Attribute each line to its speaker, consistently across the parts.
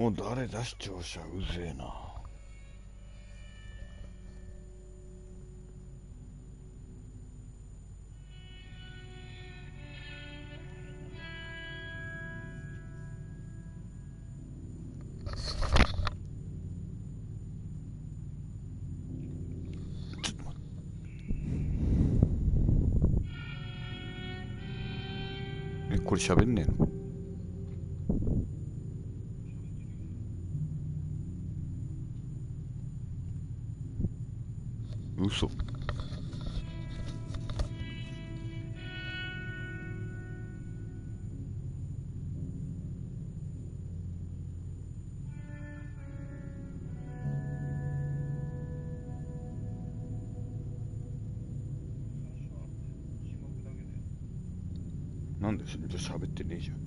Speaker 1: お、誰だ視聴者、うぜえな。ちょっと待って。え、これ喋んねえの？嘘。なんでじゃあ喋ってねえじゃん。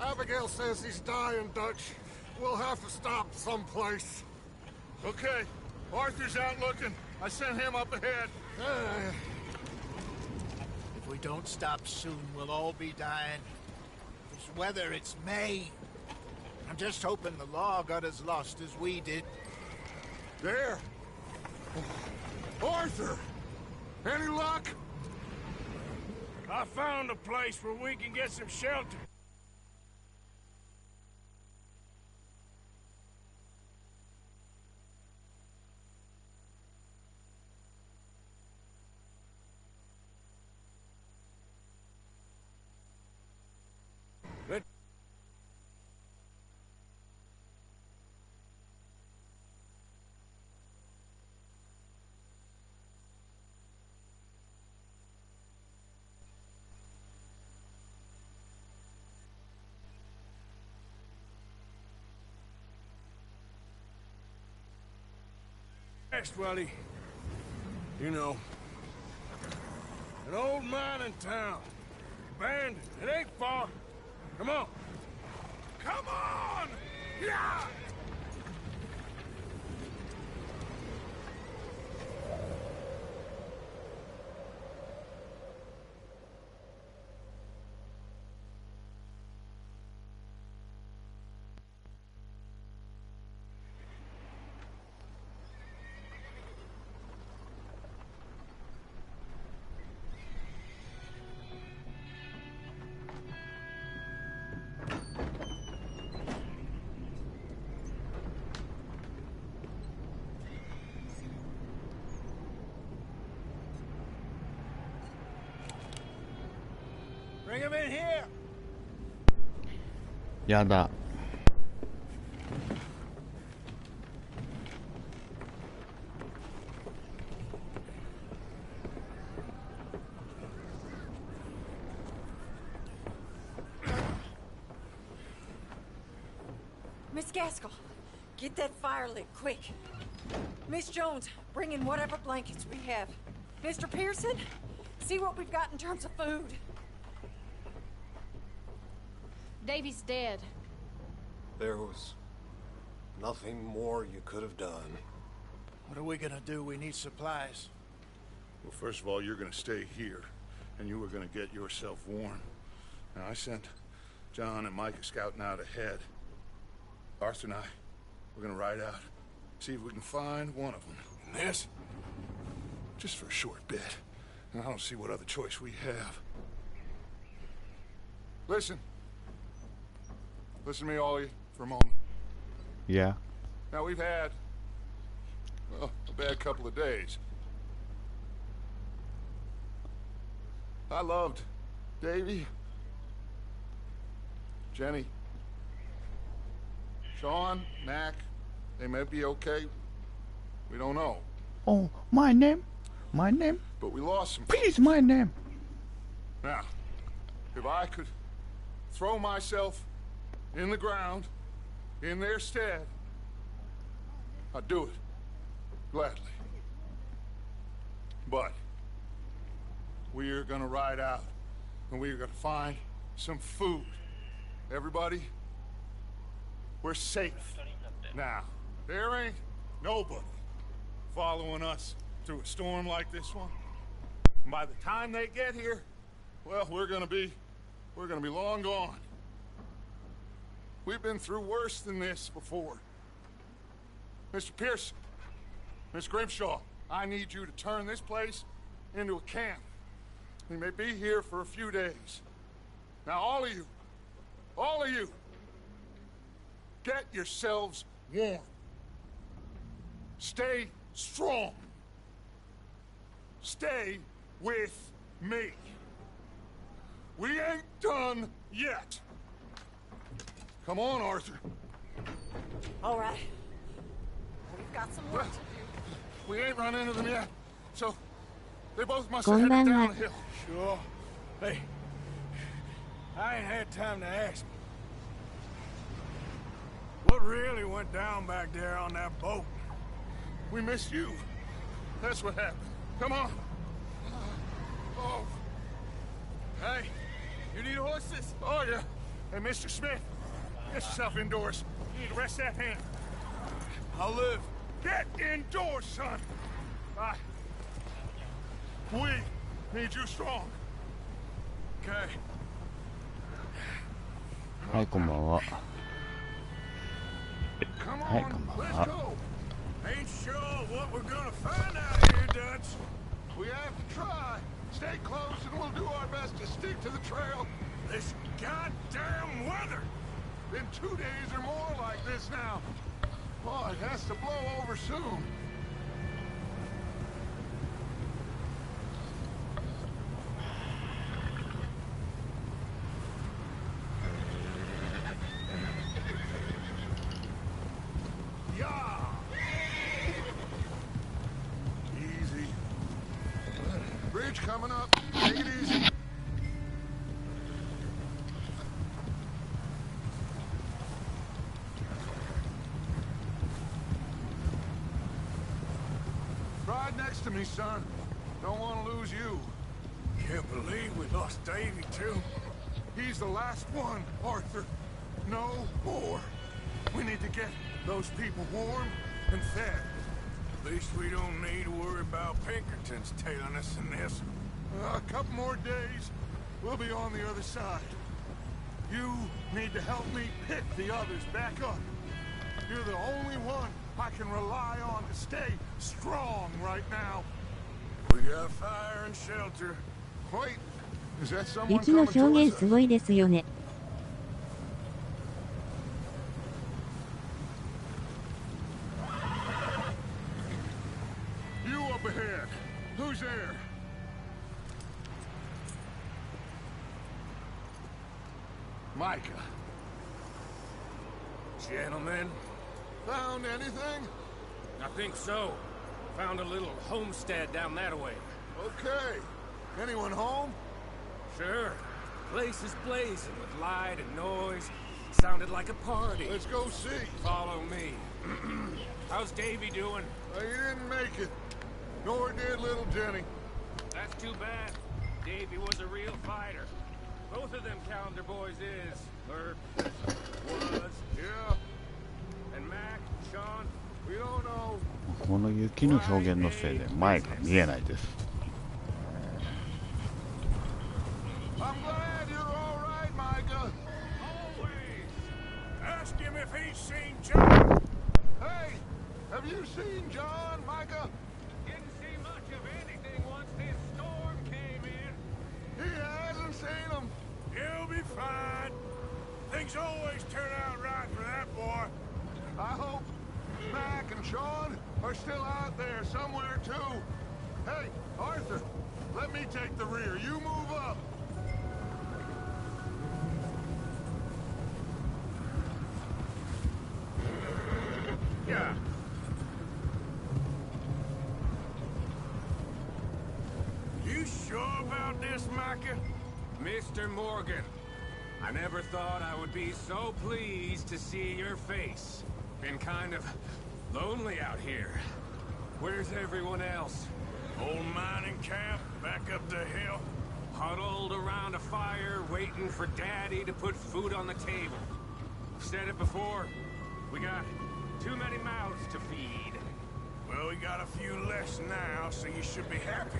Speaker 2: Abigail says he's dying, Dutch. We'll have to stop someplace.
Speaker 3: Okay. Arthur's out looking. I sent him up ahead.
Speaker 4: If we don't stop soon, we'll all be dying. This weather, it's May. I'm just hoping the law got as lost as we did.
Speaker 2: There. Arthur! Any luck?
Speaker 3: I found a place where we can get some shelter. Welly, you know, an old mine in town, abandoned. It ain't far. Come on. Come on! Yeah! Bring him in here.
Speaker 1: やだ。
Speaker 5: Miss Gaskell, get that fire lit, quick. Miss Jones, bring in whatever blankets we have. Mr. Pearson, see what we've got in terms of food.
Speaker 6: Davy's dead.
Speaker 2: There was nothing more you could have done.
Speaker 4: What are we gonna do? We need supplies.
Speaker 3: Well, first of all, you're gonna stay here, and you were gonna get yourself warm. Now, I sent John and Micah scouting out ahead. Arthur and I, we're gonna ride out, see if we can find one of them. And this, just for a short bit. And I don't see what other choice we have. Listen. Listen to me, all of you, for a moment.
Speaker 1: Yeah.
Speaker 3: Now, we've had, well, a bad couple of days. I loved Davy, Jenny, Sean, Mac. They may be okay. We don't know.
Speaker 1: Oh, my name? My name?
Speaker 3: But we lost some.
Speaker 1: Please, my name.
Speaker 3: Now, if I could throw myself in the ground in their stead, I'd do it. Gladly. But we are gonna ride out and we are gonna find some food. Everybody, we're safe. Now, there ain't nobody following us through a storm like this one. And by the time they get here, well, we're gonna be long gone. We've been through worse than this before. Mr. Pearson, Miss Grimshaw, I need you to turn this place into a camp. We may be here for a few days. Now, all of you, get yourselves warm. Stay strong. Stay with me. We ain't done yet. Come on, Arthur.
Speaker 5: All right. We've got some work to do.
Speaker 3: We ain't run into them yet, so they both must have headed down the hill.
Speaker 2: Sure. Hey, I ain't had time to ask. What really went down back there on that boat?
Speaker 3: We missed you. That's what happened. Come on. Oh.
Speaker 2: Hey, you need horses?
Speaker 3: Oh, yeah. Hey, Mr. Smith, get yourself indoors. You need to rest that hand.
Speaker 2: I'll live.
Speaker 3: Get indoors, son. We need you strong.
Speaker 2: Okay.
Speaker 1: はい、こんばんは。
Speaker 3: Come
Speaker 1: はい、
Speaker 3: on,
Speaker 1: こんばん
Speaker 3: let's
Speaker 1: は。
Speaker 3: go.
Speaker 2: Ain't sure what we're gonna find out here, Dutch.
Speaker 3: We have to try. Stay close and we'll do our best to stick to the trail.
Speaker 2: This goddamn weather.
Speaker 3: Been 2 days or more like this now. Oh, it has to blow over soon. Yeah. Easy. Bridge coming up. Take it easy. Ride next to me, son. Don't want to lose you.
Speaker 2: Can't believe we lost Davy, too.
Speaker 3: He's the last one, Arthur. No more. We need to get those people warm and fed.
Speaker 2: At least we don't need to worry about Pinkertons tailing us in this.
Speaker 3: A couple more days, we'll be on the other side. You need to help me pick the others back up. You're the only one I can rely on to stay strong right now.
Speaker 2: We got fire and shelter.
Speaker 3: Wait, is that someone
Speaker 7: 雪の
Speaker 3: coming
Speaker 7: 表
Speaker 3: towards
Speaker 7: 現
Speaker 3: us?
Speaker 7: すごいですよね。
Speaker 3: You up ahead. Who's there? Micah.
Speaker 8: Gentlemen,
Speaker 3: Found anything?
Speaker 8: I think so. Found a little homestead down that way.
Speaker 3: Okay. Anyone home?
Speaker 8: Sure. Place is blazing with light and noise. Sounded like a party.
Speaker 3: Let's go see.
Speaker 8: Follow me. How's Davy doing?
Speaker 3: He didn't make it. Nor did little Jenny.
Speaker 8: That's too bad. Davy was a real fighter. Both of them calendar boys is. Or was.
Speaker 3: Yeah,
Speaker 8: And Mac, Sean,
Speaker 3: we don't know.
Speaker 1: この雪の表現のせいで前が見えないです。
Speaker 3: I'm glad you're all right, Micah.
Speaker 2: Always. Ask him if he's seen John.
Speaker 3: Hey, have you seen John, Micah?
Speaker 8: didn't see much of anything once this storm came in.
Speaker 3: He hasn't seen him.
Speaker 2: He'll be fine. Things always turn out right for that boy.
Speaker 3: I hope Mac and Sean are still out there somewhere, too. Hey, Arthur, let me take the rear. You move up.
Speaker 8: Yeah. You sure about this, Micah? Mr. Morgan, I never thought I would be so pleased to see your face. Been kind of lonely out here. Where's everyone else? Old mining camp, back up the hill. Huddled around a fire, waiting for Daddy to put food on the table. I've said it before, we got too many mouths to feed. Well, we got a few less now, so you should be happy.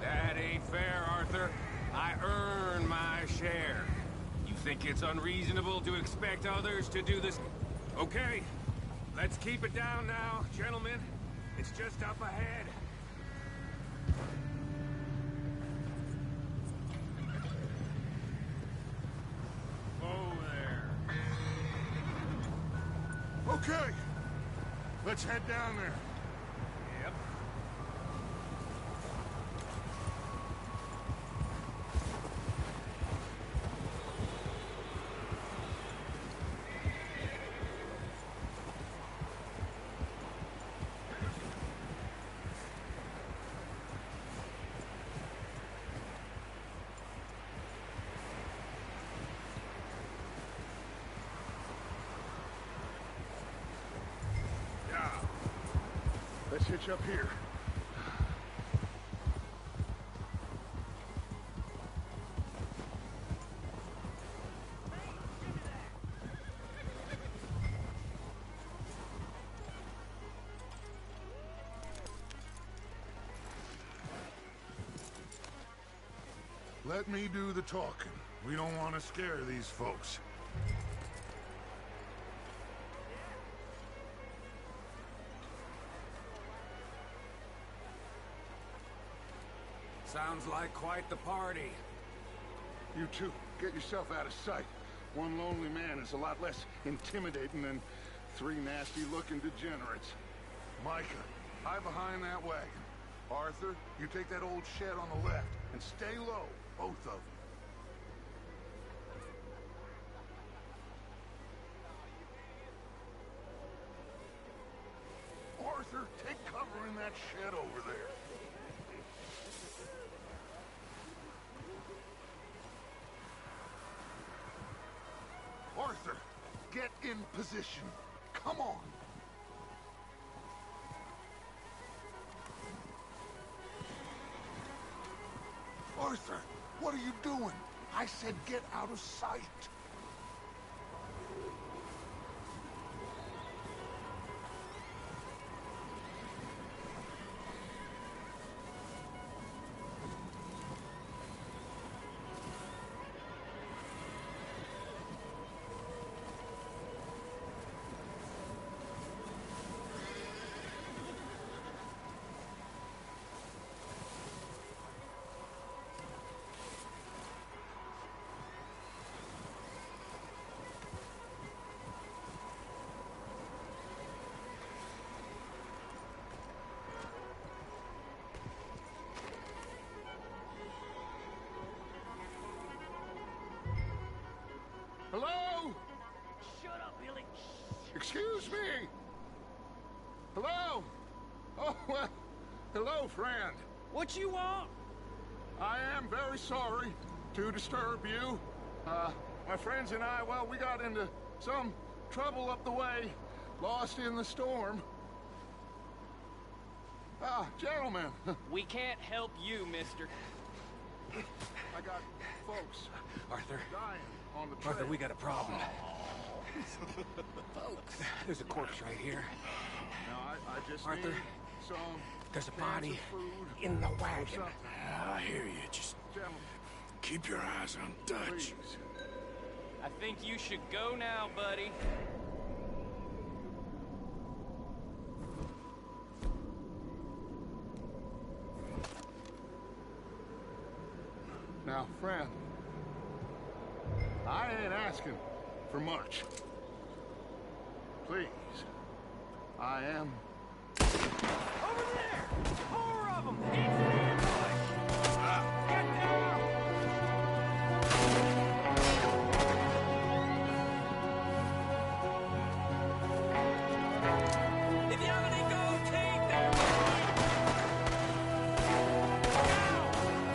Speaker 8: That ain't fair, Arthur. I earn my share. You think it's unreasonable to expect others to do this? Okay, let's keep it down now, gentlemen. It's just up ahead. Oh, there.
Speaker 3: Okay, let's head down there.
Speaker 8: Yep.
Speaker 3: Let's hitch up here. Let me do the talking. We don't want to scare these folks.
Speaker 8: Sounds like quite the party.
Speaker 3: You two, get yourself out of sight. One lonely man is a lot less intimidating than three nasty-looking degenerates. Micah, hide behind that wagon. Arthur, you take that old shed on the left, and stay low, both of them. Arthur, take cover in that shed over there. Arthur, get in position. Come on. Arthur, what are you doing? I said get out of sight. Hello?
Speaker 8: Shut up, Billy.
Speaker 3: Excuse me? Hello? Oh, well, hello, friend.
Speaker 8: What you want?
Speaker 3: I am very sorry to disturb you. My friends and I, well, we got into some trouble up the way, lost in the storm. Gentlemen,
Speaker 7: We can't help you, mister.
Speaker 3: I got folks
Speaker 8: Arthur.
Speaker 3: dying on the trail.
Speaker 8: Arthur, we got a problem. Folks. There's a corpse right here.
Speaker 3: Now, I just
Speaker 8: Arthur,
Speaker 3: need some
Speaker 8: there's a
Speaker 3: cans
Speaker 8: body
Speaker 3: of food
Speaker 8: in the
Speaker 3: or
Speaker 8: wagon.
Speaker 3: something.
Speaker 2: I hear you. Just
Speaker 3: Gentlemen,
Speaker 2: keep your eyes on Dutch.
Speaker 3: please.
Speaker 7: I think you should go now, buddy.
Speaker 3: Now, friend, I ain't asking for much. Please, I am...
Speaker 8: Over there! Four of them! Get down! If you have any gold teeth, they're mine! Now!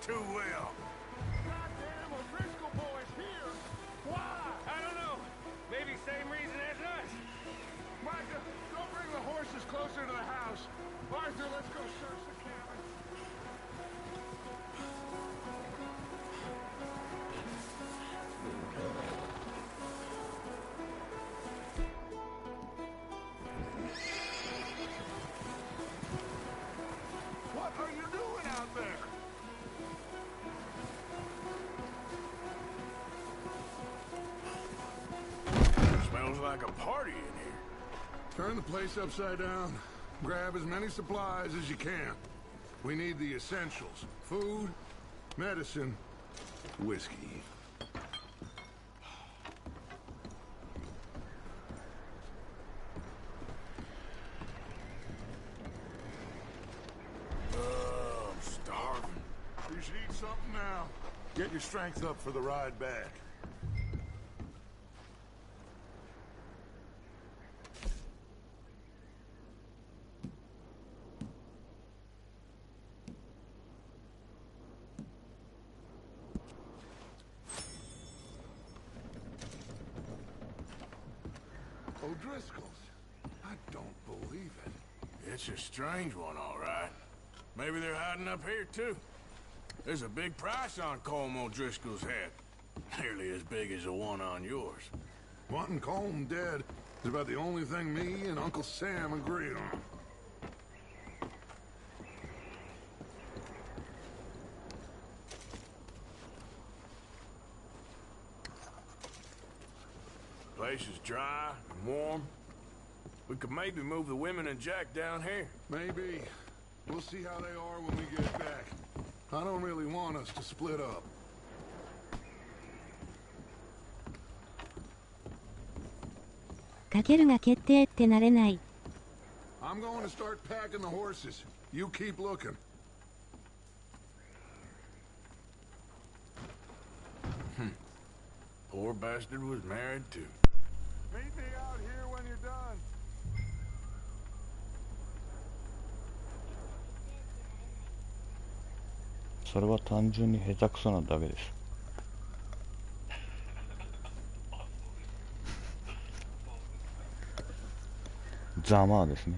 Speaker 3: too well.
Speaker 8: Goddamn O'Driscoll boys here! Why? I don't know. Maybe same reason as us.
Speaker 3: Micah, go bring the horses closer to the house. Arthur, let's go search the cabin. What are you doing out there?
Speaker 8: Smells like a party in here.
Speaker 3: Turn the place upside down. Grab as many supplies as you can. We need the essentials. Food, medicine, whiskey. I'm starving. You should eat something now. Get your strength up for the ride back. O'Driscoll's. I don't believe it.
Speaker 8: It's a strange one, all right. Maybe they're hiding up here, too. There's a big price on Colm O'Driscoll's head. Nearly as big as the one on yours.
Speaker 3: Wanting Colm dead is about the only thing me and Uncle Sam agree on.
Speaker 8: Place is dry and warm. We could maybe move the women and Jack down here.
Speaker 3: Maybe. We'll see how they are when we get back. I don't really want us to split up.
Speaker 9: かけるが決定ってなれない。
Speaker 3: I'm going to start packing the horses. You keep looking.
Speaker 8: Poor bastard was married, too.
Speaker 3: Meet me out here when you're done.
Speaker 1: それは単純に下手くそなだけです。ざまあですね。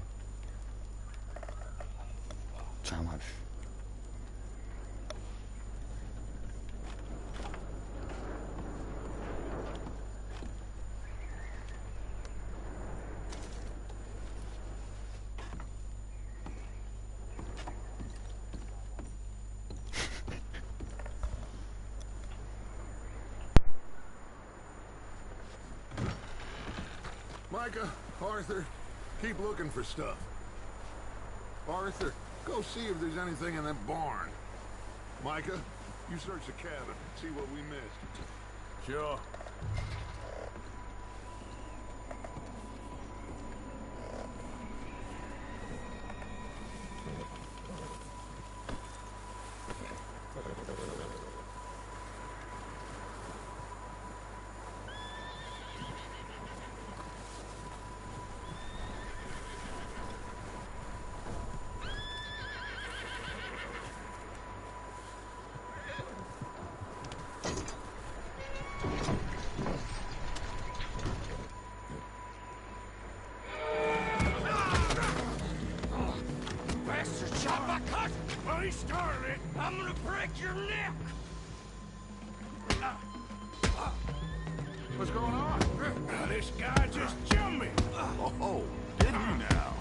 Speaker 1: ざまです。
Speaker 3: Micah, Arthur, keep looking for stuff. Arthur, go see if there's anything in that barn. Micah, you search the cabin, see what we missed.
Speaker 8: Sure.
Speaker 4: Started it. I'm gonna break your neck.
Speaker 3: What's going on?
Speaker 8: This guy just jumped me.
Speaker 3: Oh, did he now?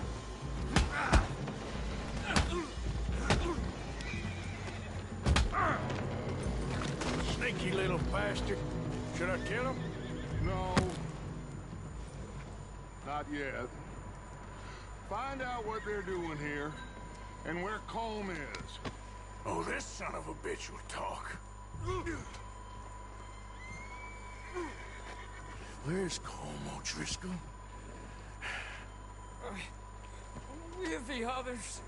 Speaker 8: Sneaky little bastard. Should I kill him?
Speaker 3: No. Not yet. Find out what they're doing here, and where Colm is.
Speaker 8: Oh, this son of a bitch will talk. Where's Colm O'Driscoll?
Speaker 10: With the others.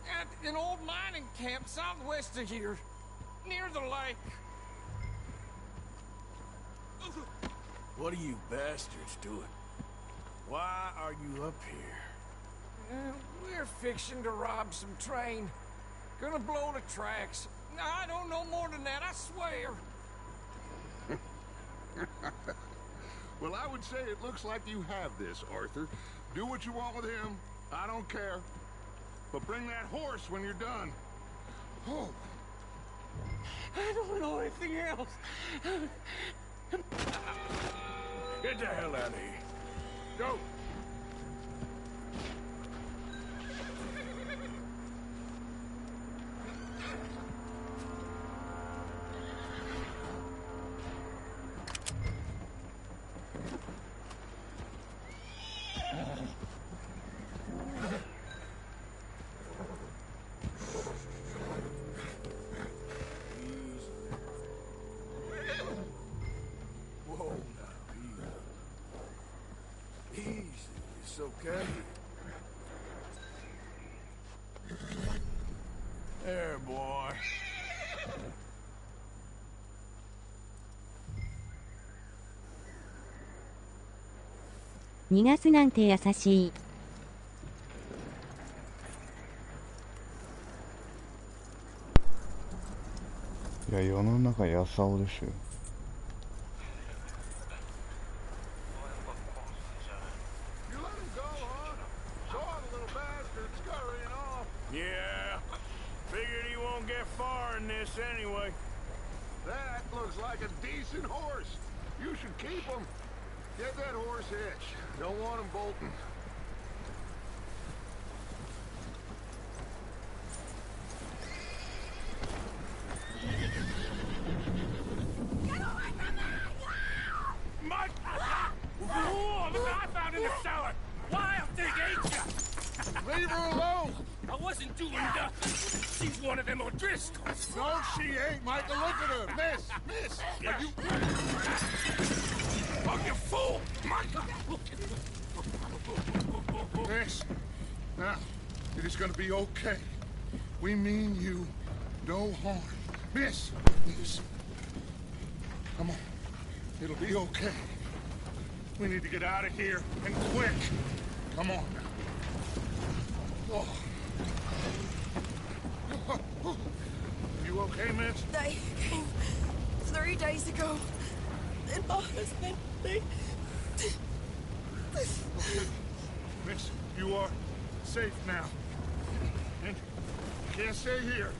Speaker 10: At an old mining camp southwest of here. Near the lake.
Speaker 8: What are you bastards doing? Why are you up here?
Speaker 10: We're fixing to rob some train. Gonna blow the tracks. I don't know more than that, I swear.
Speaker 3: Well, I would say it looks like you have this, Arthur. Do what you want with him. I don't care. But bring that horse when you're done. Oh.
Speaker 10: I don't know anything else.
Speaker 8: Get the hell out of here. Go.
Speaker 10: Okay. There, boy.
Speaker 9: 逃がすなんて優しい。
Speaker 1: いや、世の中やさおですよ。
Speaker 8: Yeah, figured he won't get far in this anyway.
Speaker 3: That looks like a decent horse. You should keep him. Get that horse hitched. Don't want him bolting.
Speaker 10: Get away from me! Mike! Whoa, look what I found in the cellar! Wild thing, ain't ya?
Speaker 3: Leave her alone!
Speaker 10: I wasn't doing nothing. She's one of them O'Driscolls.
Speaker 3: No, she ain't, Michael. Look at her. Miss, are you...
Speaker 10: Oh, you fool! Michael!
Speaker 3: Miss, now, it is gonna be okay. We mean you no harm. Miss, come on. It'll be okay. We need to get out of here, and quick. Come on now. Oh. You okay, miss?
Speaker 11: They came 3 days ago. And my husband, they...
Speaker 3: Miss, you are safe now. And you can't stay here.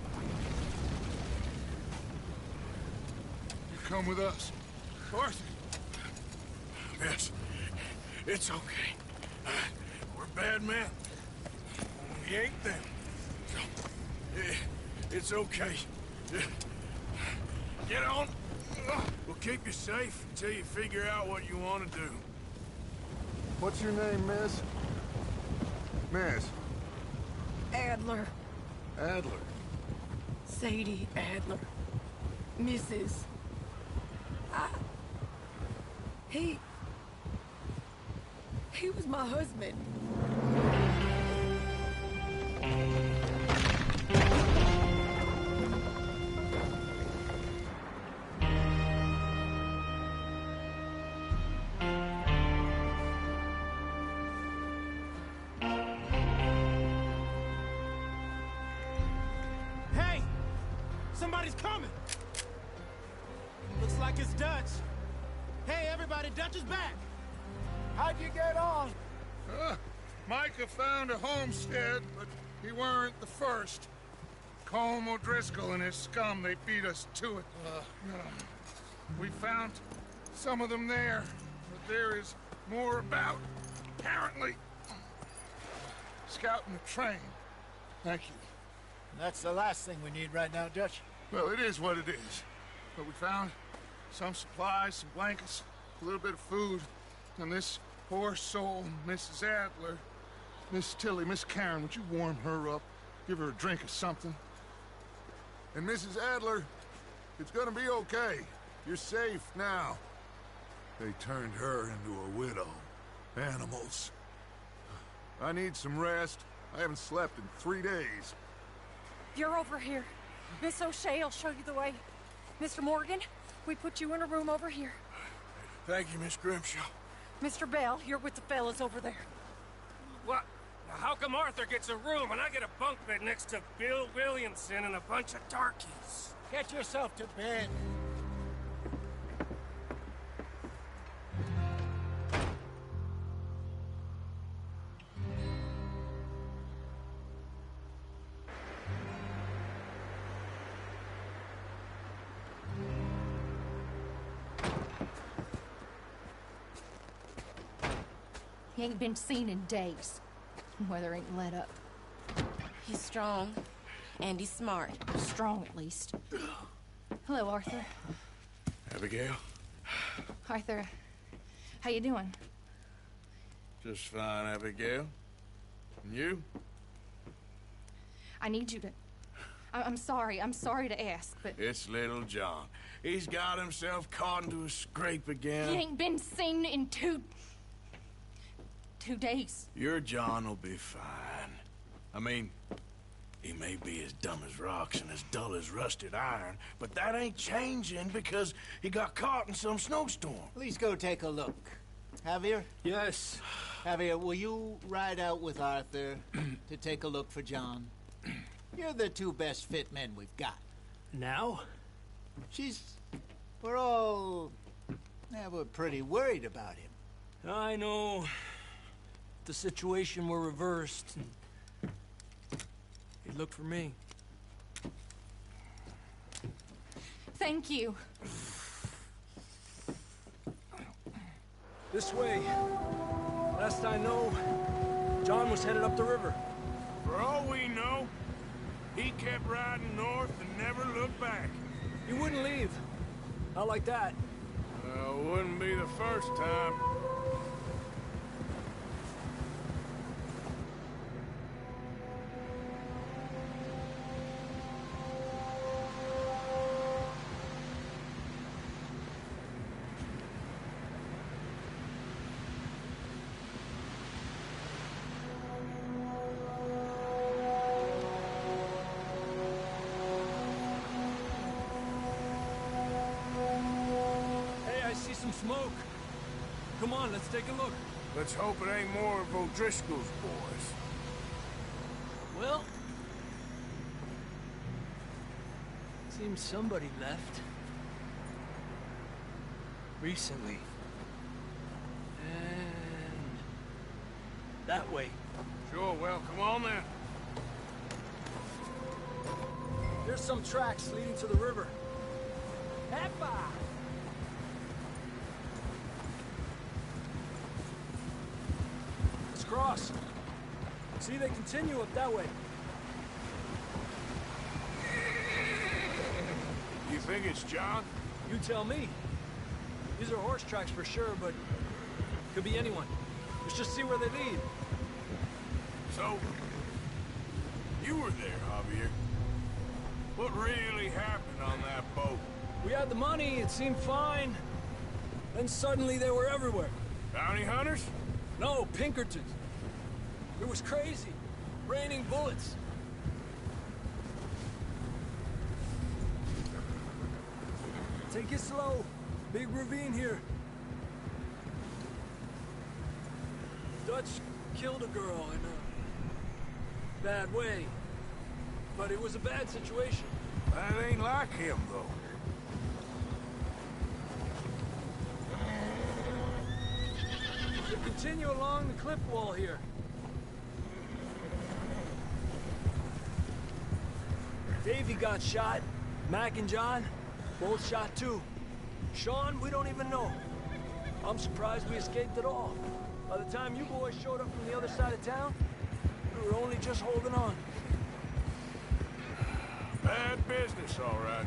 Speaker 3: You come with us. Arthur.
Speaker 8: Miss, it's okay. We're bad men. We ain't them. So, it's okay. Get on. We'll keep you safe until you figure out what you want to do.
Speaker 3: What's your name, miss? Miss?
Speaker 11: Adler.
Speaker 3: Adler.
Speaker 11: Sadie Adler. Mrs. He was my husband.
Speaker 10: Hey! Somebody's coming! Looks like it's Dutch. Hey, everybody, Dutch is back! How'd you get on?
Speaker 3: Micah found a homestead, but he weren't the first. Colm O'Driscoll and his scum, they beat us to it. We found some of them there, but there is more about, apparently. Scouting the train. Thank you.
Speaker 4: That's the last thing we need right now, Dutch.
Speaker 3: Well, it is what it is. But we found some supplies, some blankets, a little bit of food, and this poor soul, Mrs. Adler, Miss Tilly, Miss Karen, would you warm her up? Give her a drink or something? And Mrs. Adler, it's gonna be okay. You're safe now. They turned her into a widow. Animals. I need some rest. I haven't slept in 3 days.
Speaker 5: You're over here. Miss O'Shea will show you the way. Mr. Morgan, we put you in a room over here.
Speaker 8: Thank you, Miss Grimshaw.
Speaker 5: Mr. Bell, you're with the fellas over there.
Speaker 8: What?
Speaker 10: How come Arthur gets a room and I get a bunk bed next to Bill Williamson and a bunch of darkies?
Speaker 4: Get yourself to bed.
Speaker 6: He ain't been seen in days. Weather ain't let up.
Speaker 12: He's strong, and he's smart.
Speaker 6: Strong, at least. Hello, Arthur.
Speaker 3: Abigail?
Speaker 6: Arthur, how you doing?
Speaker 3: Just fine, Abigail. And you?
Speaker 6: I need you to... I'm sorry to ask, but...
Speaker 3: It's little John. He's got himself caught into a scrape again.
Speaker 6: He ain't been seen in two days.
Speaker 3: Your John will be fine. I mean, he may be as dumb as rocks and as dull as rusted iron, but that ain't changing because he got caught in some snowstorm.
Speaker 4: Please go take a look. Javier?
Speaker 13: Yes?
Speaker 4: Javier, will you ride out with Arthur to take a look for John? You're the two best fit men we've got.
Speaker 13: Now?
Speaker 4: We're all... we're pretty worried about him.
Speaker 13: I know. The situation were reversed. He'd look for me.
Speaker 6: Thank you.
Speaker 13: This way. Last I know, John was headed up the river.
Speaker 8: For all we know, he kept riding north and never looked back.
Speaker 13: He wouldn't leave. Not like that.
Speaker 8: Wouldn't be the first time.
Speaker 13: Smoke. Come on, let's take a look.
Speaker 3: Let's hope it ain't more of O'Driscoll's boys.
Speaker 13: Well... seems somebody left. Recently. And... that way.
Speaker 3: Sure, well, come on then.
Speaker 13: There's some tracks leading to the river. Epa! Cross. See, they continue up that way.
Speaker 3: You think it's John?
Speaker 13: You tell me. These are horse tracks for sure, but could be anyone. Let's just see where they lead.
Speaker 3: So, you were there, Javier. What really happened on that boat?
Speaker 13: We had the money, it seemed fine. Then suddenly they were everywhere.
Speaker 3: Bounty hunters?
Speaker 13: No, Pinkertons. It was crazy. Raining bullets. Take it slow. Big ravine here. Dutch killed a girl in a bad way. But it was a bad situation.
Speaker 3: That ain't like him, though.
Speaker 13: We continue along the cliff wall here. Davey got shot. Mac and John, both shot too. Sean, we don't even know. I'm surprised we escaped at all. By the time you boys showed up from the other side of town, we were only just holding on.
Speaker 3: Bad business, all right.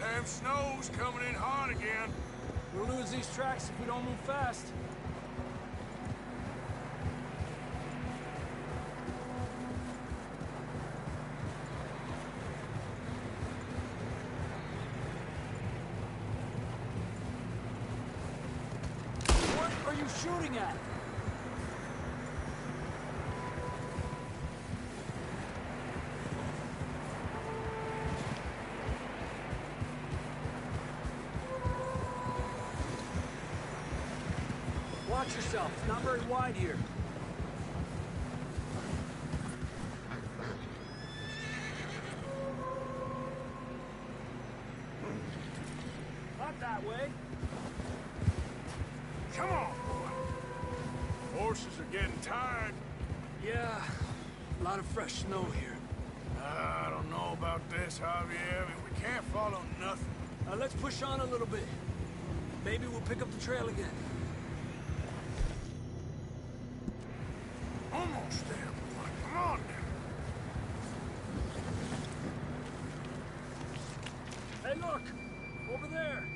Speaker 3: Damn snow's coming in hard again.
Speaker 13: We'll lose these tracks if we don't move fast. What are you shooting at? Watch yourself. It's not very wide here. Not that way.
Speaker 8: Come on, boy. Horses are getting tired.
Speaker 13: Yeah, a lot of fresh snow here.
Speaker 8: I don't know about this, Javier. I mean, we can't follow nothing.
Speaker 13: Let's push on a little bit. Maybe we'll pick up the trail again.
Speaker 8: Almost there, boy. Come on now.
Speaker 13: Hey, look! Over there!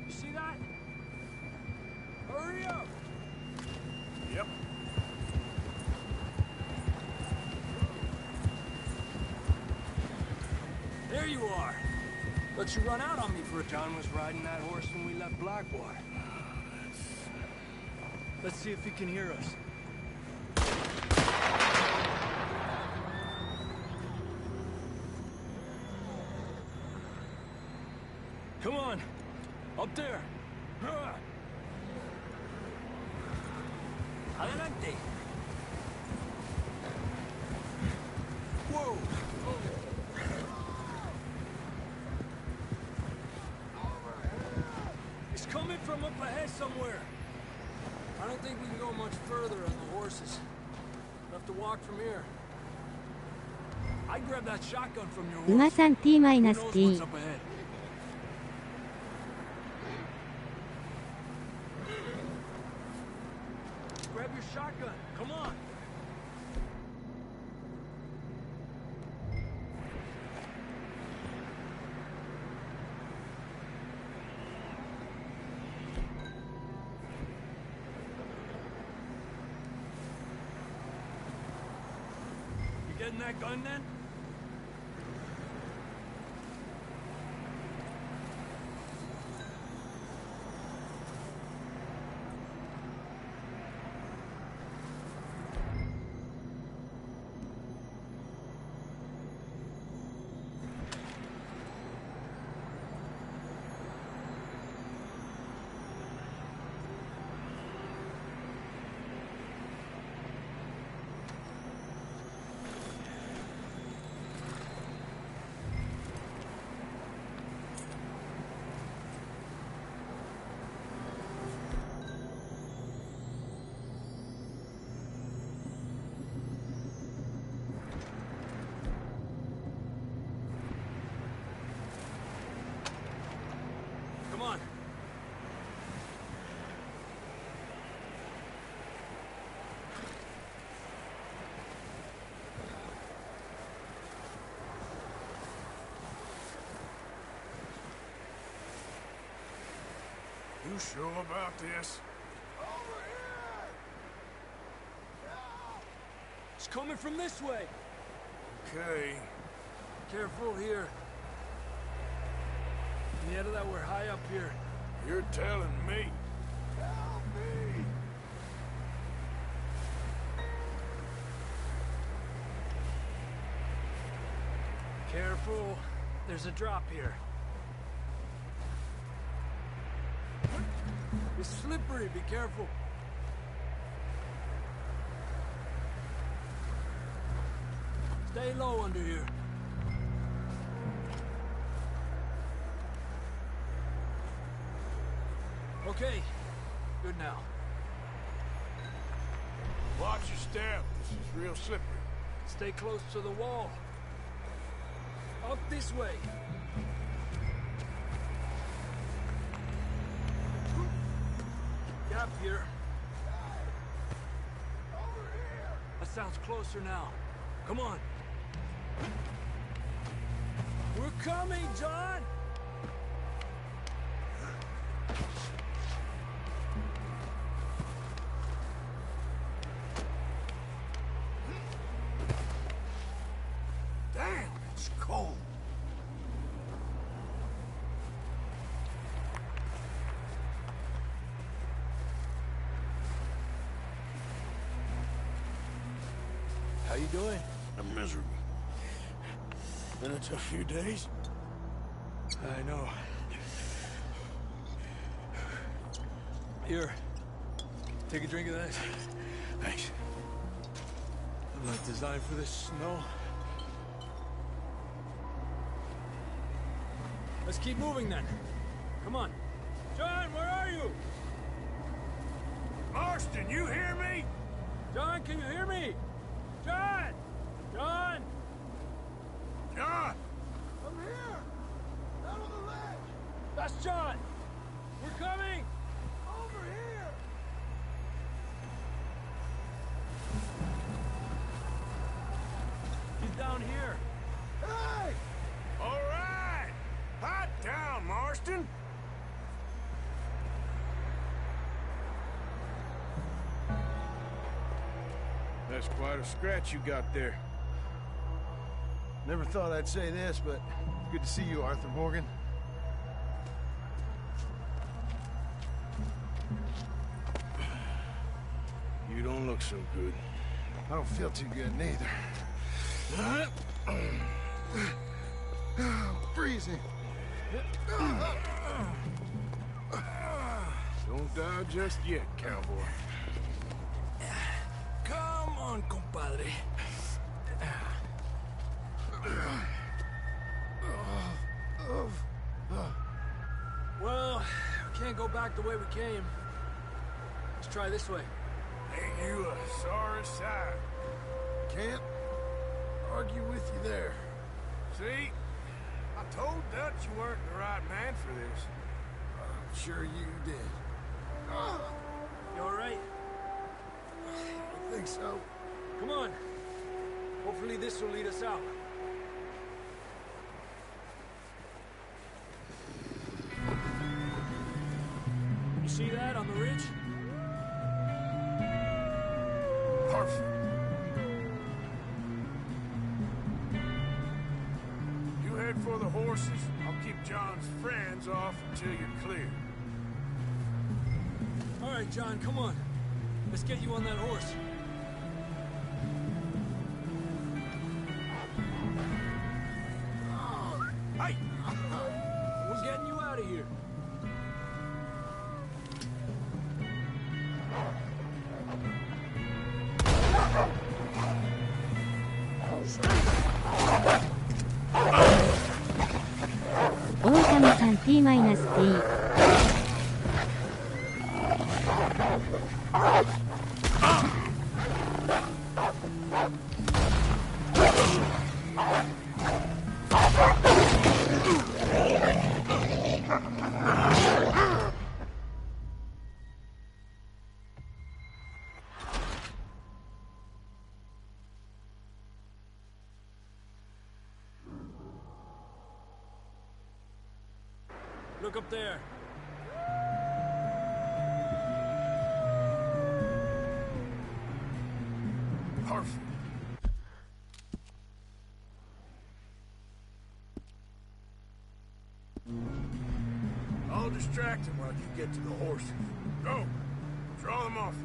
Speaker 13: You see that? Hurry up!
Speaker 8: Yep.
Speaker 13: There you are! Let you run out on me for a John was riding that horse when we left Blackwater. Let's see if he can hear us. Come on! Up there! Adelante! Whoa! It's coming from up ahead somewhere. I don't think we can go much further on the horses. We'll have to walk from here. I grabbed that shotgun from your horse.
Speaker 9: 馬さん T-T
Speaker 13: Who knows what's up ahead? Grab your shotgun. Come on. You getting that gun then? Come on.
Speaker 8: You sure about this?
Speaker 13: It's coming from this way.
Speaker 8: Okay.
Speaker 13: Careful here. Yeah, that we're high up here.
Speaker 8: You're telling me. Help me!
Speaker 13: Careful. There's a drop here. It's slippery. Be careful. Stay low under here. Okay. Good now.
Speaker 8: Watch your step. This is real slippery.
Speaker 13: Stay close to the wall. Up this way. Gap here. That sounds closer now. Come on. We're coming, John!
Speaker 8: Damn, it's cold.
Speaker 13: How you doing?
Speaker 8: I'm miserable. Been a tough few days.
Speaker 13: I know. Here. Take a drink of that.
Speaker 3: Thanks.
Speaker 13: I'm not designed for this snow. Let's keep moving then. Come on. John, where are you?
Speaker 8: Marston, you hear me?
Speaker 13: John, can you hear me? John! John!
Speaker 8: John!
Speaker 13: I'm here! Down on the ledge! That's John! We're coming! Over here! He's down here.
Speaker 8: Hey! All right! Hot down, Marston!
Speaker 14: That's quite a scratch you got there.
Speaker 15: Never thought I'd say this, but good to see you, Arthur Morgan.
Speaker 14: You don't look so good.
Speaker 15: I don't feel too good neither. Freezing.
Speaker 14: Don't die just yet, cowboy.
Speaker 13: Come on, compadre. Well, we can't go back the way we came. Let's try this way.
Speaker 8: Ain't you a sorry sight?
Speaker 15: Can't argue with you there.
Speaker 8: See? I told Dutch you weren't the right man for this.
Speaker 15: I'm sure you did.
Speaker 13: You all right?
Speaker 15: I think so.
Speaker 13: Come on. Hopefully this will lead us out. You see that on the ridge?
Speaker 8: Perfect. You head for the horses. I'll keep John's friends off until you're clear.
Speaker 13: All right, John, come on. Let's get you on that horse.
Speaker 8: Hey!
Speaker 13: We're getting you out of here.
Speaker 9: 狼さん T-T。Look
Speaker 13: up there.
Speaker 8: Perfect. I'll distract him while you get to the horses. Go! Draw them off.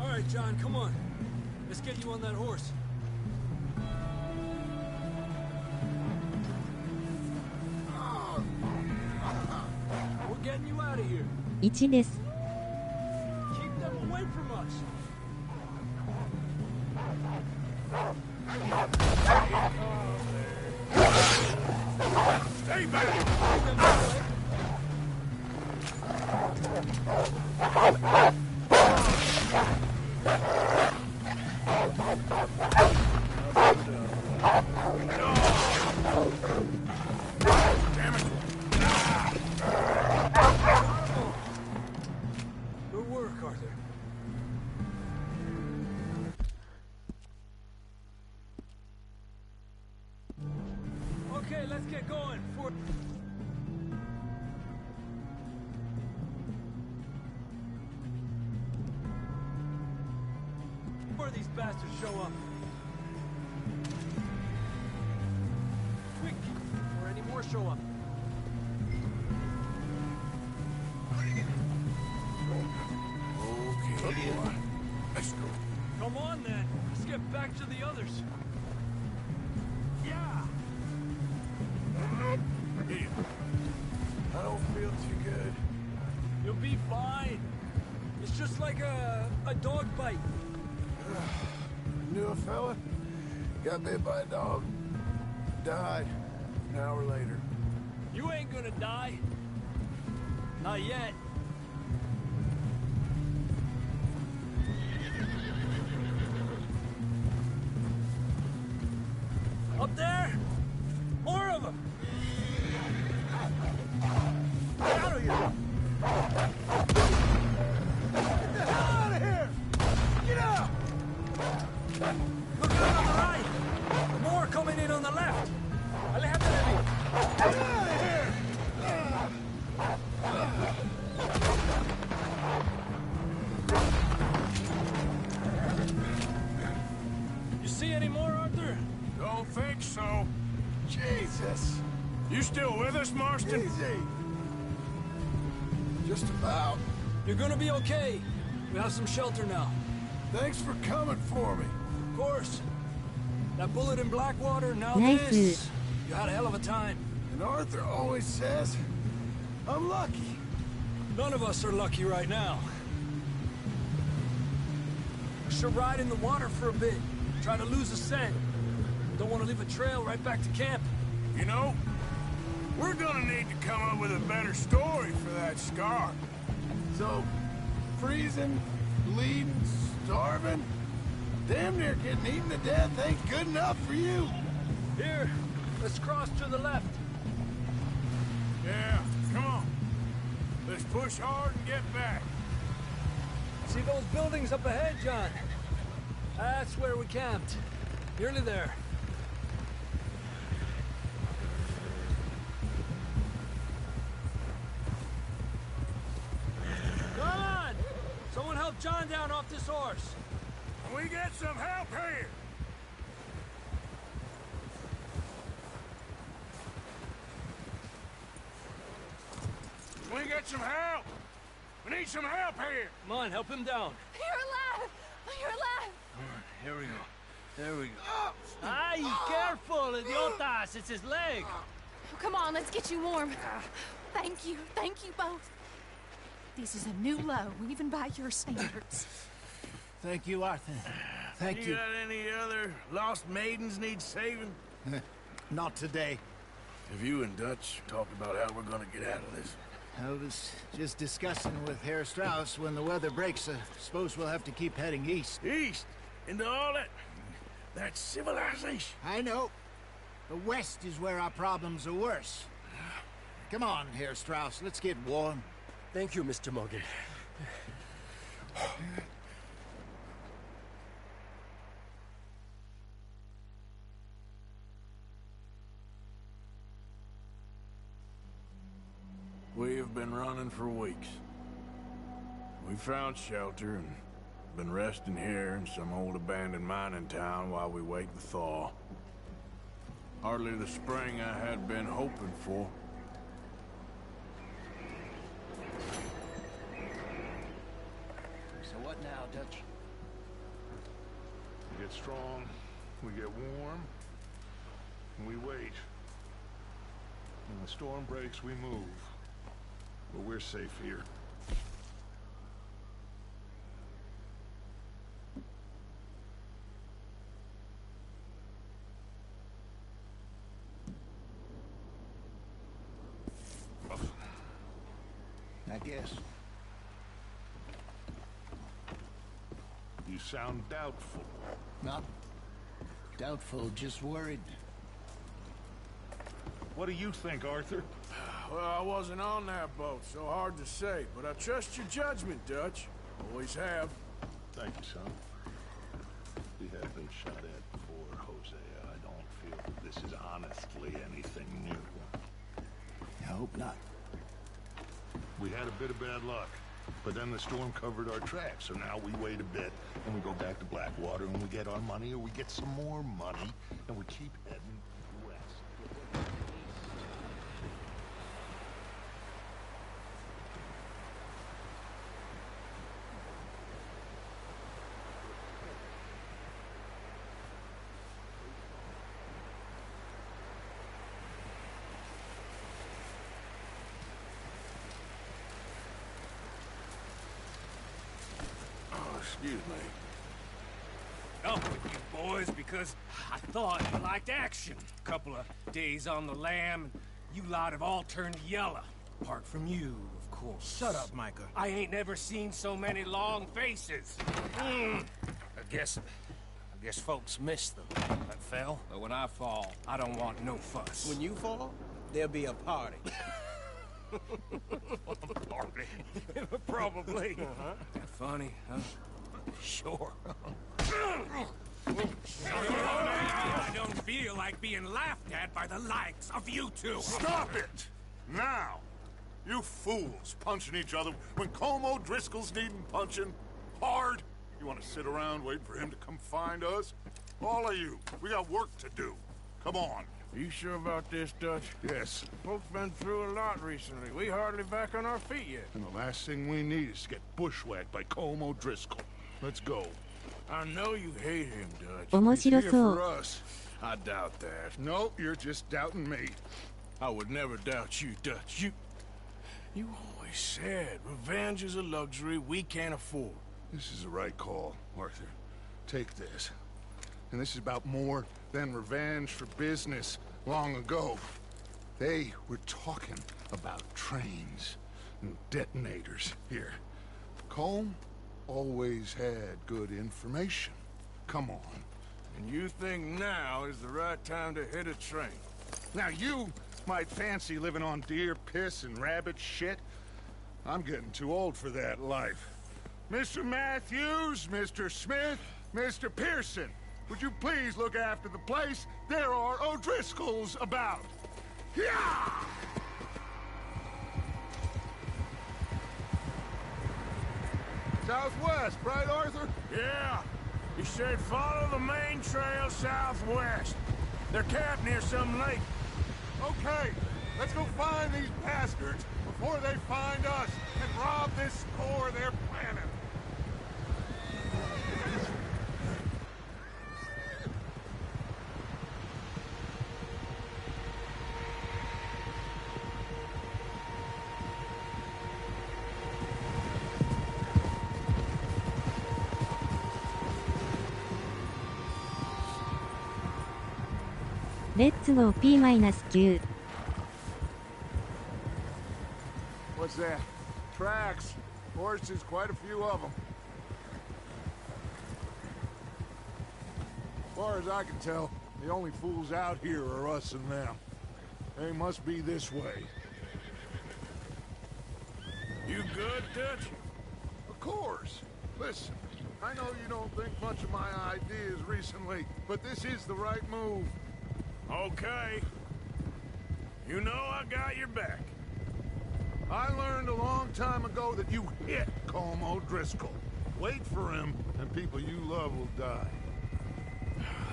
Speaker 13: All right, John, come on. Let's get you on that horse. We're getting you out of here.
Speaker 9: 1です。
Speaker 13: Keep them away from us.
Speaker 8: Stay back! Damn it!
Speaker 13: Good work, Arthur. Okay, let's get going. Before these bastards show up. Quick, before any more show up.
Speaker 8: Okay, let's go.
Speaker 13: Come on, then. Let's get back to the others. Yeah!
Speaker 8: Here.
Speaker 15: I don't feel too good.
Speaker 13: You'll be fine. It's just like a dog bite.
Speaker 15: Knew a fella, got bit by a dog, died an hour later.
Speaker 13: You ain't gonna die. Not yet. Up there? More of them! Get out of here!
Speaker 15: Get the hell out of here! Get out!
Speaker 13: Look out on the right! More coming in on the left! Aléjate.
Speaker 15: Get out of here!
Speaker 13: You see any more, Arthur?
Speaker 14: Don't think so.
Speaker 15: Jesus!
Speaker 14: You still with us, Marston?
Speaker 15: Easy! Just about.
Speaker 13: You're gonna be okay. We have some shelter now.
Speaker 15: Thanks for coming for me.
Speaker 13: Of course. That bullet in Blackwater, now
Speaker 9: Nice.
Speaker 13: this. You had a hell of a time.
Speaker 15: And Arthur always says, I'm lucky.
Speaker 13: None of us are lucky right now. We should ride in the water for a bit. Try to lose a scent. Don't want to leave a trail right back to camp.
Speaker 14: You know, we're gonna need to come up with a better story for that scar.
Speaker 15: So, freezing, bleeding, starving, damn near getting eaten to death ain't good enough for you.
Speaker 13: Here, let's cross to the left.
Speaker 14: Yeah, come on. Let's push hard and get back.
Speaker 13: See those buildings up ahead, John? That's where we camped. Nearly there. Come on! Someone help John down off this horse.
Speaker 14: Can we get some help here? Can we get some help? We need some help here.
Speaker 13: Come on, help him down.
Speaker 11: You're alive! You're alive!
Speaker 13: All right, here we go. There we go. Ay, careful, idiotas! It's his leg.
Speaker 6: Oh, come on, let's get you warm. Thank you both. This is a new low, even by your standards.
Speaker 4: Thank you, Arthur. Thank you.
Speaker 14: Got any other lost maidens need saving?
Speaker 4: Not today.
Speaker 14: Have you and Dutch talked about how we're gonna get out of this?
Speaker 4: I was just discussing with Herr Strauss when the weather breaks. Suppose we'll have to keep heading east.
Speaker 14: East? Into all that civilization?
Speaker 4: I know. The west is where our problems are worse. Come on, Herr Strauss, let's get warm.
Speaker 13: Thank you, Mr. Morgan.
Speaker 14: We have been running for weeks. We found shelter and been resting here in some old abandoned mining town while we wait the thaw. Hardly the spring I had been hoping for.
Speaker 4: So what now, Dutch?
Speaker 3: We get strong, we get warm, and we wait. When the storm breaks, we move. But we're safe here.
Speaker 4: I guess.
Speaker 3: You sound doubtful.
Speaker 4: Not doubtful, just worried.
Speaker 3: What do you think, Arthur?
Speaker 14: Well, I wasn't on that boat, so hard to say. But I trust your judgment, Dutch. Always have.
Speaker 3: Thank you, son. We have been shot at before, Hosea. I don't feel that this is honestly anything new.
Speaker 4: I hope not.
Speaker 3: We had a bit of bad luck, but then the storm covered our tracks, so now we wait a bit, and we go back to Blackwater, and we get our money, or we get some more money, and we keep heading west.
Speaker 14: Excuse me.
Speaker 8: Up with you boys because I thought you liked action. Couple of days on the lam, and you lot have all turned yellow. Apart from you, of course.
Speaker 13: Shut up, Micah.
Speaker 8: I ain't never seen so many long faces. I guess folks miss them. That fell. But when I fall, I don't want no fuss.
Speaker 13: When you fall, there'll be a party.
Speaker 8: Party? Probably. Funny, huh? Sure. I don't feel like being laughed at by the likes of you two.
Speaker 3: Stop it! Now! You fools punching each other when Colm O'Driscoll's needing punching hard. You want to sit around waiting for him to come find us? All of you, we got work to do. Come on.
Speaker 14: Are you sure about this, Dutch?
Speaker 3: Yes.
Speaker 14: Folks been through a lot recently. We hardly back on our feet yet.
Speaker 3: And the last thing we need is to get bushwhacked by Colm O'Driscoll. Let's go.
Speaker 14: I know you hate him, Dutch.
Speaker 9: 面白
Speaker 3: He's here
Speaker 9: そう
Speaker 3: for us.
Speaker 14: I doubt that.
Speaker 3: No, you're just doubting me.
Speaker 14: I would never doubt you, Dutch. You always said revenge is a luxury we can't afford.
Speaker 3: This is the right call, Arthur. Take this. And this is about more than revenge for business long ago. They were talking about trains and detonators here. Colm always had good information. Come on.
Speaker 14: And you think now is the right time to hit a train?
Speaker 3: Now you might fancy living on deer piss and rabbit shit. I'm getting too old for that life. Mr. Matthews, Mr. Smith, Mr. Pearson, would you please look after the place? There are O'Driscolls about. Yeah! Southwest, right, Arthur?
Speaker 14: Yeah. He said follow the main trail southwest. They're camped near some lake.
Speaker 3: Okay, let's go find these bastards before they find us and rob this store they're planning.
Speaker 9: Let's go P-9.
Speaker 3: What's that? Tracks. Horses, quite a few of them. As far as I can tell, the only fools out here are us and them. They must be this way.
Speaker 14: You good, Dutch?
Speaker 3: Of course. Listen, I know you don't think much of my ideas recently, but this is the right move.
Speaker 14: Okay. You know I got your back.
Speaker 3: I learned a long time ago that you hit Colm O'Driscoll. Wait for him, and people you love will die.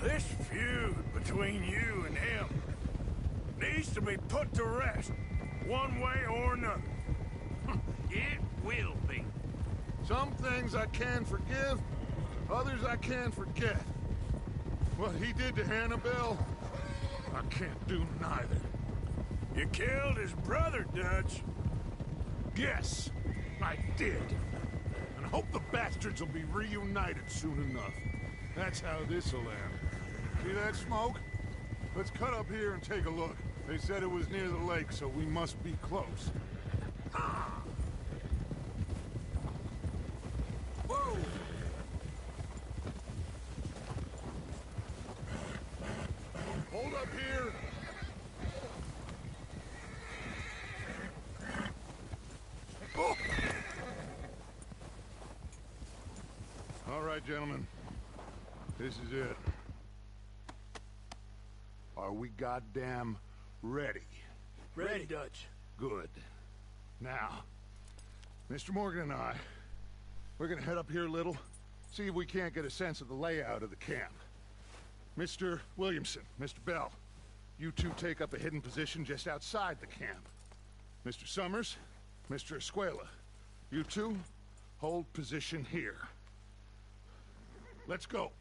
Speaker 14: This feud between you and him needs to be put to rest, one way or another.
Speaker 8: It will be.
Speaker 3: Some things I can forgive, others I can't forget. What he did to Annabelle, I can't do neither.
Speaker 14: You killed his brother, Dutch.
Speaker 3: Yes, I did. And I hope the bastards will be reunited soon enough. That's how this'll end. See that smoke? Let's cut up here and take a look. They said it was near the lake, so we must be close. Whoa! Hold up here! Oh. All right, gentlemen. This is it. Are we goddamn ready?
Speaker 13: Ready, Dutch.
Speaker 3: Good. Now, Mr. Morgan and I, we're gonna head up here a little, see if we can't get a sense of the layout of the camp. Mr. Williamson, Mr. Bell, you two take up a hidden position just outside the camp. Mr. Summers, Mr. Escuela, you two hold position here. Let's go.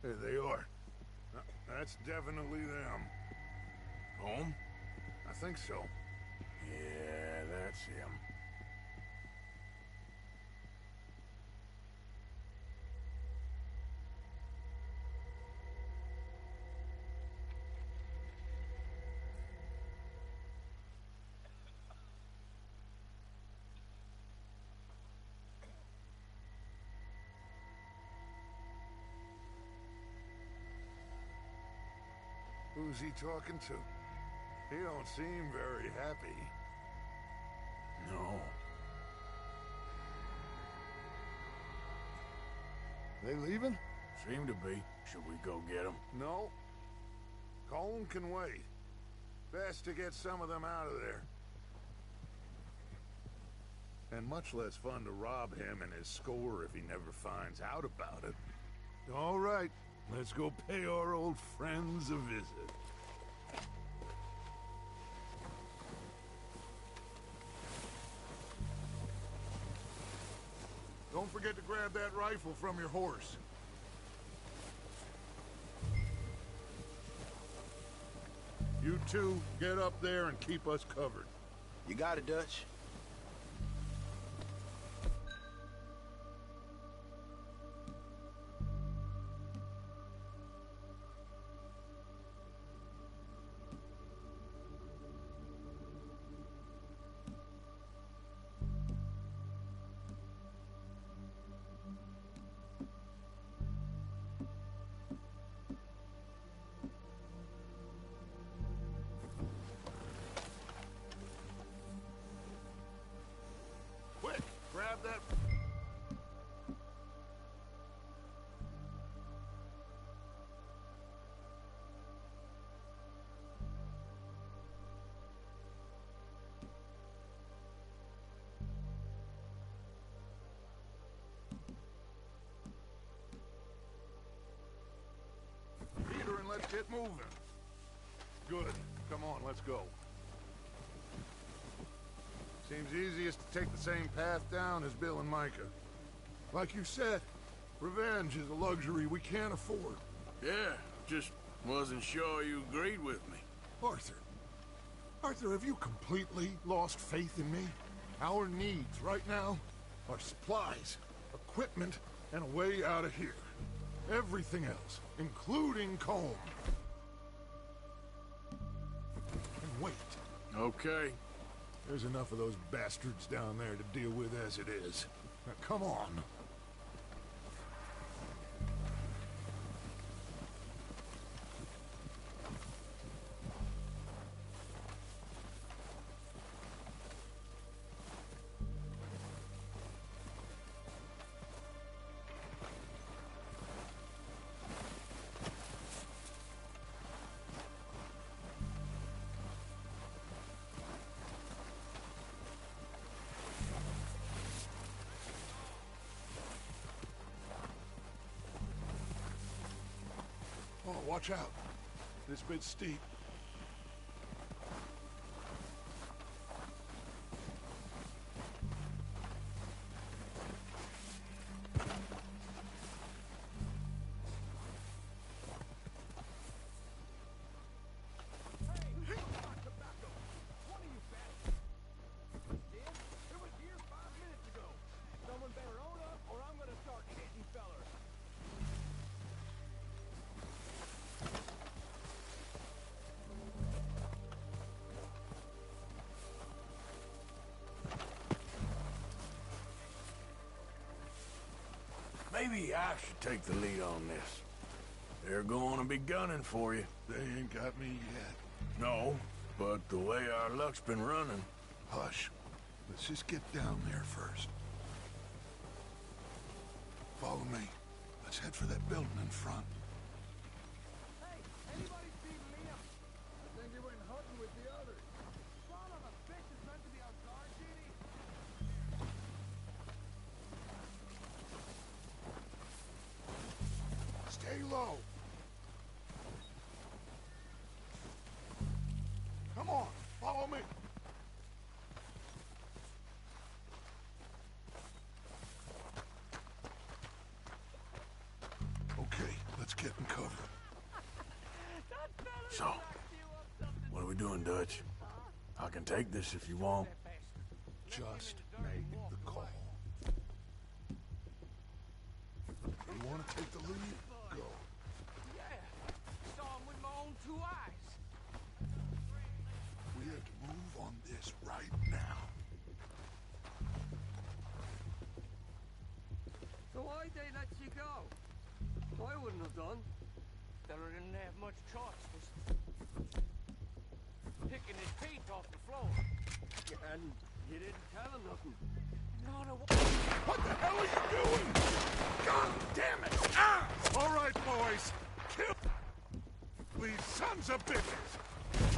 Speaker 3: There they are. That's definitely them.
Speaker 14: Home?
Speaker 3: I think so.
Speaker 14: Yeah, that's him.
Speaker 3: Who's he talking to? He don't seem very happy.
Speaker 14: No.
Speaker 3: They leaving?
Speaker 14: Seem to be. Should we go get them?
Speaker 3: No. Colm can wait. Best to get some of them out of there. And much less fun to rob him and his score if he never finds out about it. All right, let's go pay our old friends a visit. Don't forget to grab that rifle from your horse. You two, get up there and keep us covered.
Speaker 15: You got it, Dutch.
Speaker 3: Quick, grab that. Peter, and let's get moving. Good. Come on, let's go. Seems easiest to take the same path down as Bill and Micah. Like you said, revenge is a luxury we can't afford.
Speaker 14: Yeah, just wasn't sure you agreed with me.
Speaker 3: Arthur. Arthur, have you completely lost faith in me? Our needs right now are supplies, equipment, and a way out of here. Everything else, including Colm. And wait.
Speaker 14: Okay.
Speaker 3: There's enough of those bastards down there to deal with as it is. Now, come on. Oh, watch out. This bit's steep.
Speaker 14: Maybe I should take the lead on this. They're going to be gunning for you.
Speaker 3: They ain't got me yet.
Speaker 14: No, but the way our luck's been running...
Speaker 3: Hush. Let's just get down there first. Follow me. Let's head for that building in front.
Speaker 15: Hey, anybody see Liam? I think he went hunting with the others. Son of a bitch is meant to be on guard duty.
Speaker 3: Stay low. Come on, follow me. Okay, let's
Speaker 14: we doing, Dutch? I can take this if you want.
Speaker 3: Just make the call. You want to take the lead? Go.
Speaker 10: Yeah, saw him with my own 2 eyes.
Speaker 3: We have to move on this right now.
Speaker 16: So why'd they let you go? I wouldn't have done.
Speaker 7: Feller didn't have much choice. Was picking his feet off the floor.
Speaker 16: And you didn't tell him nothing.
Speaker 7: No.
Speaker 3: What the hell are you doing? God damn it! Ah! All right, boys. Kill these sons of bitches.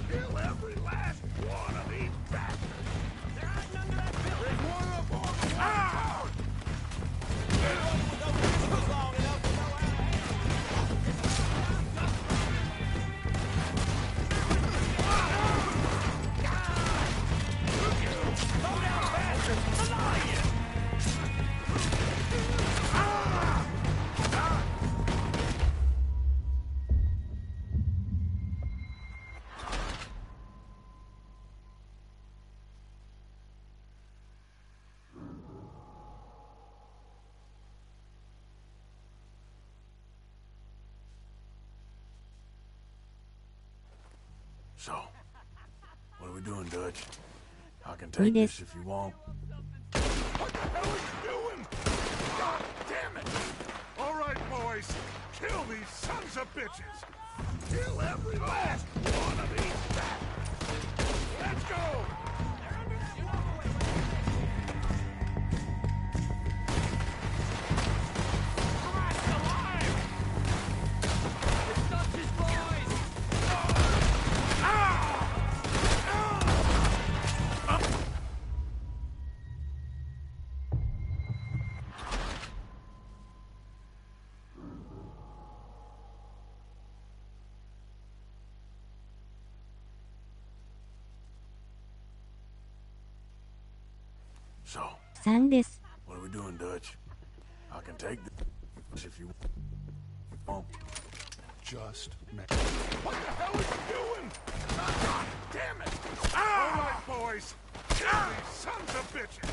Speaker 3: Kill every last one of these bastards.
Speaker 10: They're hiding under that building.
Speaker 3: There's one up on the wall.
Speaker 10: Long enough to know how to Slow down, bastard! Alive!
Speaker 14: So, what are we doing, Dutch? I can take this if you want.
Speaker 3: What the hell are you doing? God damn it! All right, boys. Kill these sons of bitches. Kill every last one of these bastards. Let's go!
Speaker 14: So,
Speaker 9: 3です。
Speaker 14: what are we doing, Dutch? I can take this if you want.
Speaker 3: Just make... What the hell are you doing? God damn it! All right, boys. Kill these sons of bitches.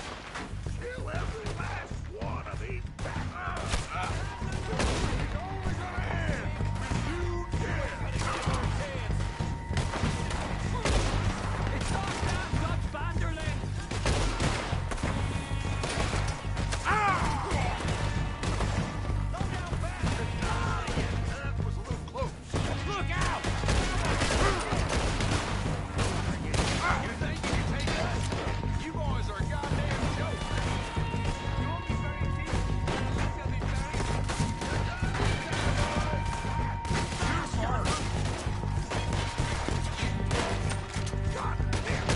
Speaker 3: Kill every last one of these bastards. It's only gonna end with you dead.
Speaker 10: It's all down, Dutch Vanderland! Look out! You think you can take us? You boys are a goddamn joke. You won't be very cheap. You'll be very... You're smart. God damn.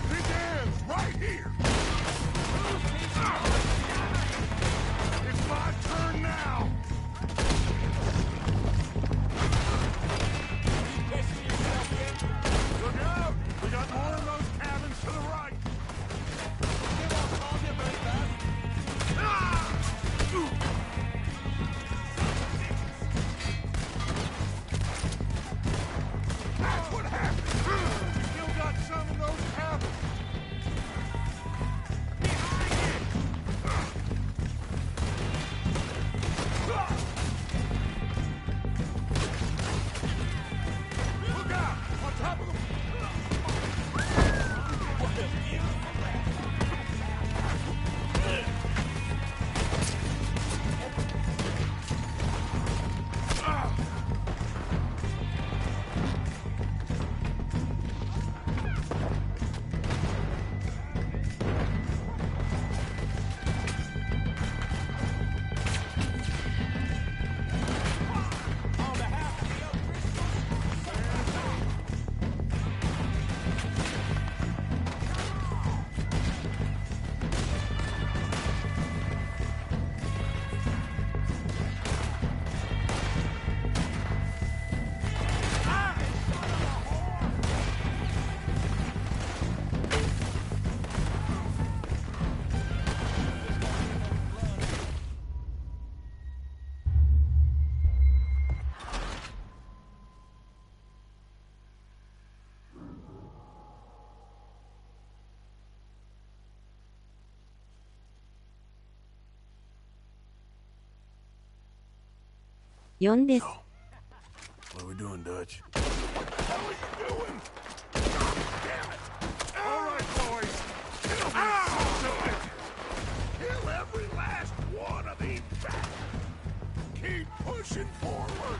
Speaker 3: This ends right here. It's my turn now. Look out! We got more of those cabins to the right. Ah! That's what happened. You still got some of those cabins. Look out! On top of them! What a beautiful
Speaker 9: 4です。
Speaker 14: What are we doing, Dutch?
Speaker 3: All right, boys. Kill every last one of these bastards. Keep pushing forward.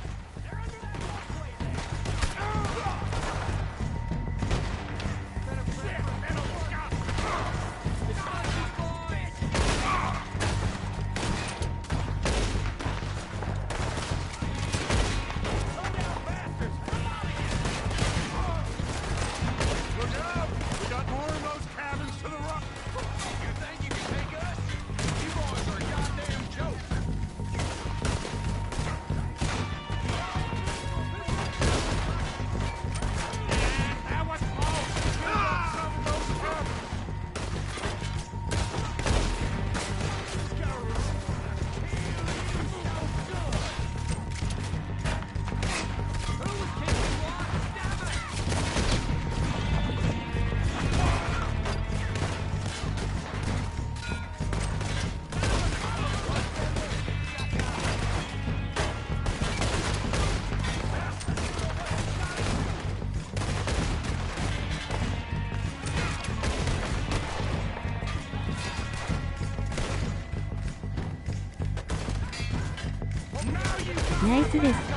Speaker 9: ナイスです。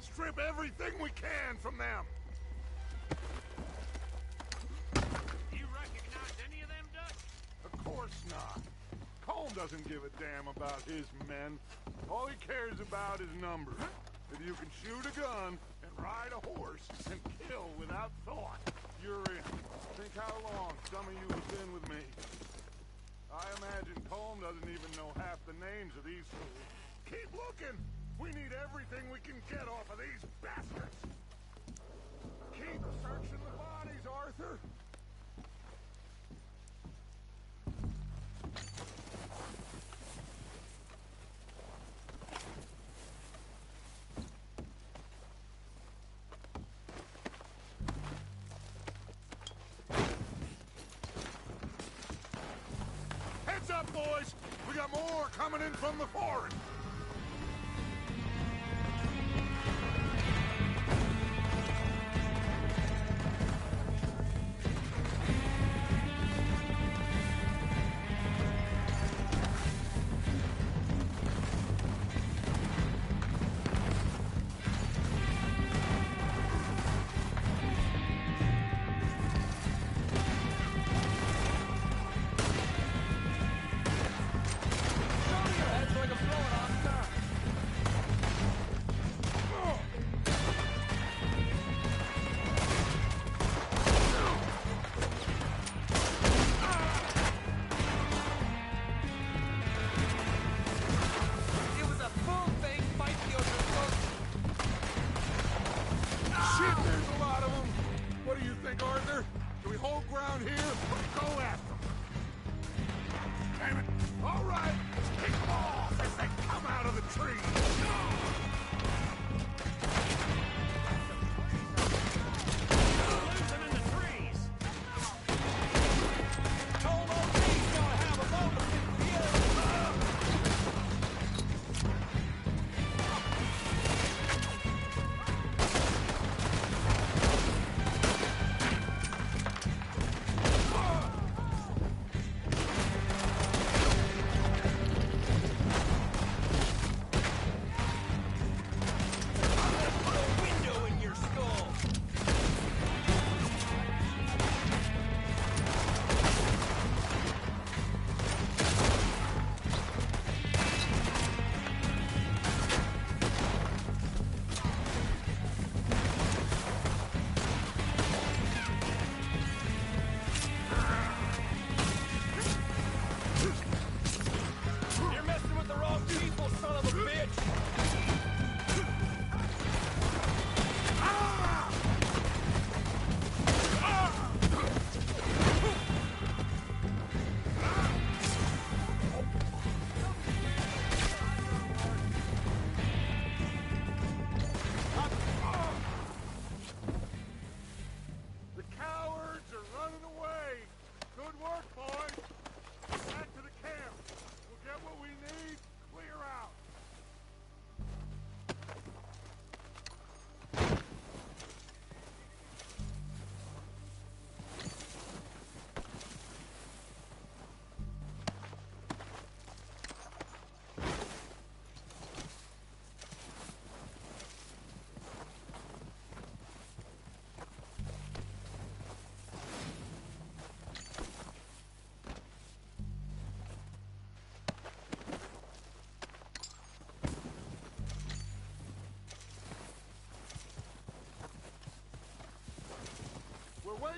Speaker 9: Strip everything we can from them.
Speaker 8: You recognize any of them, Dutch?
Speaker 3: Of course not. Colm doesn't give a damn about his men. All he cares about is numbers. If you can shoot a gun and ride a horse and kill without thought, you're in. Think how long some of you have been with me. I imagine Colm doesn't even know half the names of these fools. Keep looking! We need everything we can get off of these bastards! Keep searching the bodies, Arthur! Heads up, boys! We got more coming in from the forest! Arthur? Do we hold ground here or go after them? Damn it. All right. Kick them off as they come out of the trees.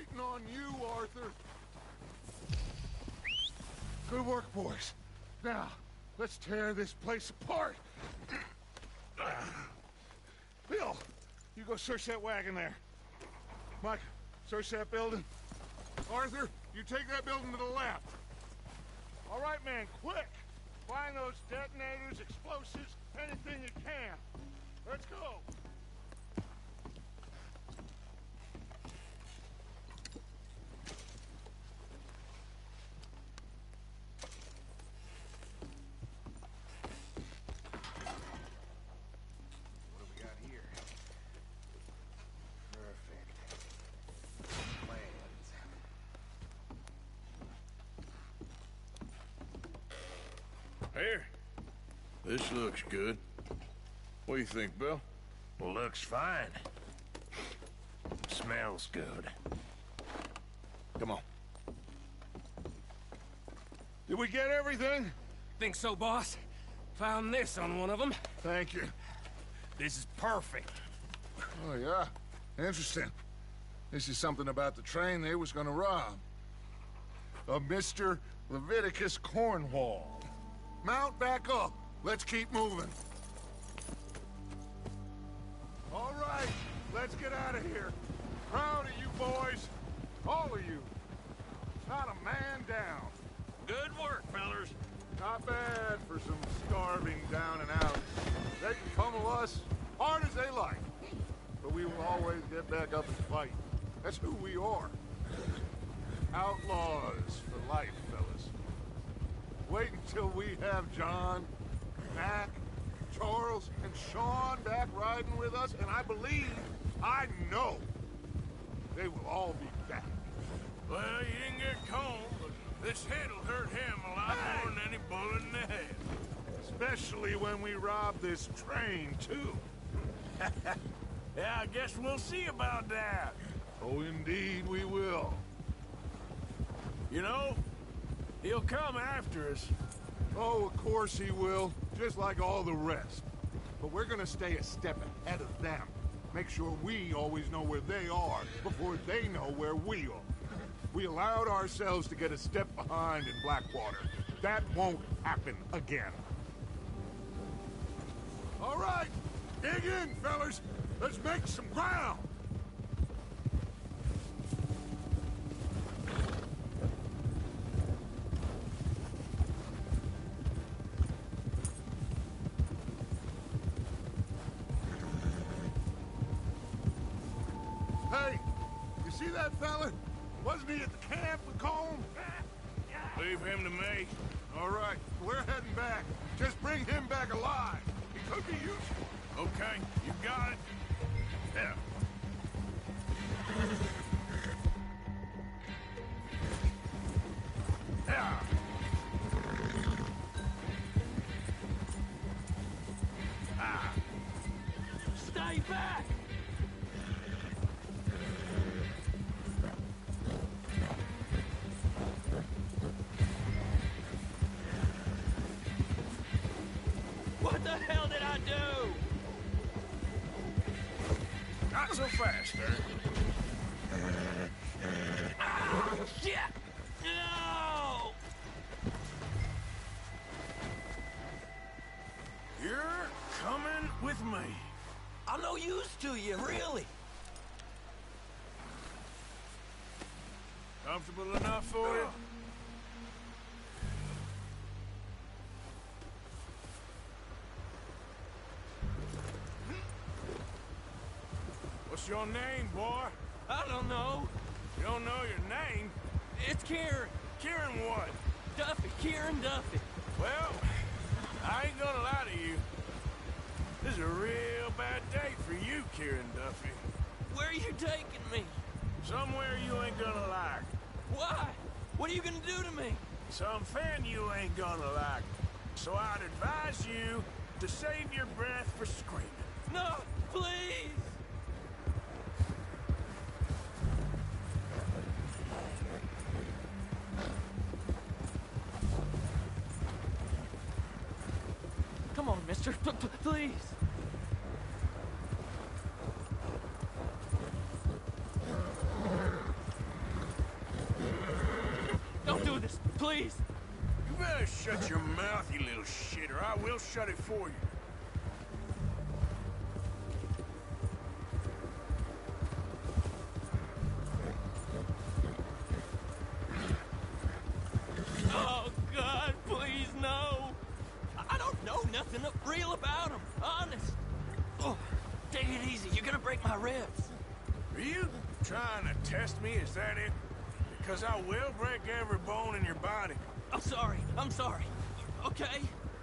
Speaker 2: waiting on you, Arthur. Good work, boys. Now, let's tear this place apart. Bill, you go search that wagon there. Mike, search that building. Arthur, you take that building to the left. All right, man, quick. Find those detonators, explosives, anything you can. Let's go.
Speaker 14: Here. This looks good. What do you think, Bill?
Speaker 17: Looks fine. Smells good.
Speaker 14: Come on.
Speaker 2: Did we get everything?
Speaker 8: Think so, boss. Found this on one of them.
Speaker 2: Thank you.
Speaker 8: This is perfect.
Speaker 2: Oh, yeah? Interesting. This is something about the train they was gonna rob. A Mr. Leviticus Cornwall. Mount back up. Let's keep moving. All right, let's get out of here. Proud of you boys. All of you. Not a man down.
Speaker 17: Good work, fellers.
Speaker 2: Not bad for some starving down and out. They can pummel us hard as they like. But we will always get back up and fight. That's who we are. Outlaws for life, fellas. Wait until we have John, Mac, Charles, and Sean back riding with us, and I believe, I know, they will all be back.
Speaker 14: Well, you didn't get Colm, but this hit'll hurt him a lot more than any bullet in the head.
Speaker 2: Especially when we rob this train, too.
Speaker 14: Yeah, I guess we'll see about that.
Speaker 2: Oh, indeed we will.
Speaker 14: You know, he'll come after us.
Speaker 2: Oh, of course he will, just like all the rest. But we're gonna stay a step ahead of them. Make sure we always know where they are before they know where we are. We allowed ourselves to get a step behind in Blackwater. That won't happen again. All right, dig in, fellas. Let's make some ground. Hey, you see that fella? Wasn't he at the camp with Colm?
Speaker 14: Leave him to me.
Speaker 2: All right, we're heading back. Just bring him back alive. He could be useful.
Speaker 14: Okay, you got it.
Speaker 2: Yeah.
Speaker 14: Yeah.
Speaker 13: Ah. Stay back!
Speaker 17: What the hell did I do?
Speaker 14: Not so fast, sir.
Speaker 17: Ah, shit! No!
Speaker 14: You're coming with me.
Speaker 17: I'm no use to you, really.
Speaker 14: Comfortable enough for you? What's your name, boy?
Speaker 17: I don't know.
Speaker 14: You don't know your name?
Speaker 17: It's Kieran.
Speaker 14: Kieran what?
Speaker 17: Duffy. Kieran Duffy.
Speaker 14: Well, I ain't gonna lie to you. This is a real bad day for you, Kieran Duffy.
Speaker 17: Where are you taking me?
Speaker 14: Somewhere you ain't gonna like.
Speaker 17: Why? What are you gonna do to me?
Speaker 14: Something you ain't gonna like. So I'd advise you to save your breath for screaming.
Speaker 17: No, please! Come on, mister. Please. please.
Speaker 14: You better shut your mouth, you little shit, or I will shut it for you.
Speaker 17: Oh, God, please, no. I don't know nothing real about him, honest. Oh, take it easy. You're gonna break my ribs.
Speaker 14: Are you trying to test me? Is that it? Because I will break every bone in your body.
Speaker 17: I'm sorry. I'm sorry. Okay?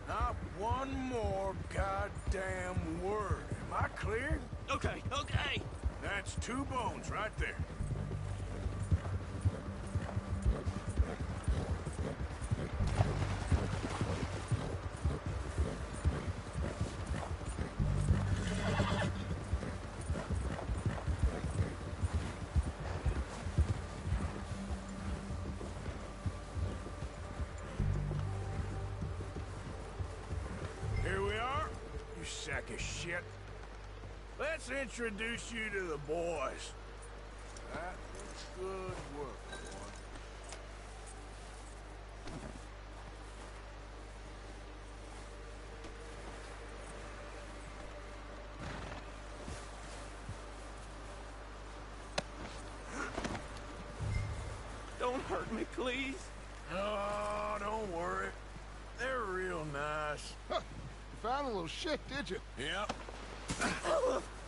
Speaker 14: Not one more goddamn word. Am I clear?
Speaker 17: Okay, okay.
Speaker 14: That's 2 bones right there. Here we are, you sack of shit. Let's introduce you to the boys. That was good work, boy.
Speaker 17: Don't hurt me, please.
Speaker 14: Oh, don't worry. They're real nice.
Speaker 2: Huh. You found a little shit, did you?
Speaker 14: Yep.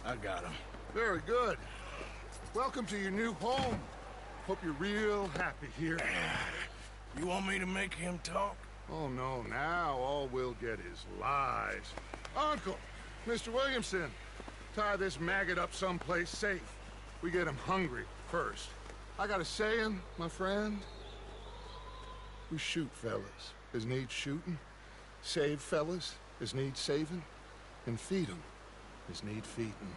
Speaker 14: I got him.
Speaker 2: Very good. Welcome to your new home. Hope you're real happy here.
Speaker 14: You want me to make him talk?
Speaker 2: Oh, no. Now all we'll get is lies. Uncle, Mr. Williamson, tie this maggot up someplace safe. We get him hungry first. I got a saying, my friend. We shoot fellas as need shooting, save fellas as need saving, and feed 'em as need feeding.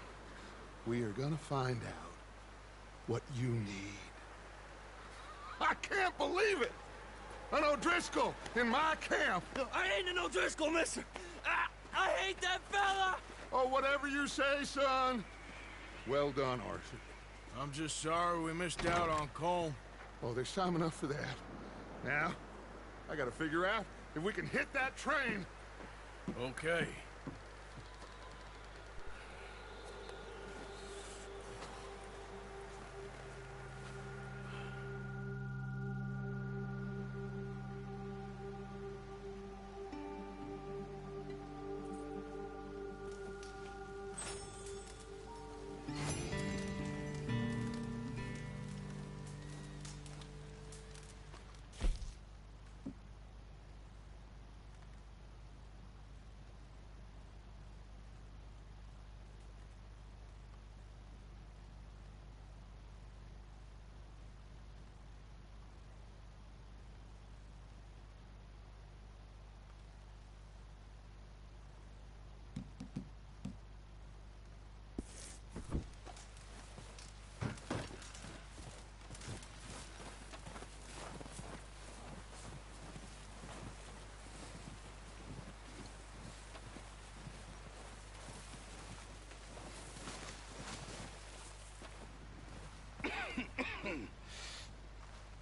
Speaker 2: We are gonna find out what you need. I can't believe it! An O'Driscoll in my camp!
Speaker 17: I ain't an O'Driscoll, mister! I hate that fella!
Speaker 2: Oh, whatever you say, son. Well done, Arthur.
Speaker 14: I'm just sorry we missed out on Colm.
Speaker 2: Oh, there's time enough for that. Now, I gotta figure out if we can hit that train.
Speaker 14: Okay.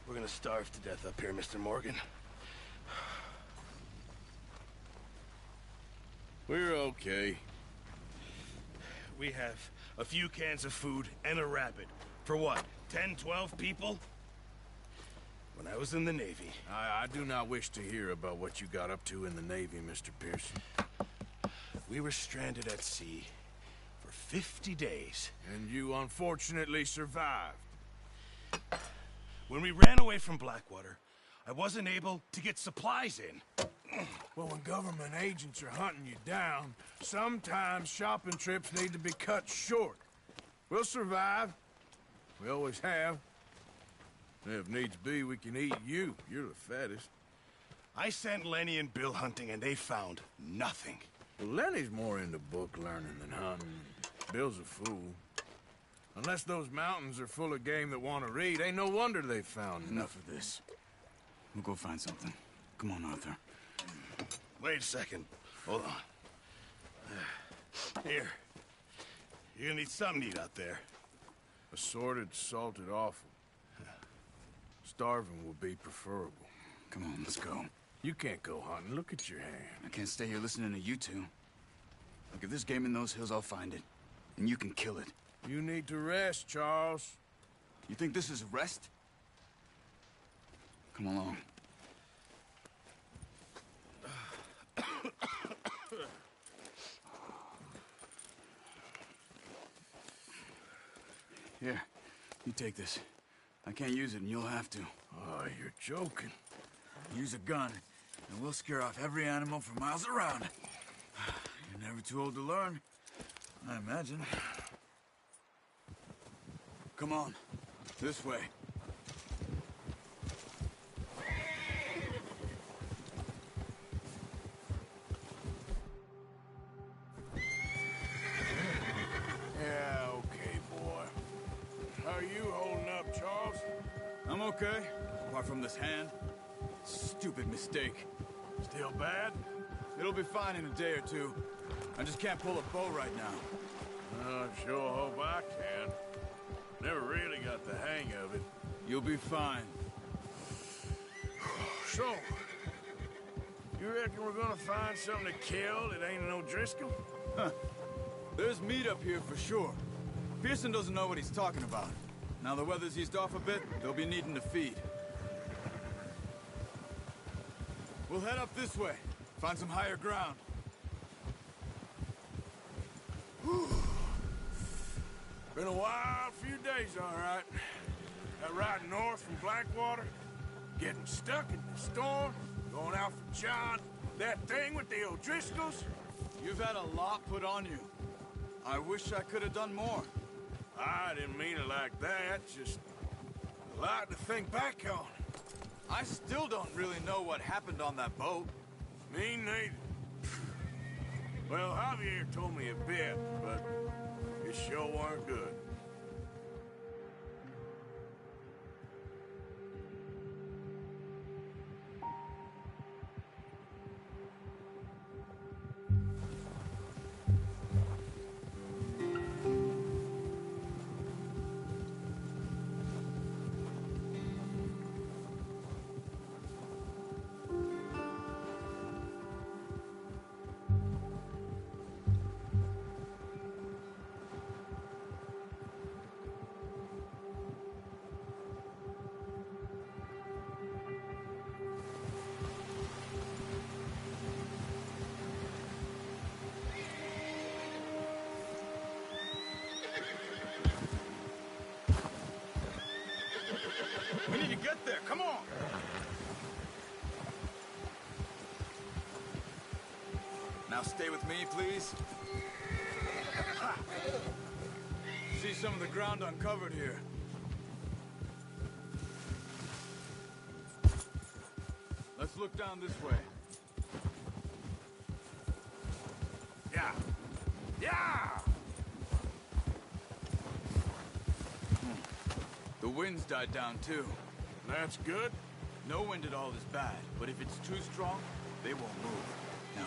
Speaker 18: We're gonna starve to death up here, Mr. Morgan.
Speaker 14: We're okay.
Speaker 18: We have a few cans of food and a rabbit. For what, 10, 12 people? When I was in the Navy...
Speaker 14: I do not wish to hear about what you got up to in the Navy, Mr. Pearson.
Speaker 18: We were stranded at sea for 50 days.
Speaker 14: And you unfortunately survived.
Speaker 18: When we ran away from Blackwater, I wasn't able to get supplies in.
Speaker 14: Well, when government agents are hunting you down, sometimes shopping trips need to be cut short. We'll survive. We always have. And if needs be, we can eat you. You're the fattest.
Speaker 18: I sent Lenny and Bill hunting, and they found nothing.
Speaker 14: Well, Lenny's more into book learning than hunting. Bill's a fool. Unless those mountains are full of game that want to read, ain't no wonder they found
Speaker 19: Enough of this. We'll go find something. Come on, Arthur.
Speaker 18: Wait a second. Hold on. Here. You're gonna need something to eat out there.
Speaker 14: Assorted, salted offal. Starving will be preferable.
Speaker 19: Come on, let's go.
Speaker 14: You can't go hunting. Look at your hand.
Speaker 19: I can't stay here listening to you two. Look, if there's game in those hills, I'll find it. And you can kill it.
Speaker 14: You need to rest, Charles.
Speaker 19: You think this is rest? Come along. Here, you take this. I can't use it, and you'll have to.
Speaker 14: Oh, you're joking.
Speaker 19: Use a gun, and we'll scare off every animal for miles around. You're never too old to learn, I imagine. Come on, this way.
Speaker 14: Yeah, okay, boy. How are you holding up, Charles?
Speaker 19: I'm okay, apart from this hand. Stupid mistake.
Speaker 14: Still bad?
Speaker 19: It'll be fine in a day or two. I just can't pull a bow right now.
Speaker 14: I sure hope I can. Never really got the hang of it.
Speaker 19: You'll be fine.
Speaker 14: So, you reckon we're gonna find something to kill that ain't no Driscoll?
Speaker 19: Huh. There's meat up here for sure. Pearson doesn't know what he's talking about. Now the weather's eased off a bit, they'll be needing to feed. We'll head up this way. Find some higher ground.
Speaker 14: Whew. Been a wild few days, all right. That ride north from Blackwater, getting stuck in the storm, going out for John, that thing with the O'Driscolls.
Speaker 19: You've had a lot put on you. I wish I could have done more.
Speaker 14: I didn't mean it like that, just a lot to think back on.
Speaker 19: I still don't really know what happened on that boat.
Speaker 14: Me neither. Well, Javier told me a bit, but it sure weren't good.
Speaker 19: We need to get there, come on! Now stay with me, please. See some of the ground uncovered here. Let's look down this way.
Speaker 14: Yeah! Yeah!
Speaker 19: The wind's died down, too.
Speaker 14: That's good.
Speaker 19: No wind at all is bad, but if it's too strong, they won't move. Now,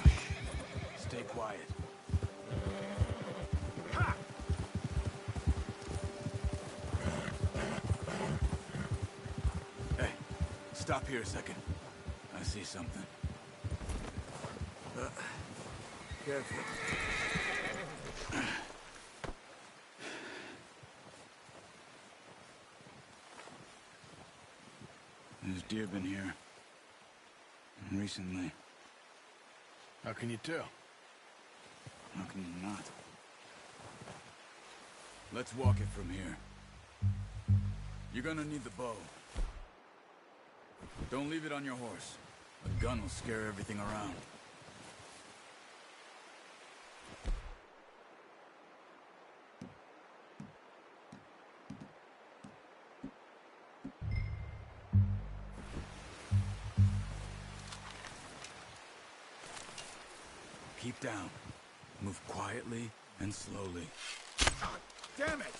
Speaker 19: stay quiet.
Speaker 14: Ha!
Speaker 19: Hey, stop here a second. I see something.
Speaker 14: Careful.
Speaker 19: There's deer been here. Recently.
Speaker 14: How can you tell?
Speaker 19: How can you not? Let's walk it from here. You're gonna need the bow. Don't leave it on your horse. A gun will scare everything around. Keep down. Move quietly and slowly.
Speaker 14: Oh, damn it!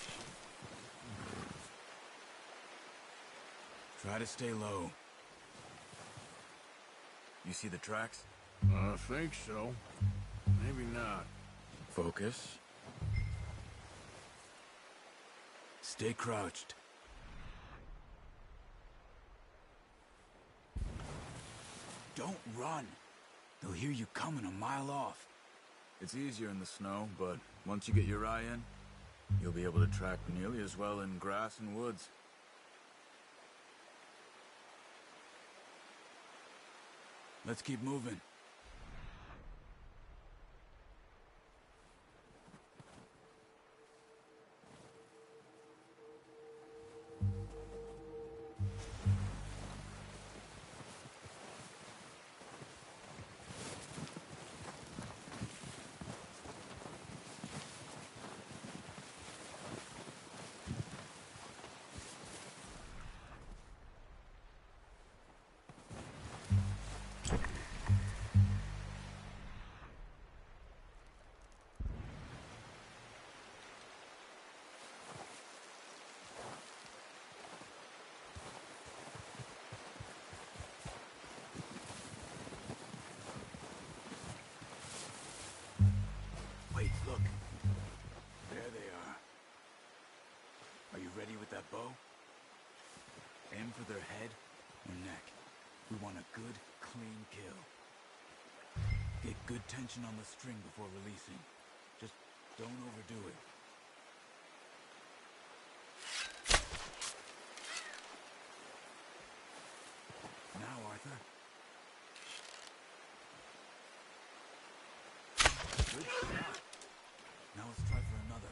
Speaker 19: Try to stay low. You see the tracks?
Speaker 14: I think so. Maybe not.
Speaker 19: Focus. Stay crouched. Don't run. They'll hear you coming a mile off. It's easier in the snow, but once you get your eye in, you'll be able to track nearly as well in grass and woods. Let's keep moving. Wait, look. There they are. Are you ready with that bow? Aim for their head or neck. We want a good, clean kill. Get good tension on the string before releasing. Just don't overdo it. Now, Arthur. Good shot. Now let's try for another.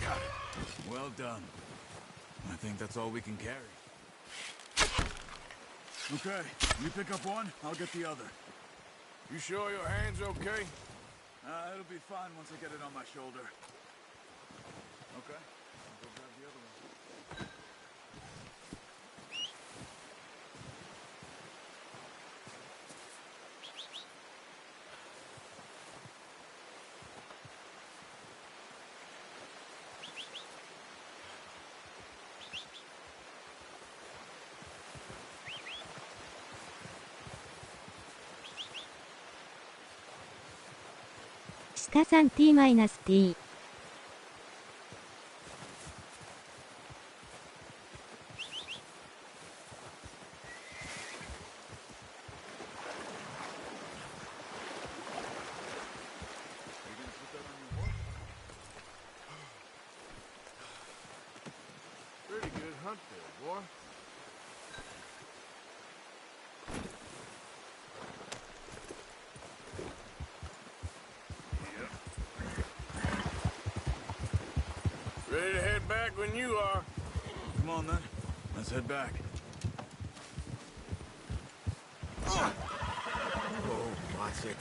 Speaker 19: Got it. Well done. I think that's all we can carry. Okay, you pick up one, I'll get the other.
Speaker 14: You sure your hand's okay?
Speaker 19: It'll be fine once I get it on my shoulder. Okay, I'll go grab the other one.
Speaker 9: 鹿さん T-T。Pretty
Speaker 14: good hunt there, boy. Ready to head back when you are.
Speaker 19: Come on then, let's head back.
Speaker 15: Oh, watch it.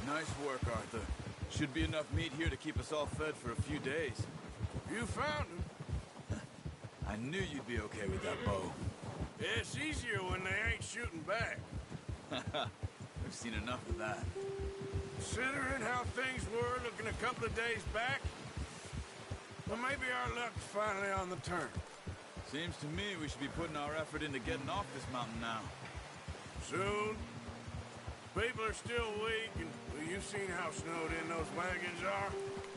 Speaker 19: Nice work, Arthur. Should be enough meat here to keep us all fed for a few days.
Speaker 14: You found him.
Speaker 19: I knew you'd be okay with that bow.
Speaker 14: Yeah, it's easier when they ain't shooting back.
Speaker 19: We've seen enough of that.
Speaker 14: Considering how things were looking a couple of days back, well, maybe our luck's finally on the turn.
Speaker 19: Seems to me we should be putting our effort into getting off this mountain now.
Speaker 14: Soon. People are still weak, and well, you've seen how snowed in those wagons are.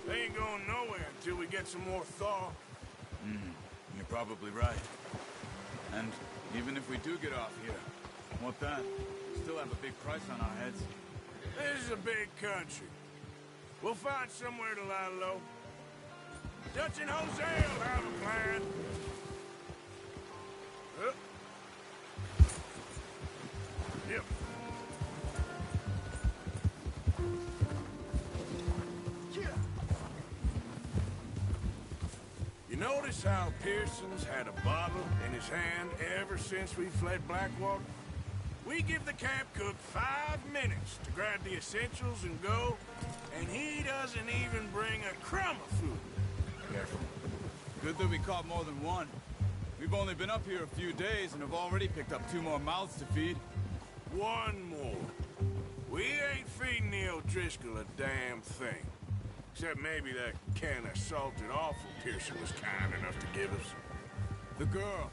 Speaker 14: They ain't going nowhere until we get some more thaw.
Speaker 19: You're probably right. And even if we do get off here, what then? Still have a big price on our heads.
Speaker 14: This is a big country. We'll find somewhere to lie low. Dutch and Jose will have a plan. Yep. You notice how Pearson's had a bottle in his hand ever since we fled Blackwater? We give the camp cook 5 minutes to grab the essentials and go, and he doesn't even bring a crumb of food.
Speaker 19: Careful. Good that we caught more than one. We've only been up here a few days and have already picked up 2 more mouths to feed.
Speaker 14: 1 more. We ain't feeding the O'Driscoll a damn thing. Except maybe that can of salted offal Pearson was kind enough to give us.
Speaker 19: The girl,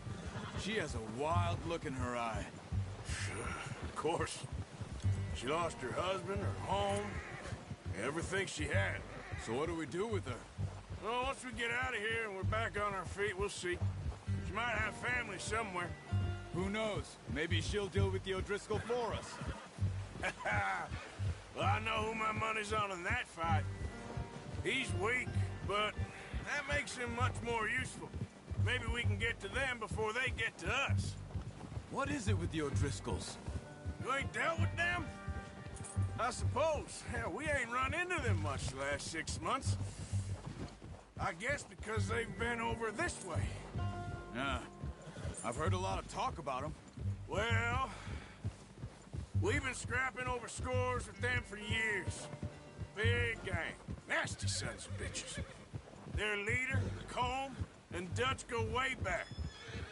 Speaker 19: she has a wild look in her eye.
Speaker 14: Of course. She lost her husband, her home, everything she had.
Speaker 19: So what do we do with her?
Speaker 14: Well, once we get out of here and we're back on our feet, we'll see. She might have family somewhere.
Speaker 19: Who knows? Maybe she'll deal with the O'Driscoll for us.
Speaker 14: Well, I know who my money's on in that fight. He's weak, but that makes him much more useful. Maybe we can get to them before they get to us.
Speaker 19: What is it with the O'Driscolls?
Speaker 14: You ain't dealt with them? I suppose. Hell, we ain't run into them much the last 6 months. I guess because they've been over this way.
Speaker 19: Yeah. I've heard a lot of talk about them.
Speaker 14: Well, we've been scrapping over scores with them for years. Big gang. Nasty sons of bitches. Their leader, Combe, and Dutch go way back.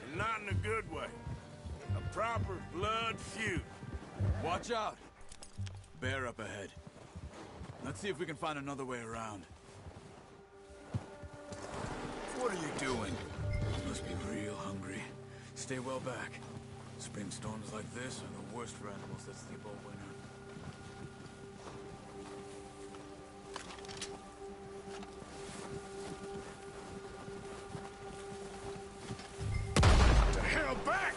Speaker 14: And not in a good way. A proper blood feud.
Speaker 19: Watch out! Bear up ahead. Let's see if we can find another way around. What are you doing?
Speaker 13: You must be real hungry. Stay well back. Spring storms like this are the worst for animals that sleep all winter.
Speaker 14: The hell back!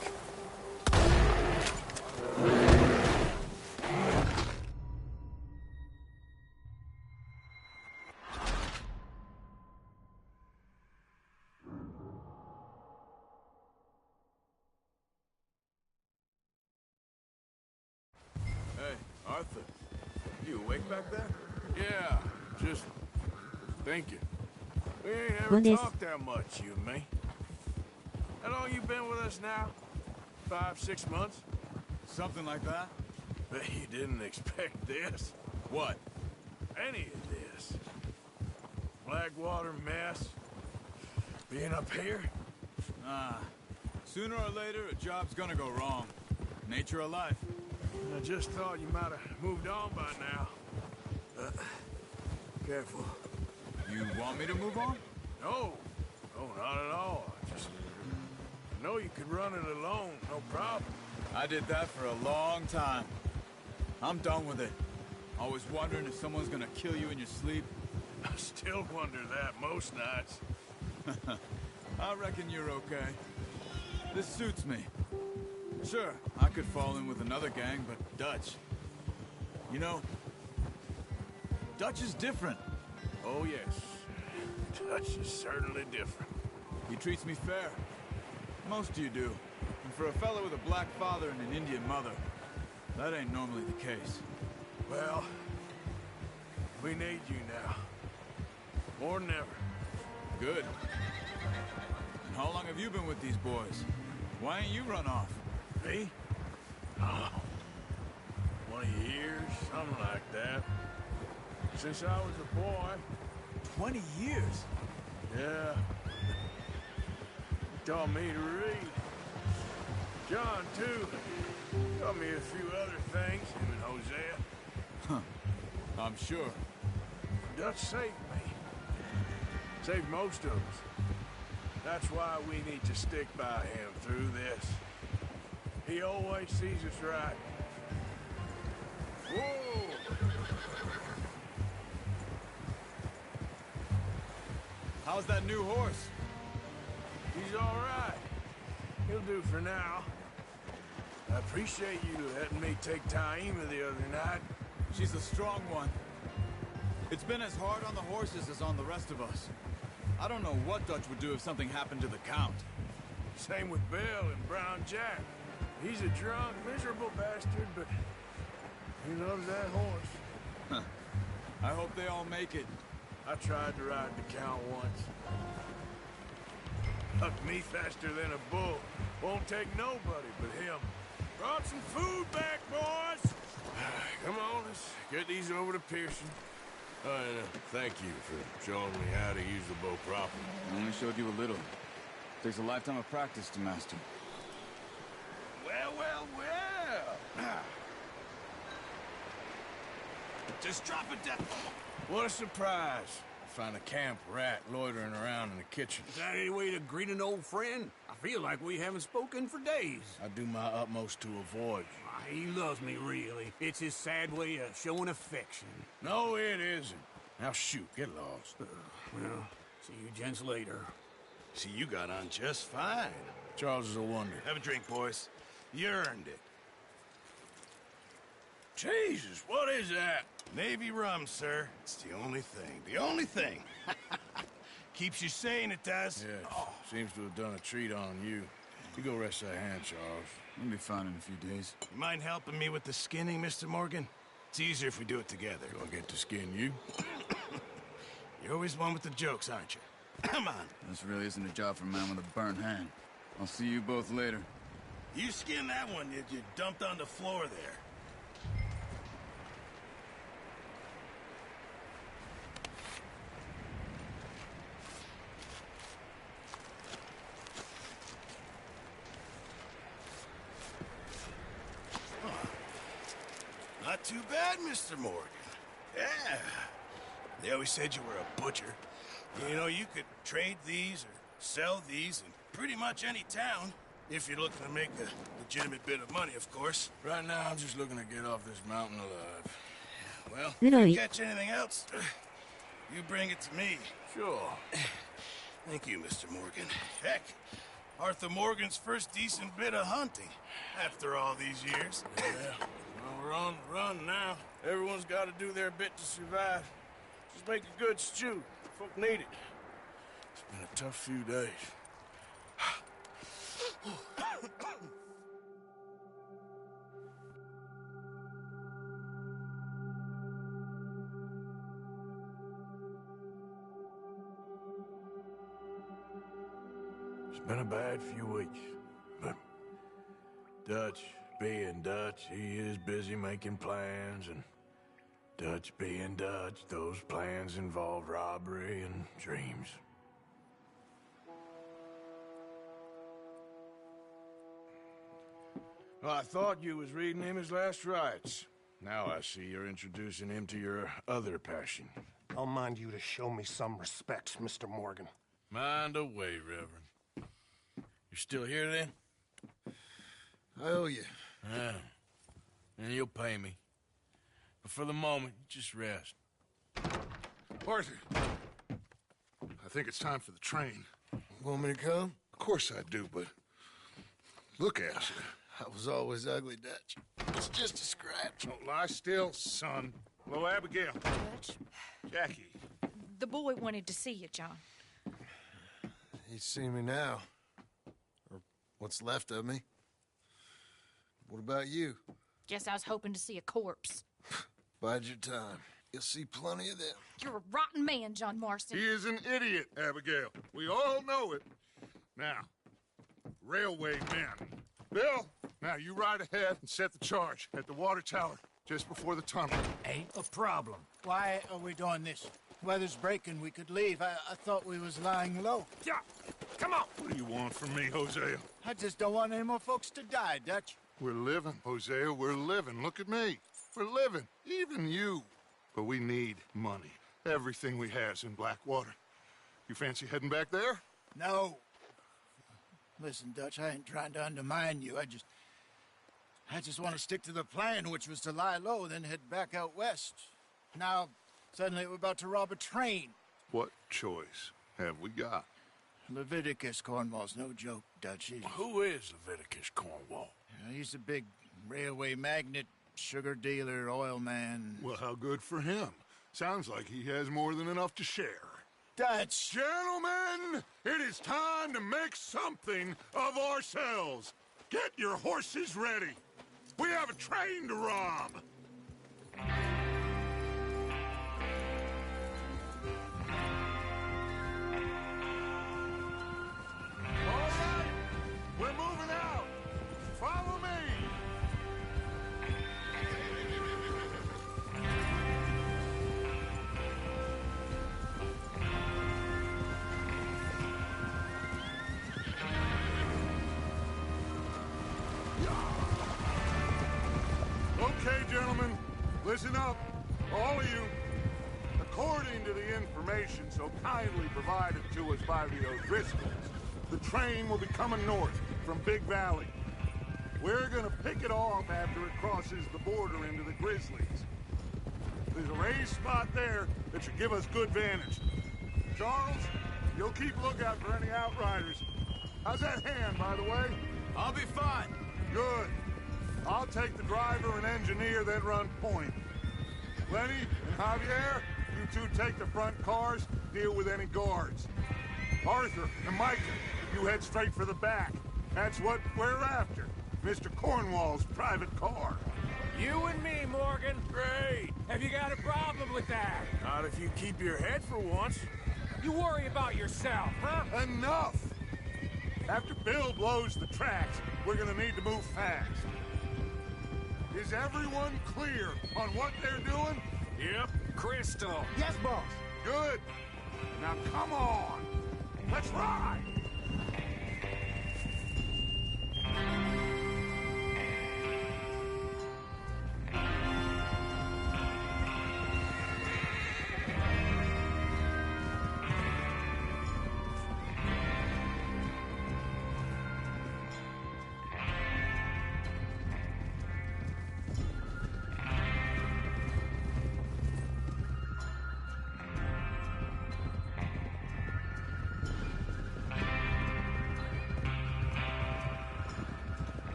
Speaker 19: Hey, Arthur. You awake back there?
Speaker 14: Yeah, just thinking. We ain't
Speaker 9: Well,
Speaker 14: ever
Speaker 9: this-
Speaker 14: talked that much, you and me. How long you been with us now? 5, 6 months?
Speaker 19: Something like that?
Speaker 14: Bet you didn't expect this.
Speaker 19: What?
Speaker 14: Any of this. Blackwater mess. Being up here?
Speaker 19: Sooner or later, a job's gonna go wrong. Nature of life.
Speaker 14: I just thought you might have moved on by now. Careful.
Speaker 19: You want me to move on?
Speaker 14: No. No, not at all. I know you could run it alone, no problem.
Speaker 19: I did that for a long time. I'm done with it. Always wondering if someone's gonna kill you in your sleep.
Speaker 14: I still wonder that most nights.
Speaker 19: I reckon you're okay. This suits me. Sure, I could fall in with another gang, but Dutch... You know, Dutch is different.
Speaker 14: Oh, yes. Dutch is certainly different.
Speaker 19: He treats me fair. Most of you do. And for a fella with a black father and an Indian mother, that ain't normally the case.
Speaker 14: Well, we need you now. More than ever.
Speaker 19: Good. And how long have you been with these boys? Why ain't you run off?
Speaker 14: Me? Oh, 20 years, something like that. Since I was a boy.
Speaker 19: 20 years?
Speaker 14: Yeah. He taught me to read. John, too. Taught me a few other things, him and Hosea.
Speaker 19: Huh. I'm sure.
Speaker 14: Dutch saved me. Saved most of us. That's why we need to stick by him through this. He always sees us right. Whoa!
Speaker 19: How's that new horse?
Speaker 14: He's all right. He'll do for now. I appreciate you letting me take Taima the other night.
Speaker 19: She's a strong one. It's been as hard on the horses as on the rest of us. I don't know what Dutch would do if something happened to the Count.
Speaker 14: Same with Bill and Brown Jack. He's a drunk, miserable bastard, but he loves that horse.
Speaker 19: Huh. I hope they all make it.
Speaker 14: I tried to ride the Count once. Buck me faster than a bull. Won't take nobody but him. Brought some food back, boys! Come on, let's get these over to Pearson. And thank you for showing me how to use the bow properly.
Speaker 19: I only showed you a little. Takes a lifetime of practice to master.
Speaker 14: Well, well, well! Just drop it down. What a surprise. Find a camp rat loitering around in the kitchen.
Speaker 17: Is that any way to greet an old friend? I feel like we haven't spoken for days.
Speaker 14: I do my utmost to avoid you.
Speaker 17: He loves me, really. It's his sad way of showing affection.
Speaker 14: No, it isn't. Now shoot, get lost.
Speaker 17: Well, see you gents later.
Speaker 18: See, you got on just fine.
Speaker 14: Charles is a wonder.
Speaker 18: Have a drink, boys. You earned it.
Speaker 14: Jesus, what is that?
Speaker 18: Navy rum, sir. It's the only thing. The only thing. Keeps you sane, it does.
Speaker 14: Yes, seems to have done a treat on you. You go rest that hand, Charles. You'll be fine in a few days.
Speaker 18: You mind helping me with the skinning, Mr. Morgan? It's easier if we do it together.
Speaker 14: Do I get to skin you?
Speaker 18: You're always one with the jokes, aren't you? Come on.
Speaker 19: This really isn't a job for a man with a burnt hand. I'll see you both later.
Speaker 18: You skinned that one you dumped on the floor there. Not too bad, Mr. Morgan. Yeah. They always said you were a butcher. You know, you could trade these or sell these in pretty much any town. If you're looking to make a legitimate bit of money, of course.
Speaker 14: Right now, I'm just looking to get off this mountain alive.
Speaker 18: Well, if you catch anything else, you bring it to me.
Speaker 14: Sure.
Speaker 18: Thank you, Mr. Morgan. Heck, Arthur Morgan's first decent bit of hunting after all these years.
Speaker 14: Yeah. Well, we're on the run now. Everyone's got to do their bit to survive. Just make a good stew. Folk need it. It's been a tough few days. It's been a bad few weeks, but Dutch being Dutch, he is busy making plans, and Dutch being Dutch, those plans involve robbery and dreams. Well, I thought you was reading him his last rites. Now I see you're introducing him to your other passion.
Speaker 20: I'll mind you to show me some respect, Mr. Morgan.
Speaker 14: Mind away, Reverend. You still here, then?
Speaker 20: I owe you.
Speaker 14: Yeah. And you'll pay me. But for the moment, just rest.
Speaker 3: Arthur, I think it's time for the train.
Speaker 15: Want me to come?
Speaker 3: Of course I do, but look at you.
Speaker 15: I was always ugly, Dutch. It's just a scratch.
Speaker 3: Don't lie still, son. Hello, Abigail.
Speaker 6: Dutch,
Speaker 3: Jackie.
Speaker 6: the boy wanted to see you, John.
Speaker 15: He's seen me now. Or what's left of me. What about you?
Speaker 6: Guess I was hoping to see a corpse.
Speaker 15: Bide your time. You'll see plenty of them.
Speaker 6: You're a rotten man, John Marston.
Speaker 3: He is an idiot, Abigail. We all know it. Now, railway men. Bill, now you ride ahead and set the charge at the water tower just before the tunnel.
Speaker 4: Ain't a problem. Why are we doing this? Weather's breaking. We could leave. I thought we was lying low.
Speaker 3: Yeah, come on. What do you want from me, Hosea?
Speaker 4: I just don't want any more folks to die, Dutch.
Speaker 3: We're living, Hosea. We're living. Look at me. We're living. Even you. But we need money. Everything we has in Blackwater. You fancy heading back there?
Speaker 4: No. Listen, Dutch, I ain't trying to undermine you. I just want to stick to the plan, which was to lie low, then head back out west. Now, suddenly we're about to rob a train.
Speaker 3: What choice have we got?
Speaker 4: Leviticus Cornwall's no joke, Dutch.
Speaker 14: Who is Leviticus Cornwall?
Speaker 4: He's a big railway magnate, sugar dealer, oil man.
Speaker 3: Well, how good for him. Sounds like he has more than enough to share.
Speaker 4: Dutch!
Speaker 3: Gentlemen, it is time to make something of ourselves. Get your horses ready. We have a train to rob.
Speaker 2: Listen up, all of you. According to the information so kindly provided to us by the O'Driscolls, the train will be coming north from Big Valley. We're gonna pick it off after it crosses the border into the Grizzlies. There's a raised spot there that should give us good vantage. Charles, you'll keep lookout for any outriders. How's that hand, by the way?
Speaker 18: I'll be fine.
Speaker 2: Good. I'll take the driver and engineer, then run point. Lenny and Javier, you two take the front cars, deal with any guards. Arthur and Micah, you head straight for the back. That's what we're after. Mr. Cornwall's private car.
Speaker 8: You and me, Morgan.
Speaker 14: Great.
Speaker 8: Have you got a problem with that?
Speaker 14: Not if you keep your head for once.
Speaker 8: You worry about yourself, huh?
Speaker 2: Enough! After Bill blows the tracks, we're gonna need to move fast. Is everyone clear on what they're doing?
Speaker 8: Yep. Crystal.
Speaker 4: Yes, boss.
Speaker 2: Good. Now come on. Let's ride.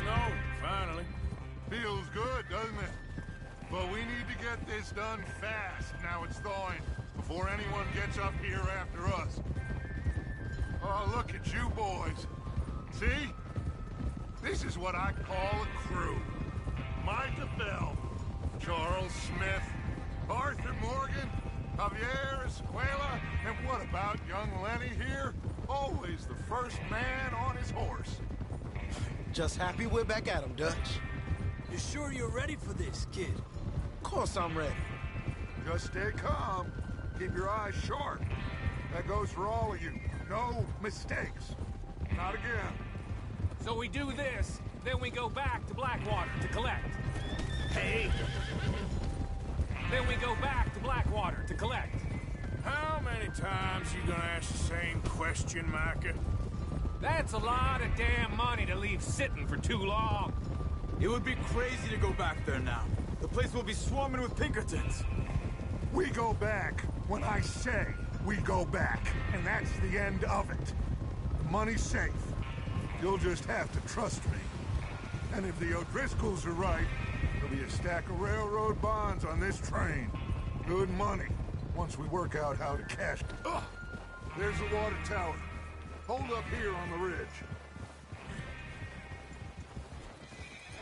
Speaker 14: Snow, finally.
Speaker 2: Feels good, doesn't it? But we need to get this done fast, now it's thawing, before anyone gets up here after us. Oh, look at you boys. See? This is what I call a crew. Micah Bell, Charles Smith, Arthur Morgan, Javier Escuela, and what about young Lenny here? Always the first man on his horse.
Speaker 15: Just happy we're back at 'em, Dutch.
Speaker 13: You sure you're ready for this, kid?
Speaker 15: Of course I'm ready.
Speaker 2: Just stay calm. Keep your eyes sharp. That goes for all of you. No mistakes. Not again.
Speaker 8: So we do this, then we go back to Blackwater to collect.
Speaker 18: Hey!
Speaker 8: Then we go back to Blackwater to collect.
Speaker 14: How many times you gonna ask the same question, Micah?
Speaker 8: That's a lot of damn money to leave sitting for too long.
Speaker 19: It would be crazy to go back there now. The place will be swarming with Pinkertons.
Speaker 2: We go back when I say we go back, and that's the end of it. The money's safe. You'll just have to trust me. And if the O'Driscolls are right, there'll be a stack of railroad bonds on this train. Good money, once we work out how to cash it. Ugh! There's the water tower. Hold up here on the ridge.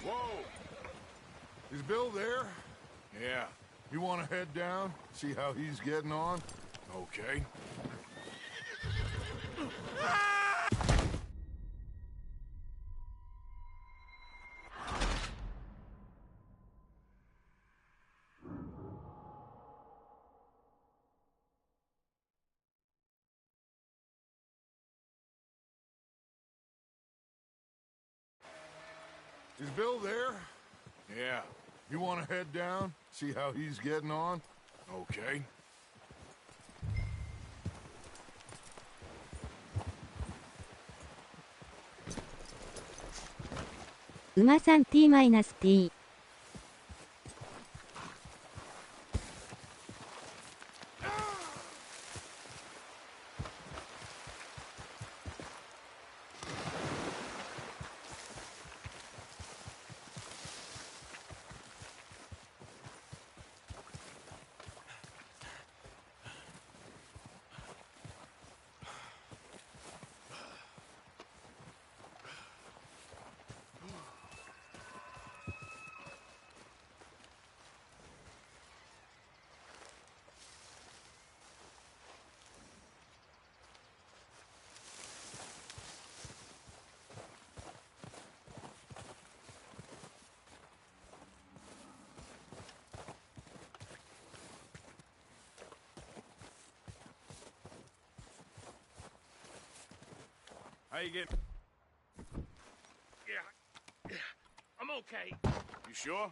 Speaker 2: Whoa! Is Bill there?
Speaker 14: Yeah.
Speaker 2: You want to head down, see how he's getting on?
Speaker 14: Okay.
Speaker 2: Is Bill there?
Speaker 14: Yeah.
Speaker 2: You want to head down, see how he's getting on?
Speaker 14: Okay.
Speaker 9: 馬さん T-T。
Speaker 14: How you get?
Speaker 17: Yeah, I'm okay.
Speaker 14: You sure?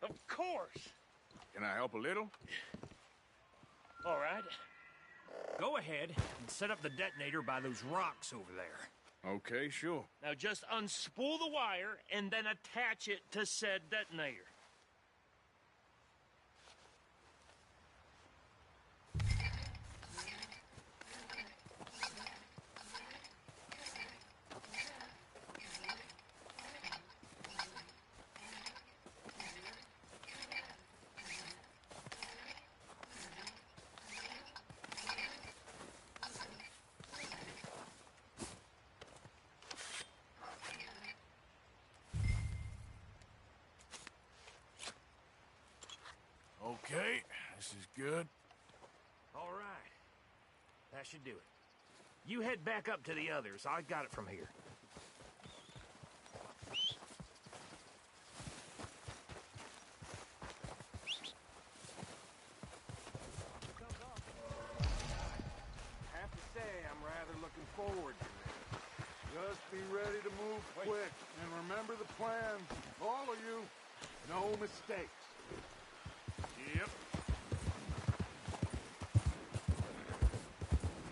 Speaker 17: Of course.
Speaker 14: Can I help a little?
Speaker 13: All right. Go ahead and set up the detonator by those rocks over there.
Speaker 14: Okay, sure.
Speaker 13: Now just unspool the wire and then attach it to said detonator.
Speaker 14: Okay, this is good.
Speaker 13: All right. That should do it. You head back up to the others. I got it from here.
Speaker 2: I have to say, I'm rather looking forward to this. Just be ready to move quick, and remember the plan. All of you, no mistakes.
Speaker 3: Yep.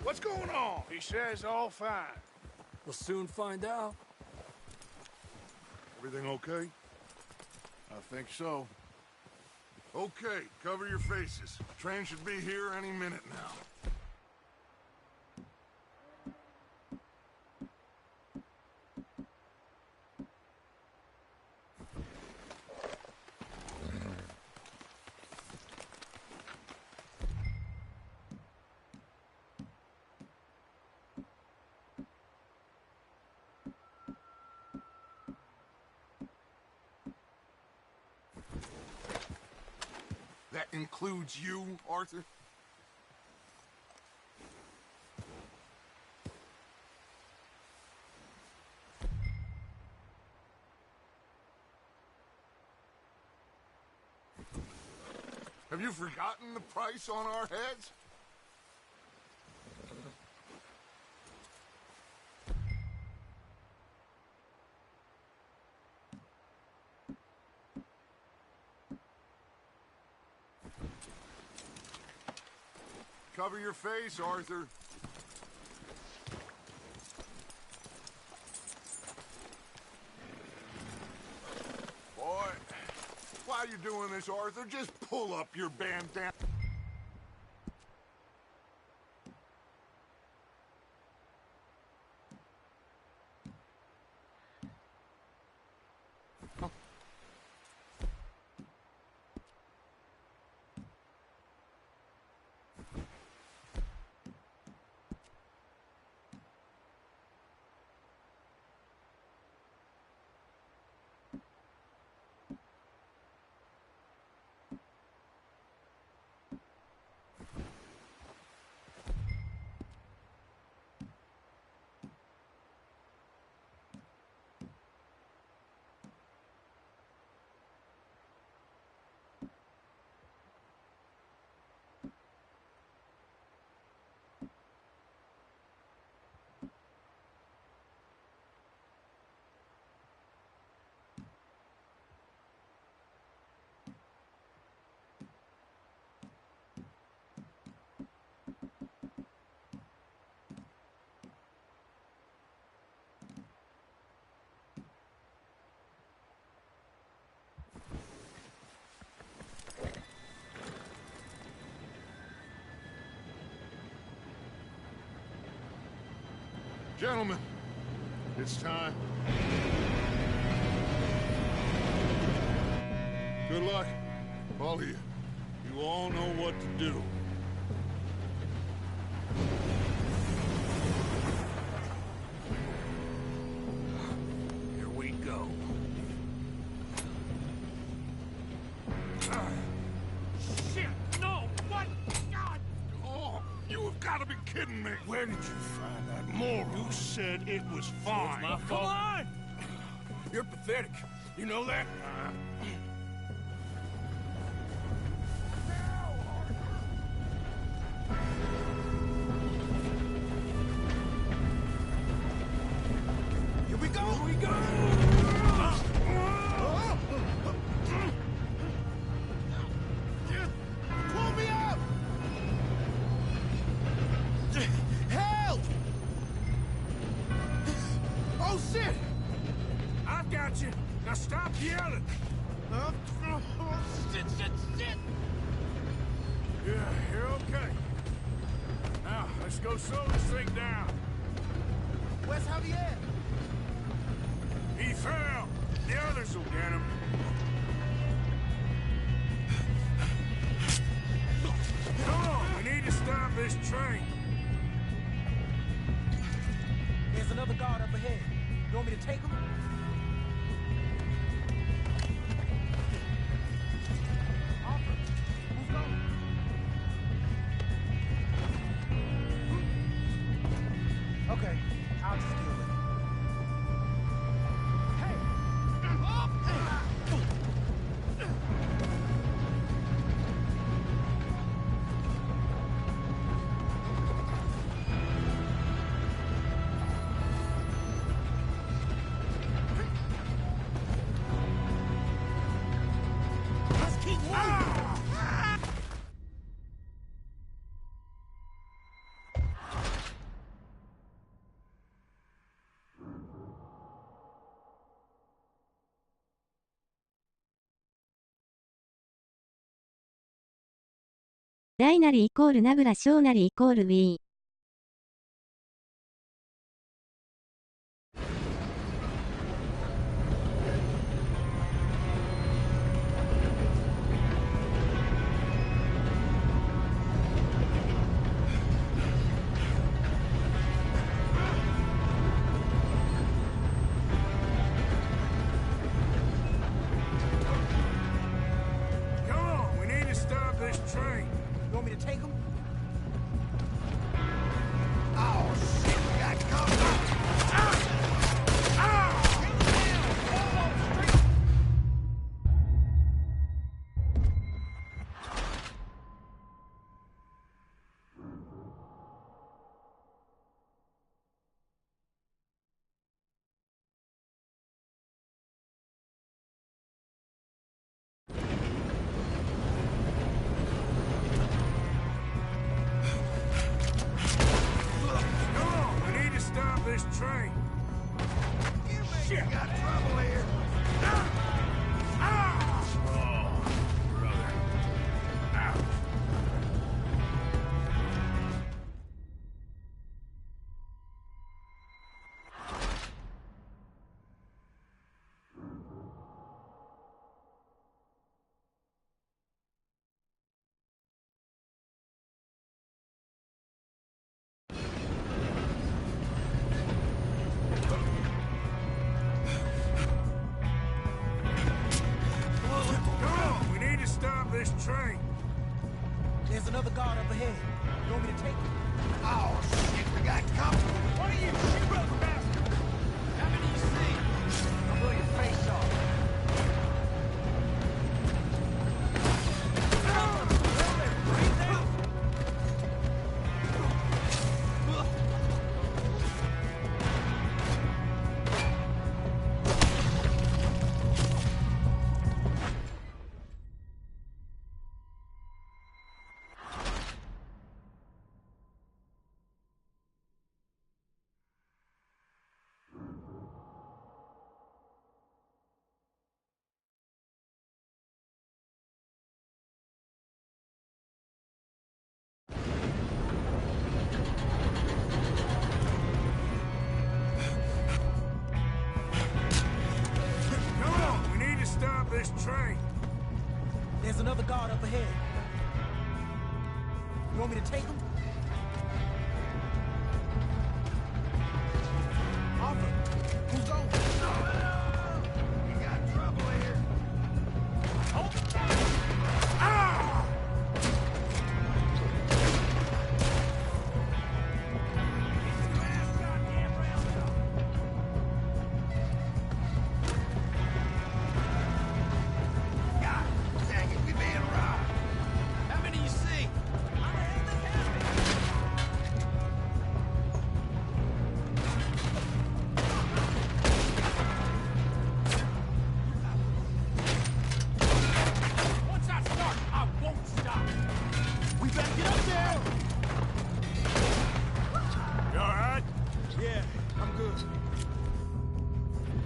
Speaker 3: What's going on? He says all fine.
Speaker 13: We'll soon find out.
Speaker 2: Everything okay?
Speaker 3: I think so.
Speaker 2: Okay, cover your faces. Train should be here any minute now. That includes you, Arthur? Have you forgotten the price on our heads? Cover your face, Arthur. Boy, why are you doing this, Arthur? Just pull up your bandana. Gentlemen, it's time. Good luck, all of you. You all know what to do.
Speaker 13: Here we go.
Speaker 17: Shit! No! What? God!
Speaker 2: Oh, you have got to be kidding me.
Speaker 3: Where did you find that moron?
Speaker 2: You said it was fine.
Speaker 3: My
Speaker 13: Come
Speaker 3: fault.
Speaker 13: on!
Speaker 3: You're pathetic. You know that?
Speaker 13: go!
Speaker 15: Pull me up! Help! Oh, shit!
Speaker 13: I've got you. Now stop yelling.
Speaker 15: Shit, shit, shit!
Speaker 14: Yeah, you're okay. Now, let's go slow this thing down.
Speaker 15: Where's Javier?
Speaker 14: He fell. The others will get him. Come on, we need to stop this train.
Speaker 17: There's another guard up ahead. You want me to take him? Offer. Who's going? Okay, I'll just deal with it.
Speaker 9: 大なりイコールナブラ小なりイコール B。Come
Speaker 14: on, we need to stop this train.
Speaker 17: You want me to take him?
Speaker 15: Oh, shit! We got company!
Speaker 14: Come on, we need to stop this train.
Speaker 15: Shit! We got trouble here!
Speaker 14: Oh, brother. Ouch. Come on, we need to stop this train.
Speaker 17: There's another guard up ahead. You want me to take him?
Speaker 15: Oh, shit! We got company!
Speaker 17: What are you, shit-roast bastard? How many you see? I'll blow your face off.
Speaker 14: Come on, we need to stop this train.
Speaker 17: There's another guard up ahead. You want me to take him? Offer. Who's going?
Speaker 15: We got trouble here!
Speaker 17: Hold it down!
Speaker 14: Ah!
Speaker 15: God dang it, we being robbed!
Speaker 17: How many you see? How the hell they have me?
Speaker 15: I'm good.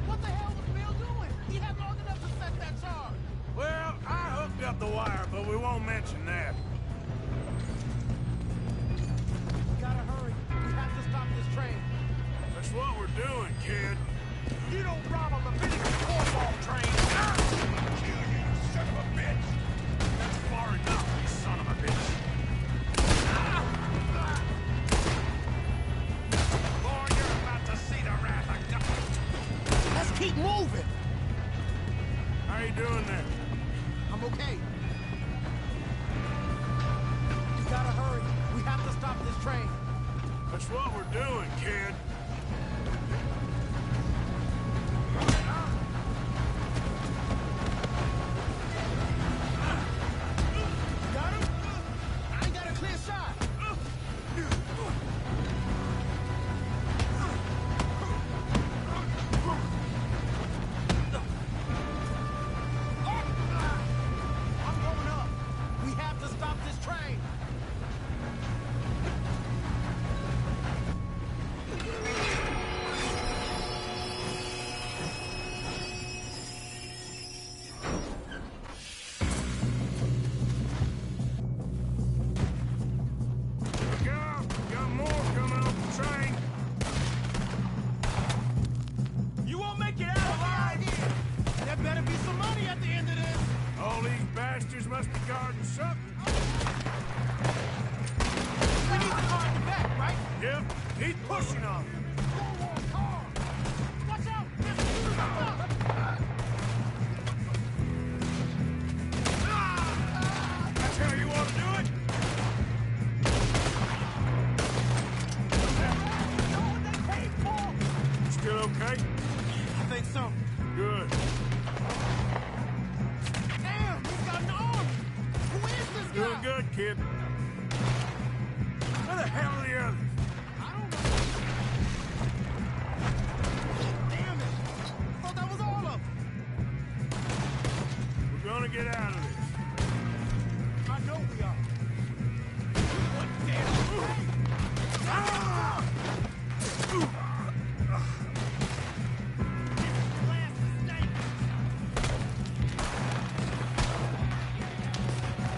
Speaker 13: What the hell was Bill doing? He had long enough to set that charge.
Speaker 14: Well, I hooked up the wire, but we won't mention that.
Speaker 13: We gotta hurry. We have to stop this train.
Speaker 14: That's what we're doing, kid.
Speaker 13: You don't rob a Leviticus cornball train.
Speaker 14: Kill you, son of a bitch! That's far enough, you son of a bitch! Boy, you're about to see the wrath of God.
Speaker 13: Let's keep moving.
Speaker 14: How you doing there?
Speaker 13: I'm okay. We gotta hurry. We have to stop this train.
Speaker 14: That's what we're doing, kid.
Speaker 13: Got him? I ain't got a clear shot. I'm going up. We have to stop this train.
Speaker 14: Look out! Got more coming off the train!
Speaker 13: You won't make it out alive here. There better be some money at the end of this.
Speaker 14: All these bastards must be guarding something.
Speaker 13: We need the car in the back, right?
Speaker 14: Yep, he's pushing on them.
Speaker 13: Watch out! There's a shooter up.
Speaker 14: That's how you want to do it? Still okay?
Speaker 13: I think so.
Speaker 14: Good.
Speaker 13: Damn, he's got an arm. Who is this guy?
Speaker 14: Doing good, kid. Where the hell are the others?
Speaker 13: I don't know. Damn it. I thought that was all of them.
Speaker 14: We're gonna get out of this.
Speaker 13: I know we are. What damn? Ah!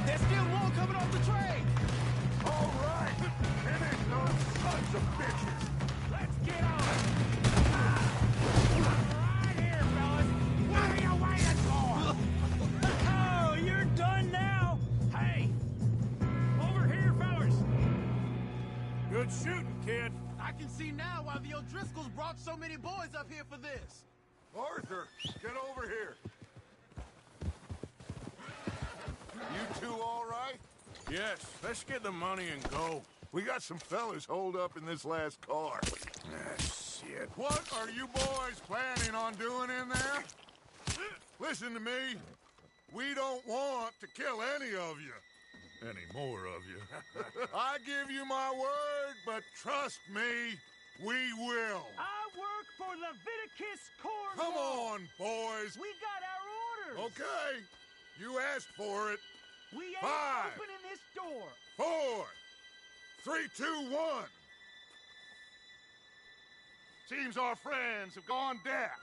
Speaker 13: There's still more coming off the train.
Speaker 14: All right. Finish those sons of bitches.
Speaker 13: Let's get on. Right here, fellas. What are you waiting for? Oh, you're done now. Hey, over here, fellas.
Speaker 14: Good shooting, kid.
Speaker 13: I can see now why the O'Driscolls brought so many boys up here for this.
Speaker 2: Arthur, get over here. You two all right?
Speaker 14: Yes, let's get the money and go.
Speaker 2: We got some fellas holed up in this last car.
Speaker 14: Ah, shit.
Speaker 2: What are you boys planning on doing in there? Listen to me. We don't want to kill any of you. Any more of you. I give you my word, but trust me, we will.
Speaker 13: I work for Leviticus Cornwall.
Speaker 2: Come on, boys.
Speaker 13: We got our orders.
Speaker 2: Okay. You asked for it.
Speaker 13: We ain't
Speaker 2: 5,
Speaker 13: opening this door.
Speaker 2: 4, 3, 2, 1. Seems our friends have gone deaf.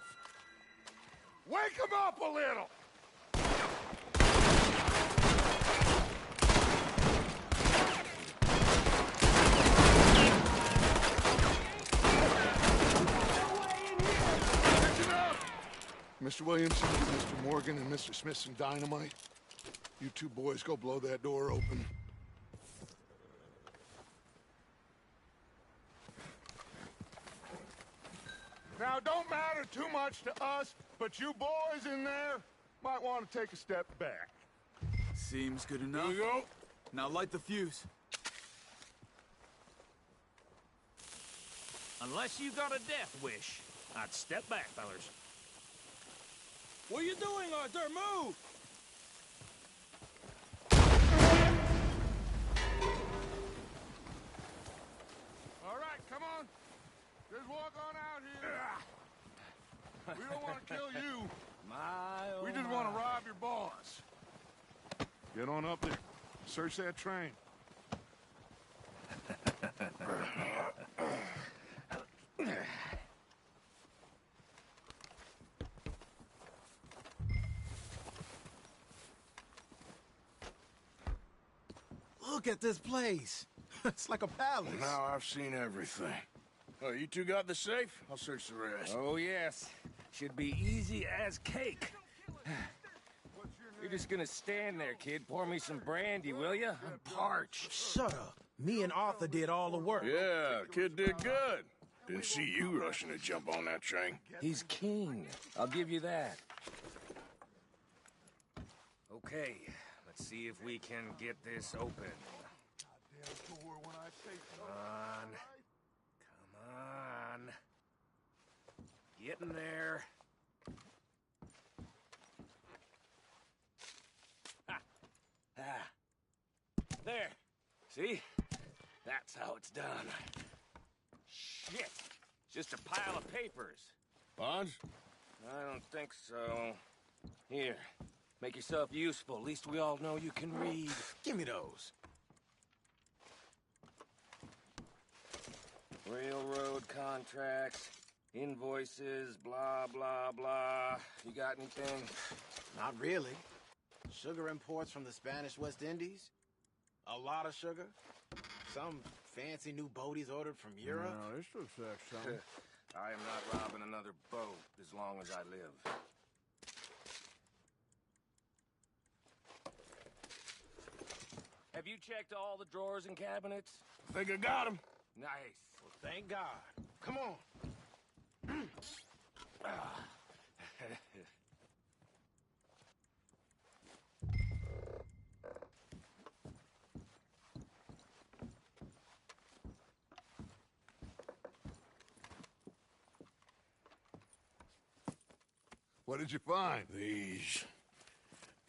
Speaker 2: Wake them up a little. Mr. Williamson, Mr. Morgan, and Mr. Smithson Dynamite. You two boys go blow that door open. Now, it don't matter too much to us, but you boys in there might want to take a step back.
Speaker 19: Seems good enough.
Speaker 14: Here we go.
Speaker 19: Now light the fuse.
Speaker 17: Unless you got a death wish, I'd step back, fellers.
Speaker 13: What are you doing, Arthur? Move!
Speaker 2: All right, come on. Just walk on out here. We don't want to kill you. We just want to rob your boss. Get on up there. Search that train.
Speaker 15: Look at this place. It's like a palace.
Speaker 14: Now I've seen everything. Oh, you two got the safe? I'll search the rest.
Speaker 8: Oh, yes. Should be easy as cake. You're just gonna stand there, kid. Pour me some brandy, will you? I'm parched.
Speaker 15: Shut up. Me and Arthur did all the work.
Speaker 14: Yeah, kid did good. Didn't see you rushing to jump on that train.
Speaker 8: He's king. I'll give you that. Okay, let's see if we can get this open. Come on. Come on. Get in there. Ha. Ah. There. See? That's how it's done. Shit. Just a pile of papers.
Speaker 14: Bonds?
Speaker 8: I don't think so. Here. Make yourself useful. At least we all know you can read.
Speaker 15: Give me those.
Speaker 8: Railroad contracts, invoices, blah, blah, blah. You got anything?
Speaker 15: Not really. Sugar imports from the Spanish West Indies. A lot of sugar. Some fancy new boat he's ordered from Europe.
Speaker 14: No, this looks like something.
Speaker 8: I am not robbing another boat as long as I live. Have you checked all the drawers and cabinets?
Speaker 14: Think I got him.
Speaker 8: Nice.
Speaker 15: Well, thank God. Come on.
Speaker 3: What did you find?
Speaker 14: These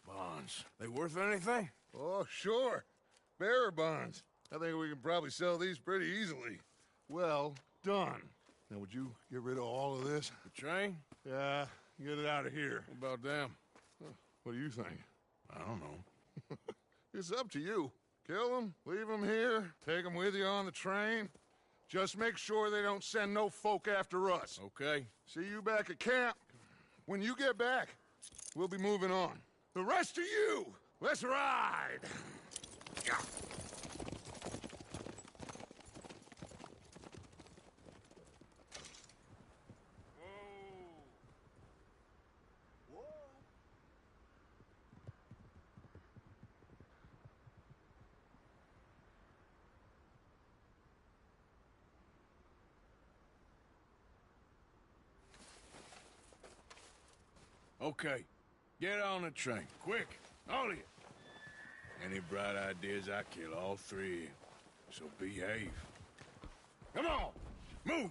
Speaker 14: bonds. They worth anything?
Speaker 3: Oh, sure. Bearer bonds. I think we can probably sell these pretty easily. Well done. Now, would you get rid of all of this?
Speaker 14: The train?
Speaker 3: Yeah, get it out of here.
Speaker 14: What about them?
Speaker 3: What do you think?
Speaker 14: I don't know.
Speaker 3: It's up to you. Kill them, leave them here, take them with you on the train. Just make sure they don't send no folk after us.
Speaker 14: Okay.
Speaker 3: See you back at camp. When you get back, we'll be moving on. The rest of you, let's ride! Yeah.
Speaker 14: Okay. Get on the train. Quick. All of you. Any bright ideas, I kill all three of you. So behave. Come on! Move!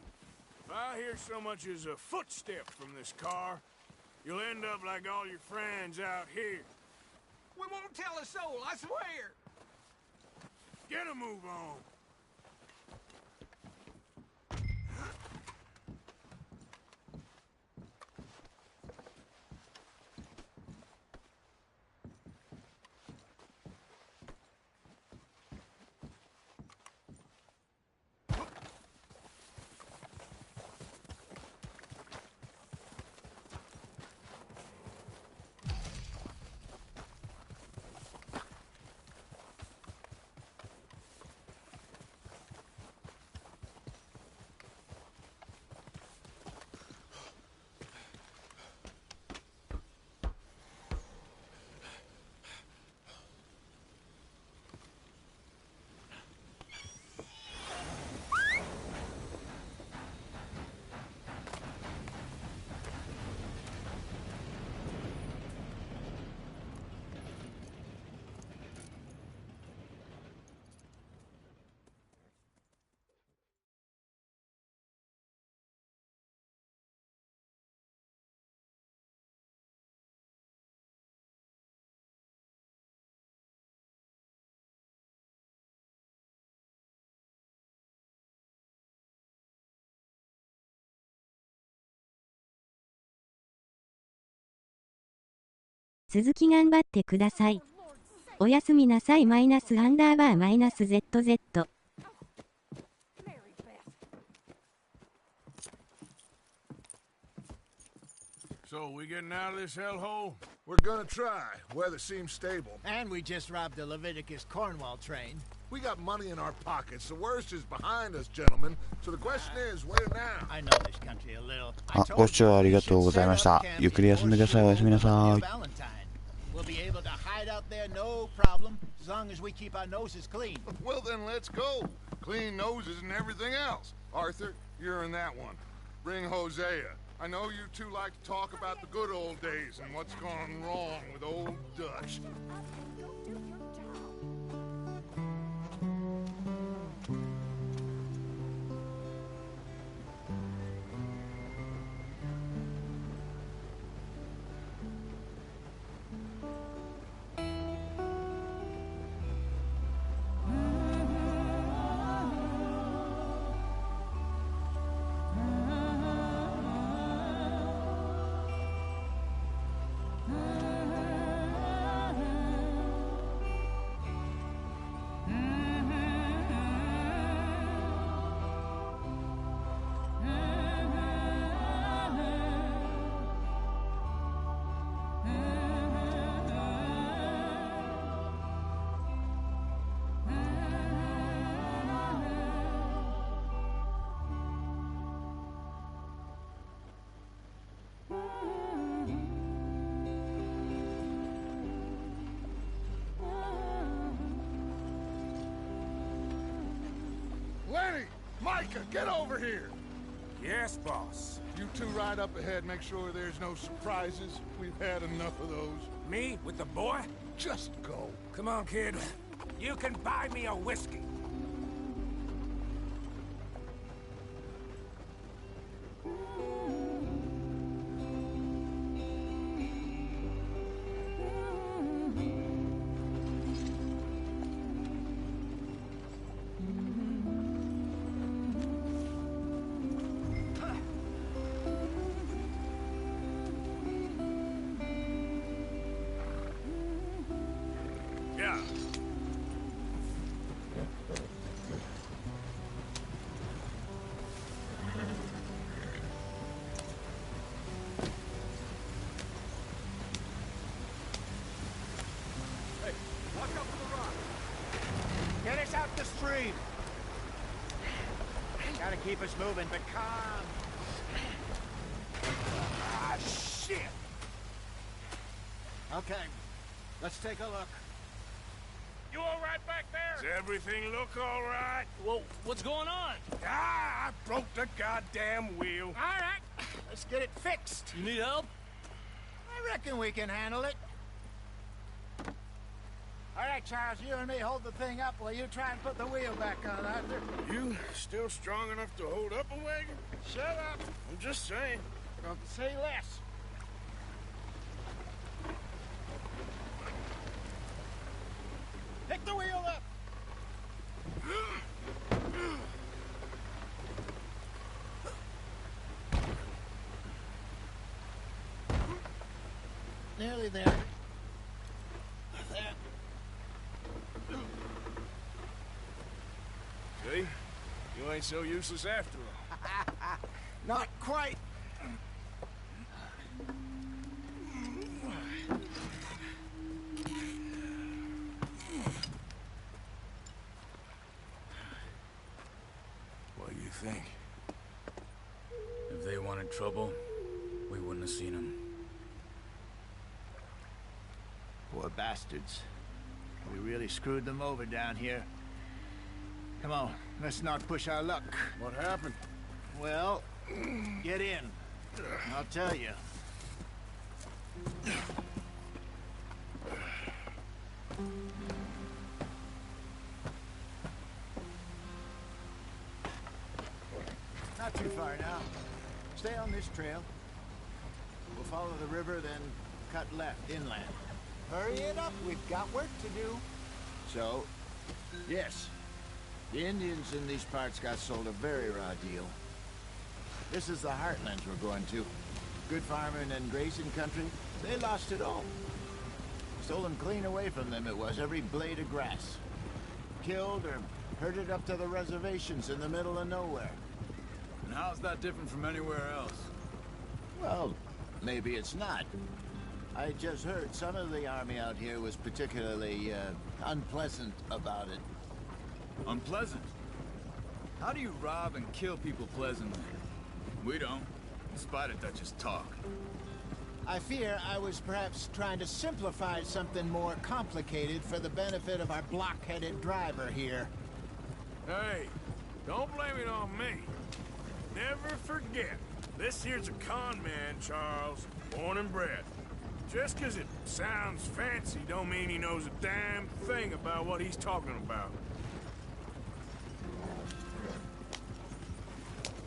Speaker 14: If I hear so much as a footstep from this car, you'll end up like all your friends out here.
Speaker 16: We won't tell a soul, I swear!
Speaker 14: Get a move on!
Speaker 9: 続き頑張ってください。おやすみなさい-_ZZ。
Speaker 14: So, we getting out of this hellhole?
Speaker 2: We're gonna try. Weather seems stable.
Speaker 4: And we just robbed the Leviticus Cornwall train.
Speaker 2: We got money in our pockets. The worst is behind us, gentlemen. So the question is, where now?
Speaker 4: I know this country a little.
Speaker 1: ご視聴ありがとうございました。ゆっくり休んでください。おやすみなさい。
Speaker 4: We'll be able to hide out there, no problem, as long as we keep our noses clean.
Speaker 2: Well, then let's go. Clean noses and everything else. Arthur, you're in that one. Bring Hosea. I know you two like to talk about the good old days and what's gone wrong with old Dutch. Lenny! Micah, get over here!
Speaker 8: Yes, boss.
Speaker 2: You two ride up ahead, make sure there's no surprises. We've had enough of those.
Speaker 8: Me? With the boy?
Speaker 2: Just go.
Speaker 8: Come on, kid. You can buy me a whiskey.
Speaker 2: Yeah.
Speaker 4: Hey, watch out for the rock. Get us out the stream. Gotta keep us moving, but calm. Ah, shit! Okay, let's take a look.
Speaker 8: You all right back there?
Speaker 18: Does everything look all right?
Speaker 17: Well, what's going on?
Speaker 18: Ah, I broke the goddamn wheel.
Speaker 4: All right, let's get it fixed.
Speaker 17: You need help?
Speaker 4: I reckon we can handle it. All right, Charles, you and me hold the thing up while you try and put the wheel back on, Arthur.
Speaker 18: You still strong enough to hold up a wagon?
Speaker 4: Shut up.
Speaker 18: I'm just saying.
Speaker 4: Don't say less. Pick the wheel up. Nearly there. There.
Speaker 18: See? You ain't so useless after all.
Speaker 4: Not quite.
Speaker 19: What do you think? If they wanted trouble, we wouldn't have seen them.
Speaker 4: Poor bastards. We really screwed them over down here. Come on, let's not push our luck.
Speaker 18: What happened?
Speaker 4: Well, get in. I'll tell you. Not too far now. Stay on this trail. We'll follow the river, then cut left inland. Hurry it up, we've got work to do. So, yes, the Indians in these parts got sold a very raw deal. This is the heartlands we're going to. Good farming and grazing country, they lost it all. Stolen clean away from them it was, every blade of grass. Killed or herded up to the reservations in the middle of nowhere.
Speaker 19: And how's that different from anywhere else?
Speaker 4: Well, maybe it's not. I just heard some of the army out here was particularly, unpleasant about it.
Speaker 19: Unpleasant? How do you rob and kill people pleasantly? We don't, in spite of Dutch's talk.
Speaker 4: I fear I was perhaps trying to simplify something more complicated for the benefit of our block-headed driver here.
Speaker 14: Hey, don't blame it on me. Never forget, this here's a con man, Charles, born and bred. Just 'cause it sounds fancy don't mean he knows a damn thing about what he's talking about.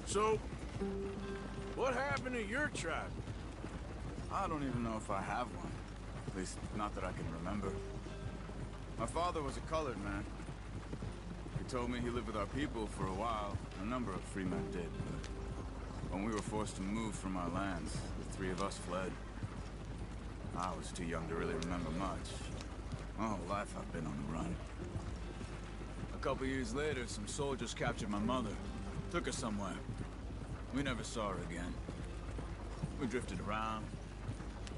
Speaker 14: So, what happened to your tribe?
Speaker 19: I don't even know if I have one. At least, not that I can remember. My father was a colored man. He told me he lived with our people for a while. A number of free men did, but when we were forced to move from our lands, the three of us fled. I was too young to really remember much. My whole life I've been on the run. A couple years later, some soldiers captured my mother. Took her somewhere. We never saw her again. We drifted around.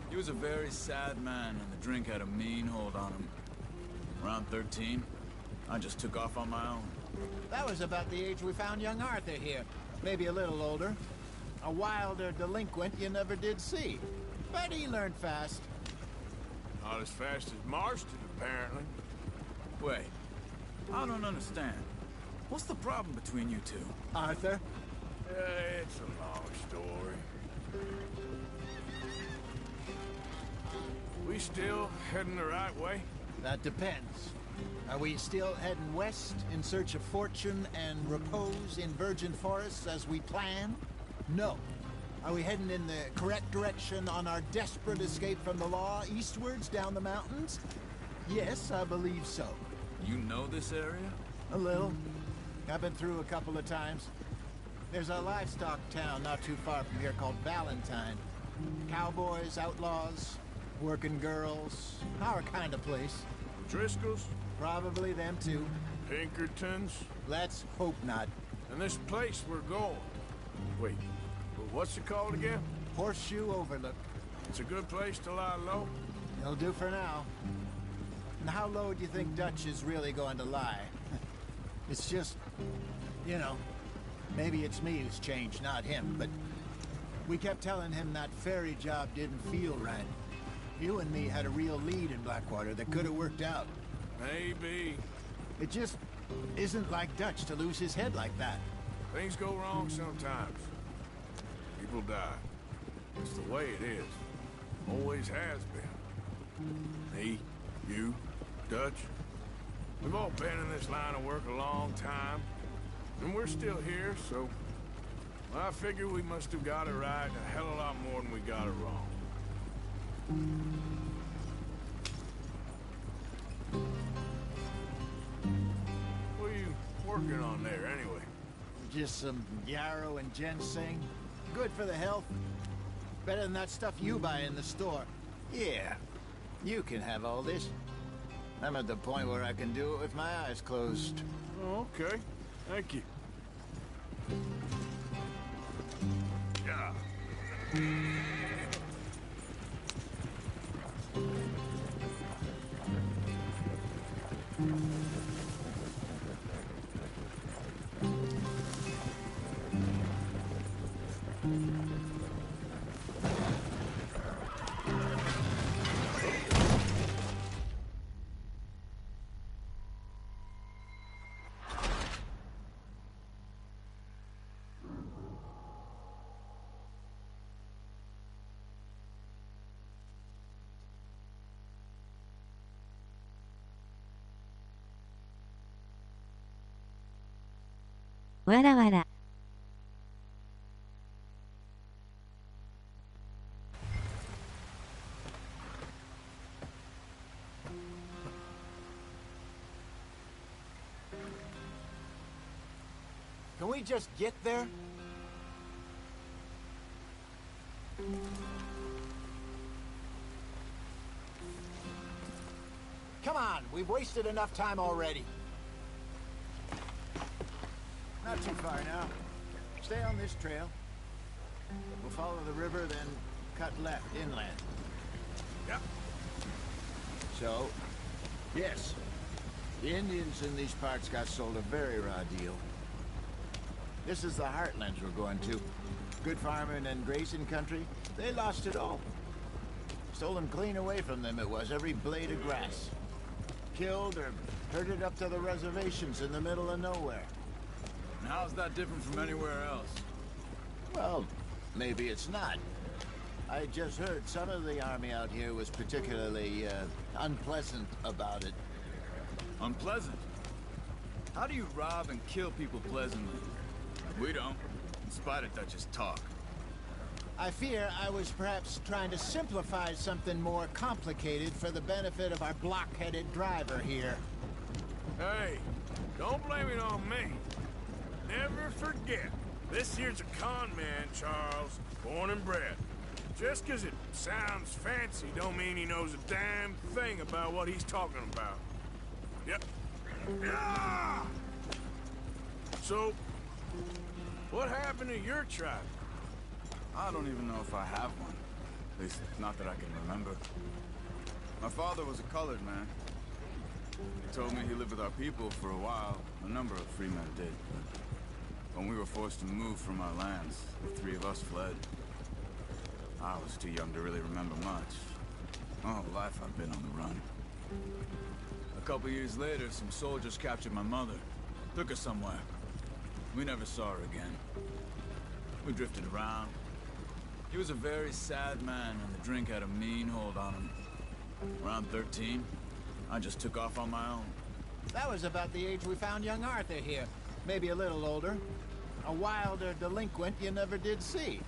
Speaker 19: He was a very sad man, and the drink had a mean hold on him. Around 13, I just took off on my own.
Speaker 4: That was about the age we found young Arthur here. Maybe a little older. A wilder delinquent you never did see. But he learned fast.
Speaker 14: Not as fast as Marston, apparently.
Speaker 19: Wait, I don't understand. What's the problem between you two?
Speaker 4: Arthur?
Speaker 14: It's a long story. We still heading the right way?
Speaker 4: That depends. Are we still heading west in search of fortune and repose in virgin forests as we planned? No. Are we heading in the correct direction on our desperate escape from the law eastwards down the mountains? Yes, I believe so.
Speaker 19: You know this area?
Speaker 4: A little. I've been through a couple of times. There's a livestock town not too far from here called Valentine. Cowboys, outlaws, working girls, our kind of place.
Speaker 14: Driscolls?
Speaker 4: Probably them too.
Speaker 14: Pinkertons?
Speaker 4: Let's hope not.
Speaker 14: And this place we're going. Wait, what's it called again?
Speaker 4: Horseshoe Overlook.
Speaker 14: It's a good place to lie low?
Speaker 4: It'll do for now. And how low do you think Dutch is really going to lie? It's just, you know, maybe it's me who's changed, not him, but we kept telling him that ferry job didn't feel right. You and me had a real lead in Blackwater that could have worked out.
Speaker 14: Maybe.
Speaker 4: It just isn't like Dutch to lose his head like that.
Speaker 14: Things go wrong sometimes. People die. It's the way it is. Always has been. Me, you, Dutch. We've all been in this line of work a long time. And we're still here, so... well, I figure we must have got it right a hell of a lot more than we got it wrong. What are you working on there, anyway?
Speaker 4: Just some yarrow and ginseng. Good for the health. Better than that stuff you buy in the store. Yeah, you can have all this. I'm at the point where I can do it with my eyes closed.
Speaker 14: Oh, okay. Thank you. Yeah.
Speaker 9: わらわら。
Speaker 4: Can we just get there? Come on, we've wasted enough time already. Not too far now. Stay on this trail. We'll follow the river, then cut left inland.
Speaker 18: Yep.
Speaker 4: So, yes, the Indians in these parts got sold a very raw deal. This is the heartlands we're going to. Good farming and grazing country, they lost it all. Stolen clean away from them it was, every blade of grass. Killed or herded up to the reservations in the middle of nowhere.
Speaker 19: And how's that different from anywhere else?
Speaker 4: Well, maybe it's not. I just heard some of the army out here was particularly, unpleasant about it.
Speaker 19: Unpleasant? How do you rob and kill people pleasantly? We don't, in spite of Dutch's talk.
Speaker 4: I fear I was perhaps trying to simplify something more complicated for the benefit of our block-headed driver here.
Speaker 14: Hey, don't blame it on me. Never forget, this here's a con man, Charles, born and bred. Just 'cause it sounds fancy don't mean he knows a damn thing about what he's talking about. Yep. Yeah! So, what happened to your tribe?
Speaker 19: I don't even know if I have one. At least, not that I can remember. My father was a colored man. He told me he lived with our people for a while. A number of free men did. But when we were forced to move from our lands, the three of us fled. I was too young to really remember much. My whole life I've been on the run. A couple years later, some soldiers captured my mother. Took her somewhere. We never saw her again. We drifted around. He was a very sad man, and the drink had a mean hold on him. Around 13, I just took off on my own.
Speaker 4: That was about the age we found young Arthur here. Maybe a little older. A wilder delinquent you never did see.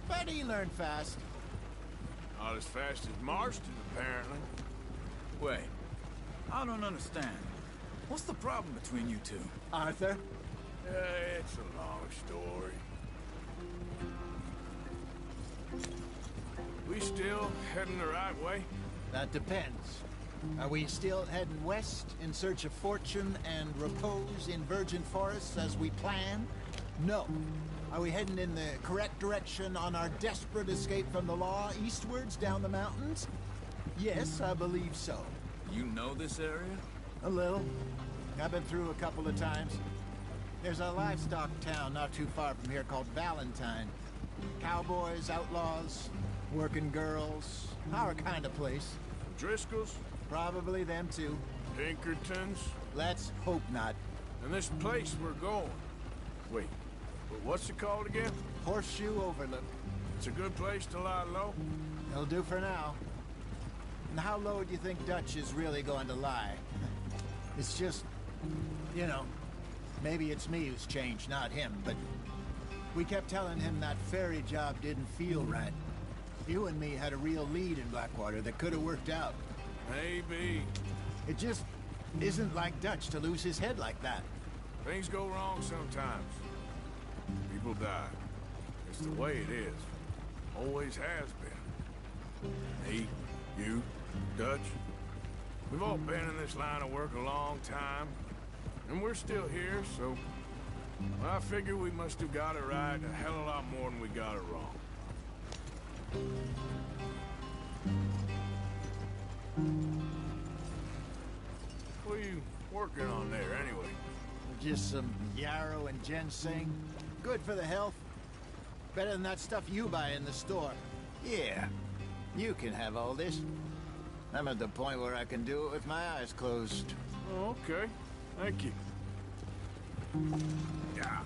Speaker 4: But he learned fast.
Speaker 14: Not as fast as Marston, apparently.
Speaker 19: Wait, I don't understand. What's the problem between you two?
Speaker 4: Arthur?
Speaker 14: It's a long story. We still heading the right way?
Speaker 4: That depends. Are we still heading west in search of fortune and repose in virgin forests as we planned? No. Are we heading in the correct direction on our desperate escape from the law eastwards down the mountains? Yes, I believe so.
Speaker 19: You know this area?
Speaker 4: A little. I've been through a couple of times. There's a livestock town not too far from here called Valentine. Cowboys, outlaws, working girls, our kind of place.
Speaker 14: Driscoll's?
Speaker 4: Probably them too.
Speaker 14: Pinkertons?
Speaker 4: Let's hope not.
Speaker 14: And this place we're going. Wait, but what's it called again?
Speaker 4: Horseshoe Overlook.
Speaker 14: It's a good place to lie low?
Speaker 4: It'll do for now. And how low do you think Dutch is really going to lie? It's just, you know, maybe it's me who's changed, not him, but we kept telling him that ferry job didn't feel right. You and me had a real lead in Blackwater that could have worked out.
Speaker 14: Maybe.
Speaker 4: It just isn't like Dutch to lose his head like that.
Speaker 14: Things go wrong sometimes. People die. It's the way it is. Always has been. Me, you, Dutch. We've all been in this line of work a long time. And we're still here, so... I figure we must have got it right a hell of a lot more than we got it wrong. What are you working on there, anyway?
Speaker 4: Just some yarrow and ginseng. Good for the health. Better than that stuff you buy in the store. Yeah, you can have all this. I'm at the point where I can do it with my eyes closed.
Speaker 14: Oh, okay. Thank you. Yeah.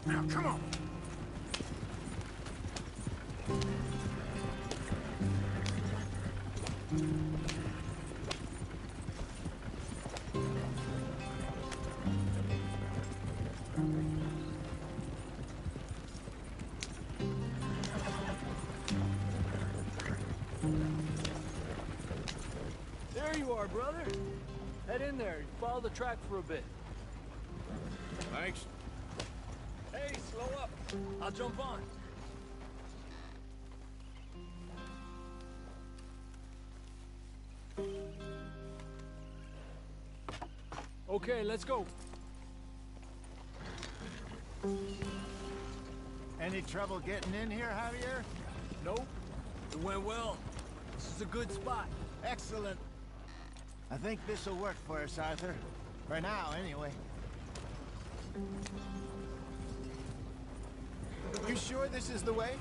Speaker 14: Now, come on.
Speaker 13: There you are, brother. Head in there. Follow the track for a bit.
Speaker 14: Thanks.
Speaker 13: Hey, slow up. I'll jump on. Okay, let's go.
Speaker 4: Any trouble getting in here, Javier?
Speaker 13: Nope. It went well. This is a good spot.
Speaker 4: Excellent. I think this'll work for us, Arthur. For now, anyway. You sure this is the way?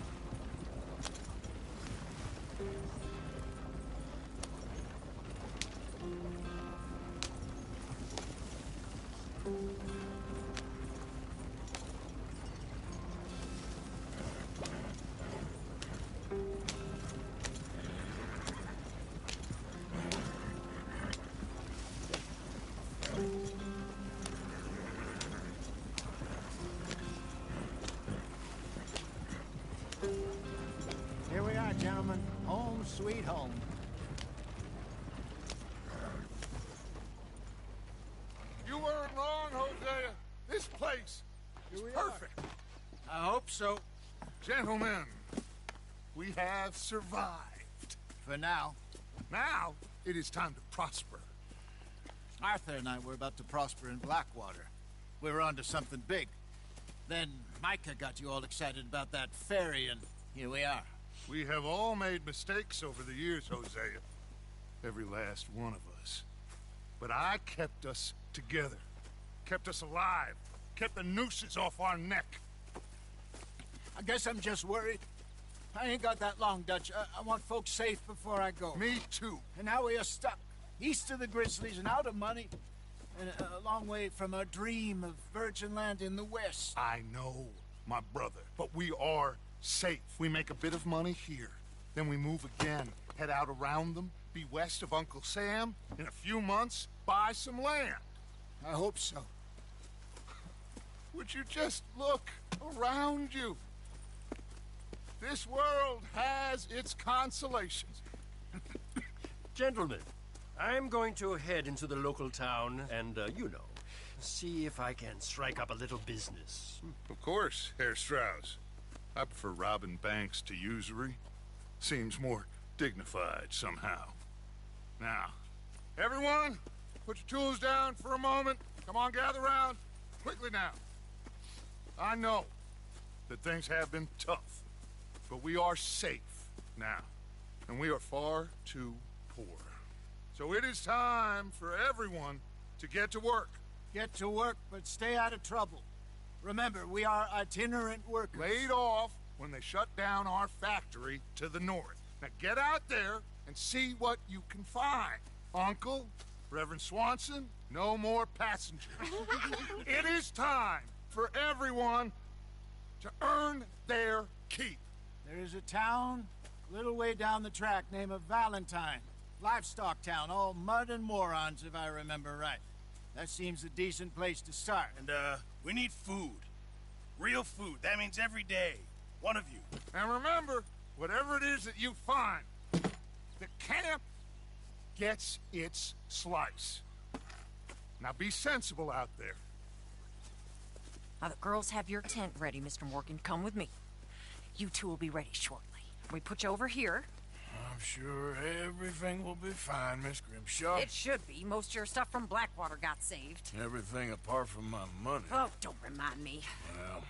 Speaker 4: Here we are, gentlemen. Home sweet home.
Speaker 2: You weren't wrong, Hosea. This place is perfect.
Speaker 4: I hope so.
Speaker 2: Gentlemen, we have survived.
Speaker 4: For now.
Speaker 2: Now, it is time to prosper.
Speaker 4: Arthur and I were about to prosper in Blackwater. We were onto something big. Then Micah got you all excited about that ferry, and here we are.
Speaker 2: We have all made mistakes over the years, Hosea. Every last one of us. But I kept us together. Kept us alive. Kept the nooses off our neck.
Speaker 4: I guess I'm just worried. I ain't got that long, Dutch. I want folks safe before I go.
Speaker 2: Me too.
Speaker 4: And now we are stuck. East of the Grizzlies and out of money. And a long way from our dream of virgin land in the west.
Speaker 2: I know, my brother. But we are safe. We make a bit of money here. Then we move again. Head out around them. Be west of Uncle Sam. In a few months, buy some land.
Speaker 4: I hope so.
Speaker 2: Would you just look around you? This world has its consolations.
Speaker 21: Gentlemen, I'm going to head into the local town and, see if I can strike up a little business.
Speaker 2: Of course, Herr Strauss. I prefer robbing banks to usury. Seems more dignified somehow. Now, everyone, put your tools down for a moment. Come on, gather round. Quickly now. I know that things have been tough, but we are safe now, and we are far too poor. So it is time for everyone to get to work.
Speaker 4: Get to work, but stay out of trouble. Remember, we are itinerant workers.
Speaker 2: Laid off when they shut down our factory to the north. Now get out there and see what you can find. Uncle, Reverend Swanson, no more passengers. It is time for everyone to earn their keep.
Speaker 4: There is a town a little way down the track named Valentine. Livestock town, all mud and morons, if I remember right. That seems a decent place to start.
Speaker 18: And, we need food. Real food. That means every day. One of you.
Speaker 2: And remember, whatever it is that you find, the camp gets its slice. Now be sensible out there.
Speaker 5: Now, the girls have your tent ready, Mr. Morgan. Come with me. You two will be ready shortly. We put you over here.
Speaker 14: I'm sure everything will be fine, Miss Grimshaw.
Speaker 5: It should be. Most of your stuff from Blackwater got saved.
Speaker 14: Everything apart from my money.
Speaker 5: Oh, don't remind me.
Speaker 14: Well,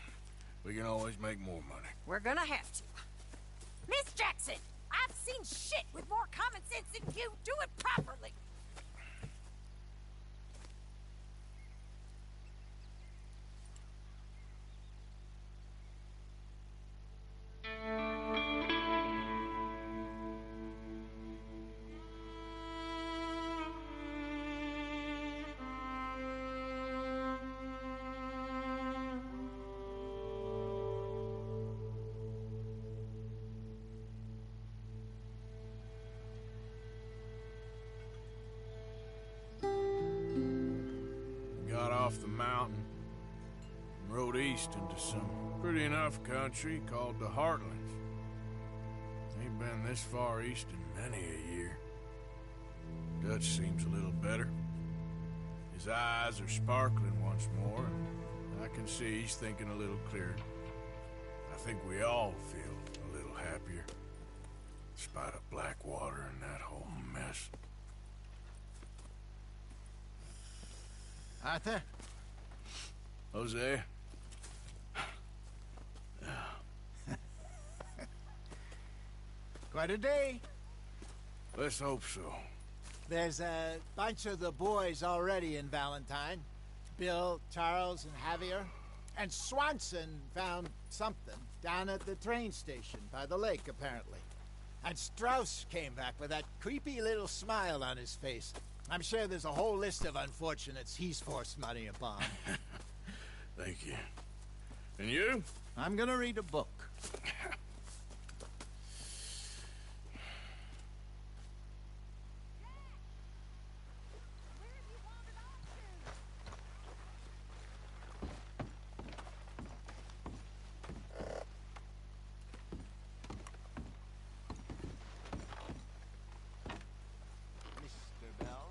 Speaker 14: we can always make more money.
Speaker 5: We're gonna have to. Miss Jackson, I've seen shit with more common sense than you. Do it properly.
Speaker 14: Got off the mountain and rode east into some pretty enough country called the Heartlands. Ain't been this far east in many a year. Dutch seems a little better. His eyes are sparkling once more, and I can see he's thinking a little clearer. I think we all feel a little happier, in spite of Blackwater and that whole mess.
Speaker 4: Arthur?
Speaker 14: Jose?
Speaker 4: Quite a day.
Speaker 14: Let's hope so.
Speaker 4: There's a bunch of the boys already in Valentine. Bill, Charles, and Javier. And Swanson found something down at the train station by the lake, apparently. And Strauss came back with that creepy little smile on his face. I'm sure there's a whole list of unfortunates he's forced money upon.
Speaker 14: Thank you. And you?
Speaker 4: I'm gonna read a book. Mr. Bell?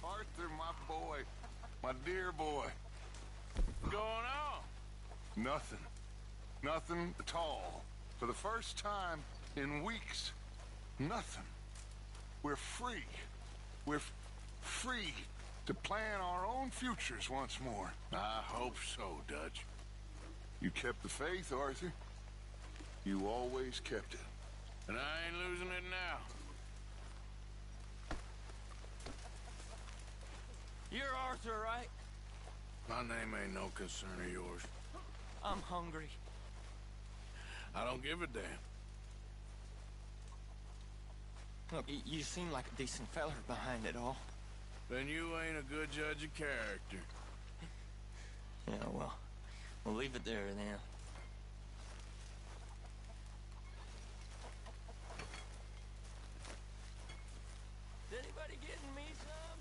Speaker 3: Arthur, my boy. My dear boy. What's going on? Nothing. Nothing at all. For the first time in weeks. Nothing. We're free. We're free to plan our own futures once more.
Speaker 14: I hope so, Dutch.
Speaker 3: You kept the faith, Arthur. You always kept it.
Speaker 14: And I ain't losing it now.
Speaker 17: You're Arthur, right?
Speaker 14: My name ain't no concern of yours.
Speaker 17: I'm hungry.
Speaker 14: I don't give a damn.
Speaker 17: Look, you seem like a decent feller behind it all.
Speaker 14: Then you ain't a good judge of character.
Speaker 17: Yeah, well, we'll leave it there then. Is anybody getting me some?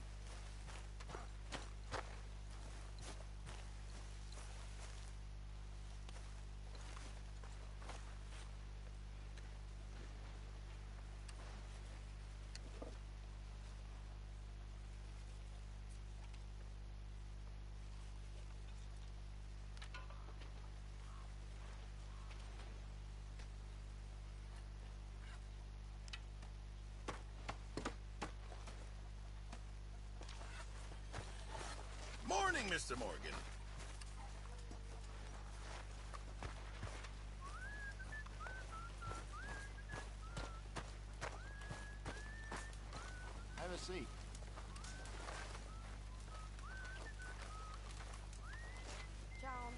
Speaker 18: Morning, Mr. Morgan.
Speaker 4: Have a seat.
Speaker 5: John.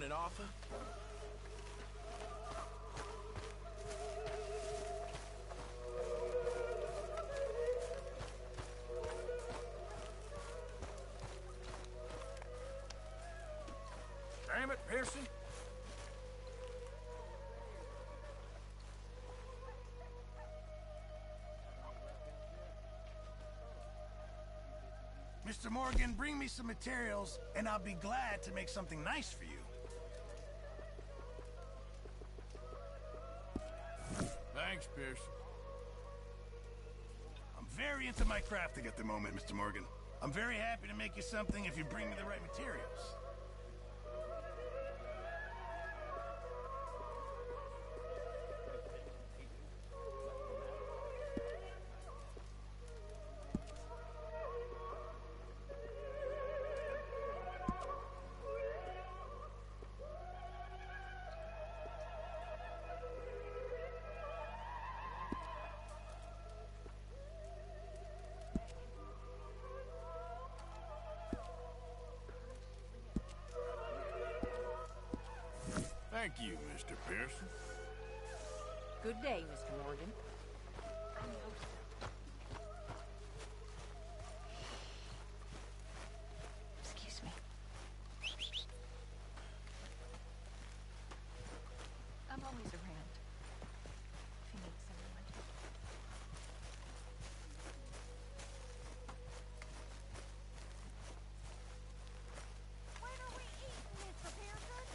Speaker 18: morning, Arthur.
Speaker 13: Damn it, Pearson.
Speaker 18: Mr. Morgan, bring me some materials, and I'll be glad to make something nice for you.
Speaker 14: Thanks, Pearson.
Speaker 18: I'm very into my crafting at the moment, Mr. Morgan. I'm very happy to make you something if you bring me the right materials.
Speaker 14: Thank you, Mr. Pearson.
Speaker 5: Good day, Mr. Morgan.
Speaker 6: Excuse me. I'm always around. If you need someone.
Speaker 10: When are we eating, Mr. Pearson?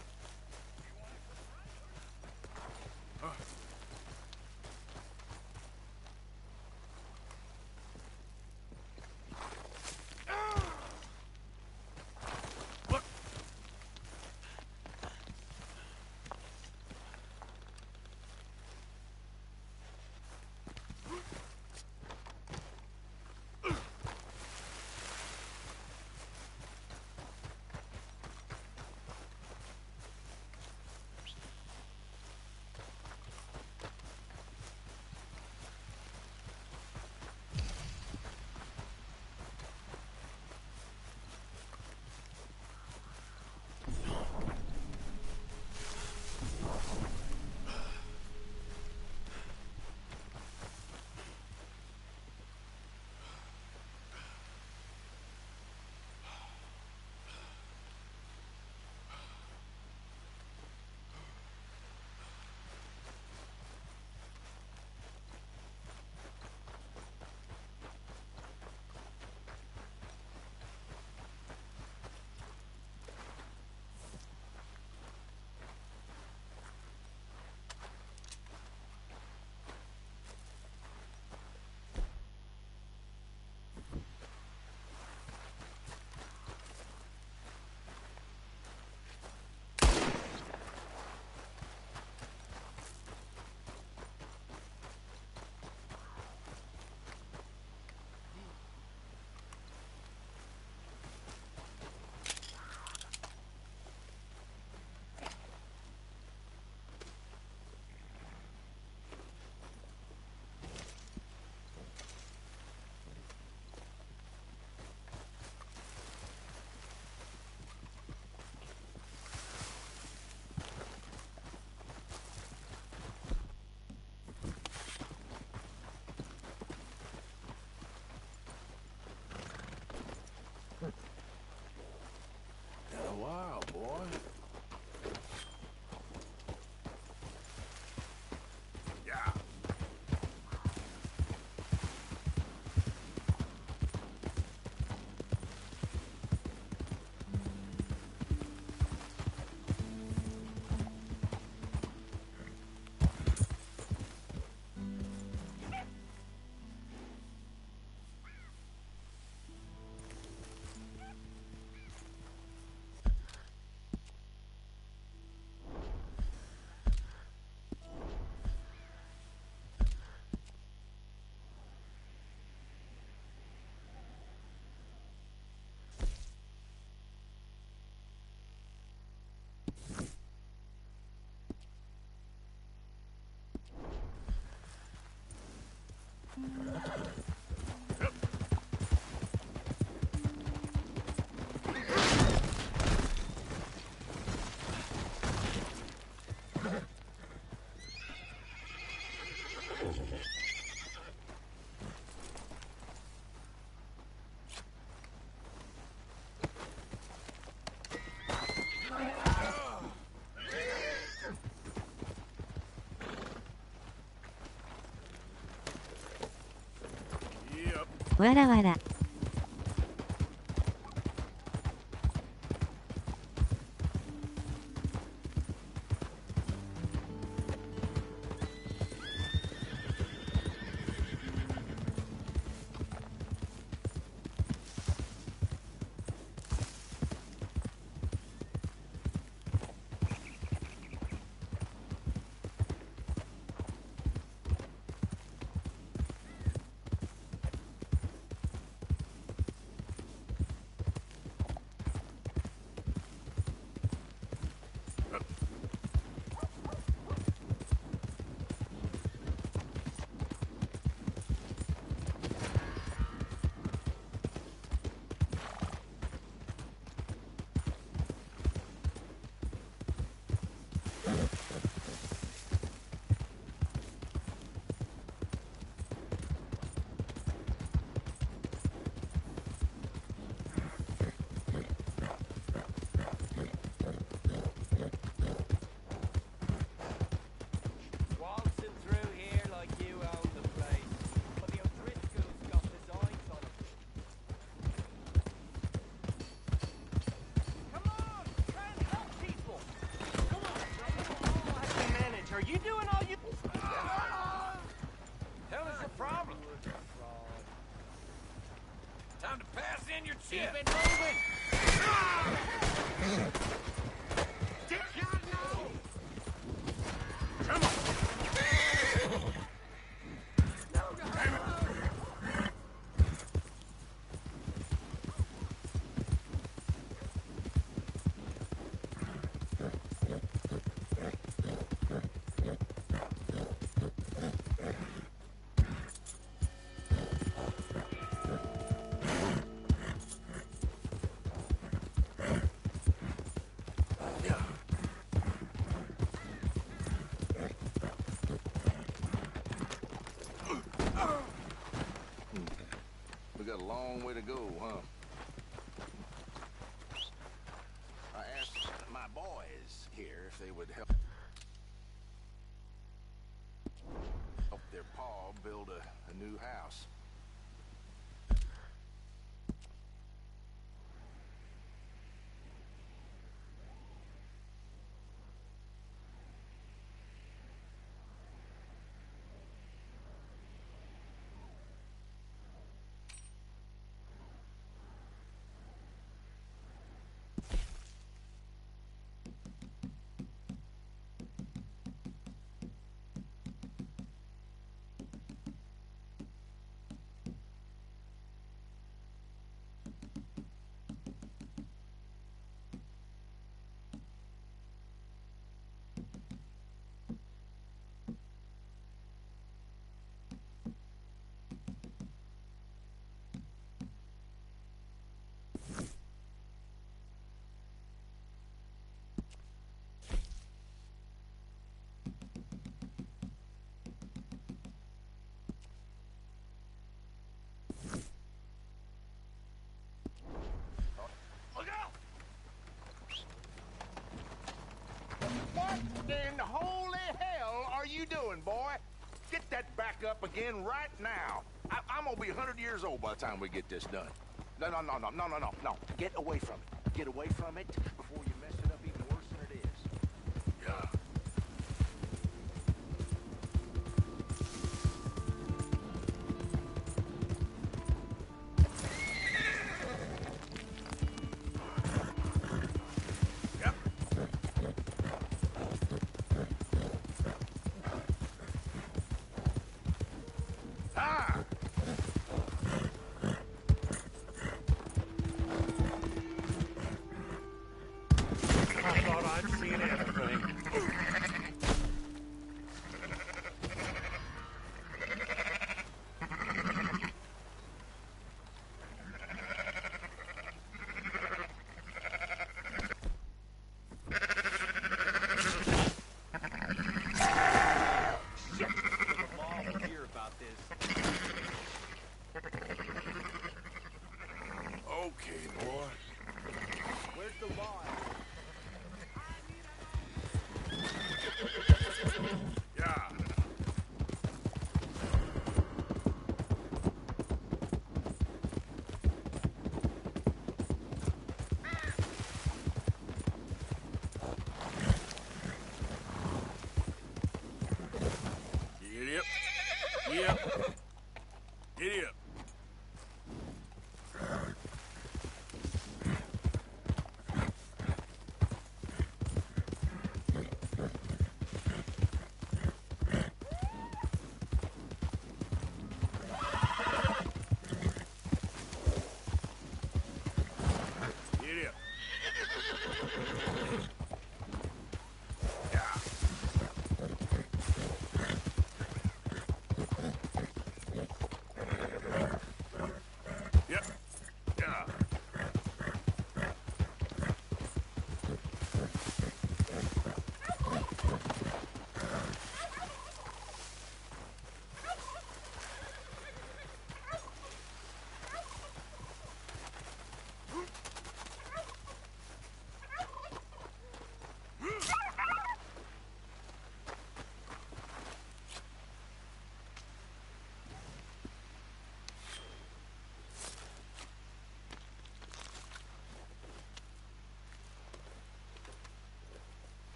Speaker 9: わらわら。
Speaker 10: Keep it moving!
Speaker 3: Come on!
Speaker 12: Got a long way to go, huh? I asked my boys here if they would help their pa build a new house. What in holy hell are you doing, boy? Get that back up again right now. I'm gonna be 100 years old by the time we get this done. No. Get away from it. Get away from it before you mess it up even worse than it is. Yeah.
Speaker 14: up. Giddy up. Giddy up. Yep. Yeah.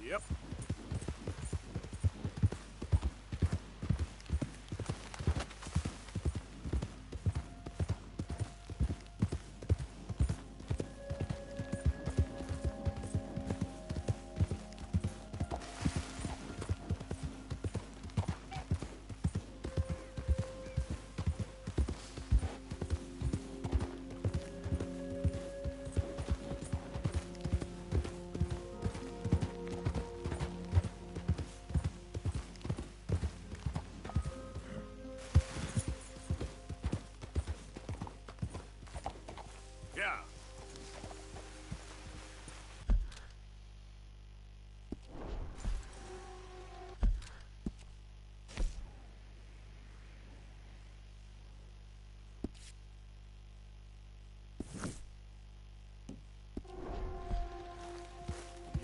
Speaker 14: Yep. Yeah.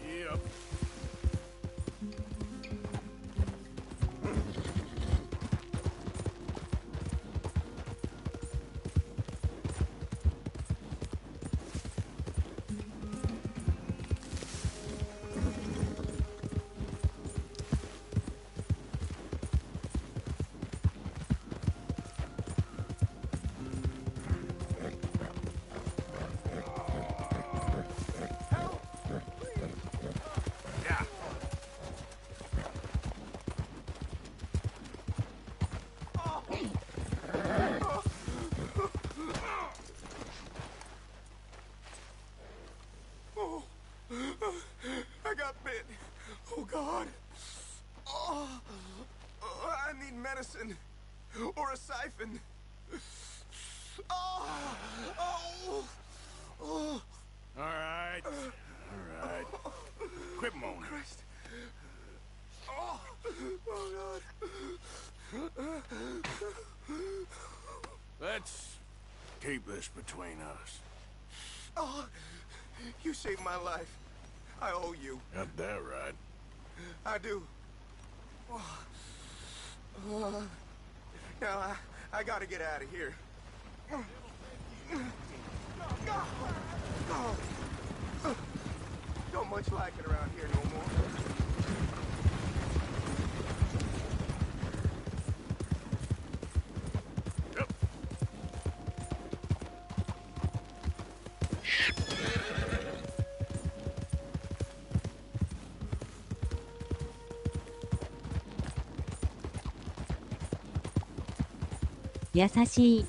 Speaker 14: Yep. Yeah.
Speaker 10: Oh, I got bit. Oh, God. Oh, I need medicine. Or a siphon. Oh, oh, oh.
Speaker 14: All right. All right. Quit moaning.
Speaker 10: Christ. Oh, oh, God.
Speaker 14: Let's keep this between us.
Speaker 10: Oh, you saved my life. I owe you.
Speaker 14: Got that right.
Speaker 10: I do. Now, I gotta get out of here. Don't much like it around here no more.
Speaker 14: Yep.
Speaker 9: 優しい。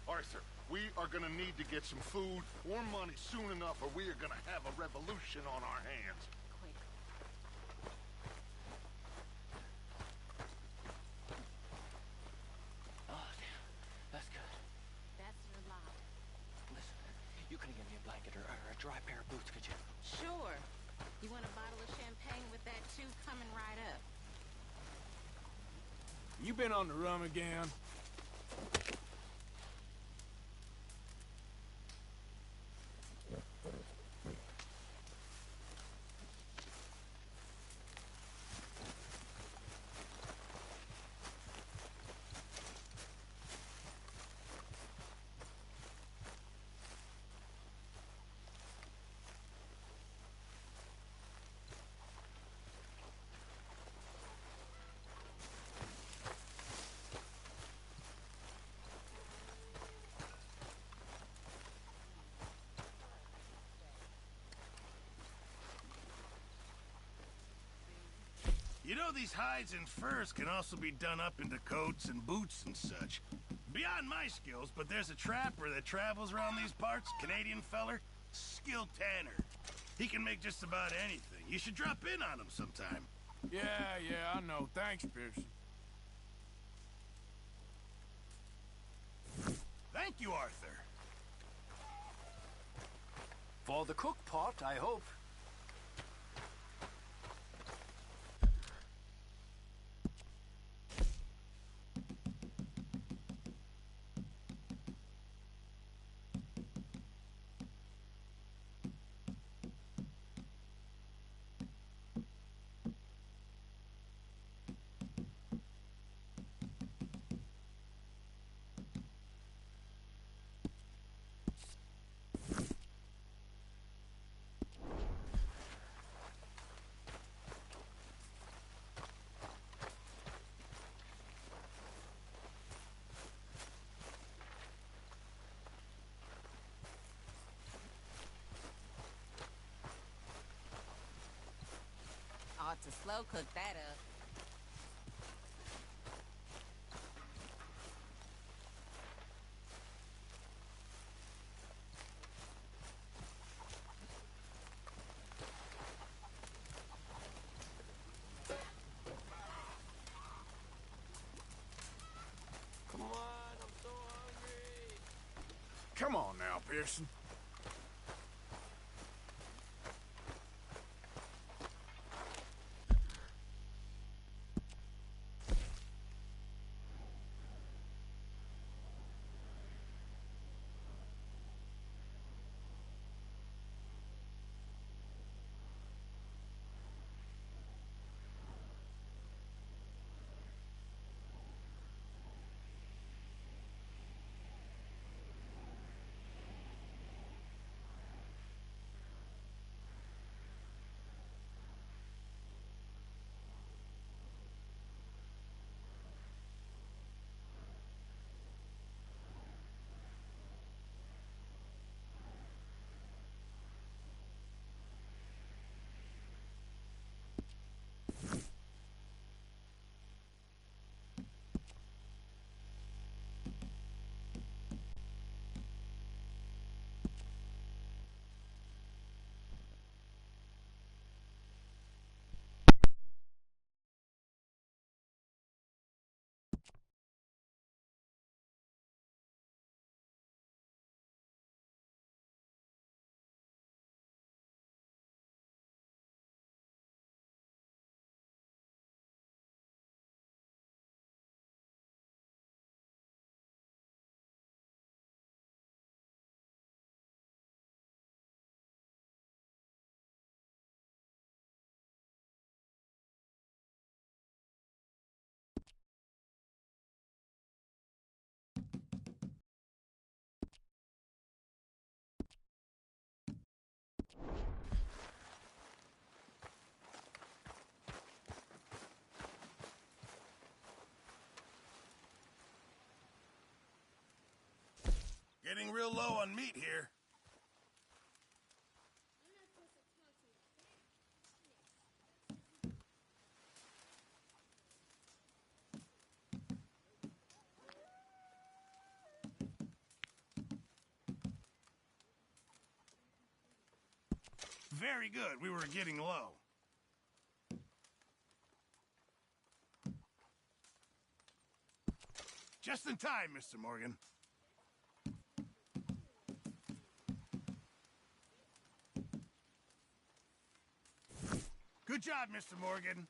Speaker 2: Arthur, we are gonna need to get some food or money soon enough, or we are gonna have a revolution on our hands.
Speaker 5: Quick.
Speaker 7: Oh, damn. That's good.
Speaker 6: That's your lot.
Speaker 7: Listen, you couldn't get me a blanket or a dry pair of boots, could you?
Speaker 6: Sure. You want a bottle of champagne with that too? Coming right up.
Speaker 14: You been on the rum again?
Speaker 18: You know, these hides and furs can also be done up into coats and boots and such. Beyond my skills, but there's a trapper that travels around these parts, Canadian feller, skilled tanner. He can make just about anything. You should drop in on him sometime.
Speaker 14: Yeah, I know. Thanks, Pearson.
Speaker 18: Thank you, Arthur.
Speaker 21: For the cook pot, I hope.
Speaker 6: Ought to slow cook that up.
Speaker 14: Come on, I'm so hungry. Come on now, Pearson.
Speaker 18: Getting real low on meat here. Very good. We were getting low. Just in time, Mr. Morgan. Good job, Mr. Morgan.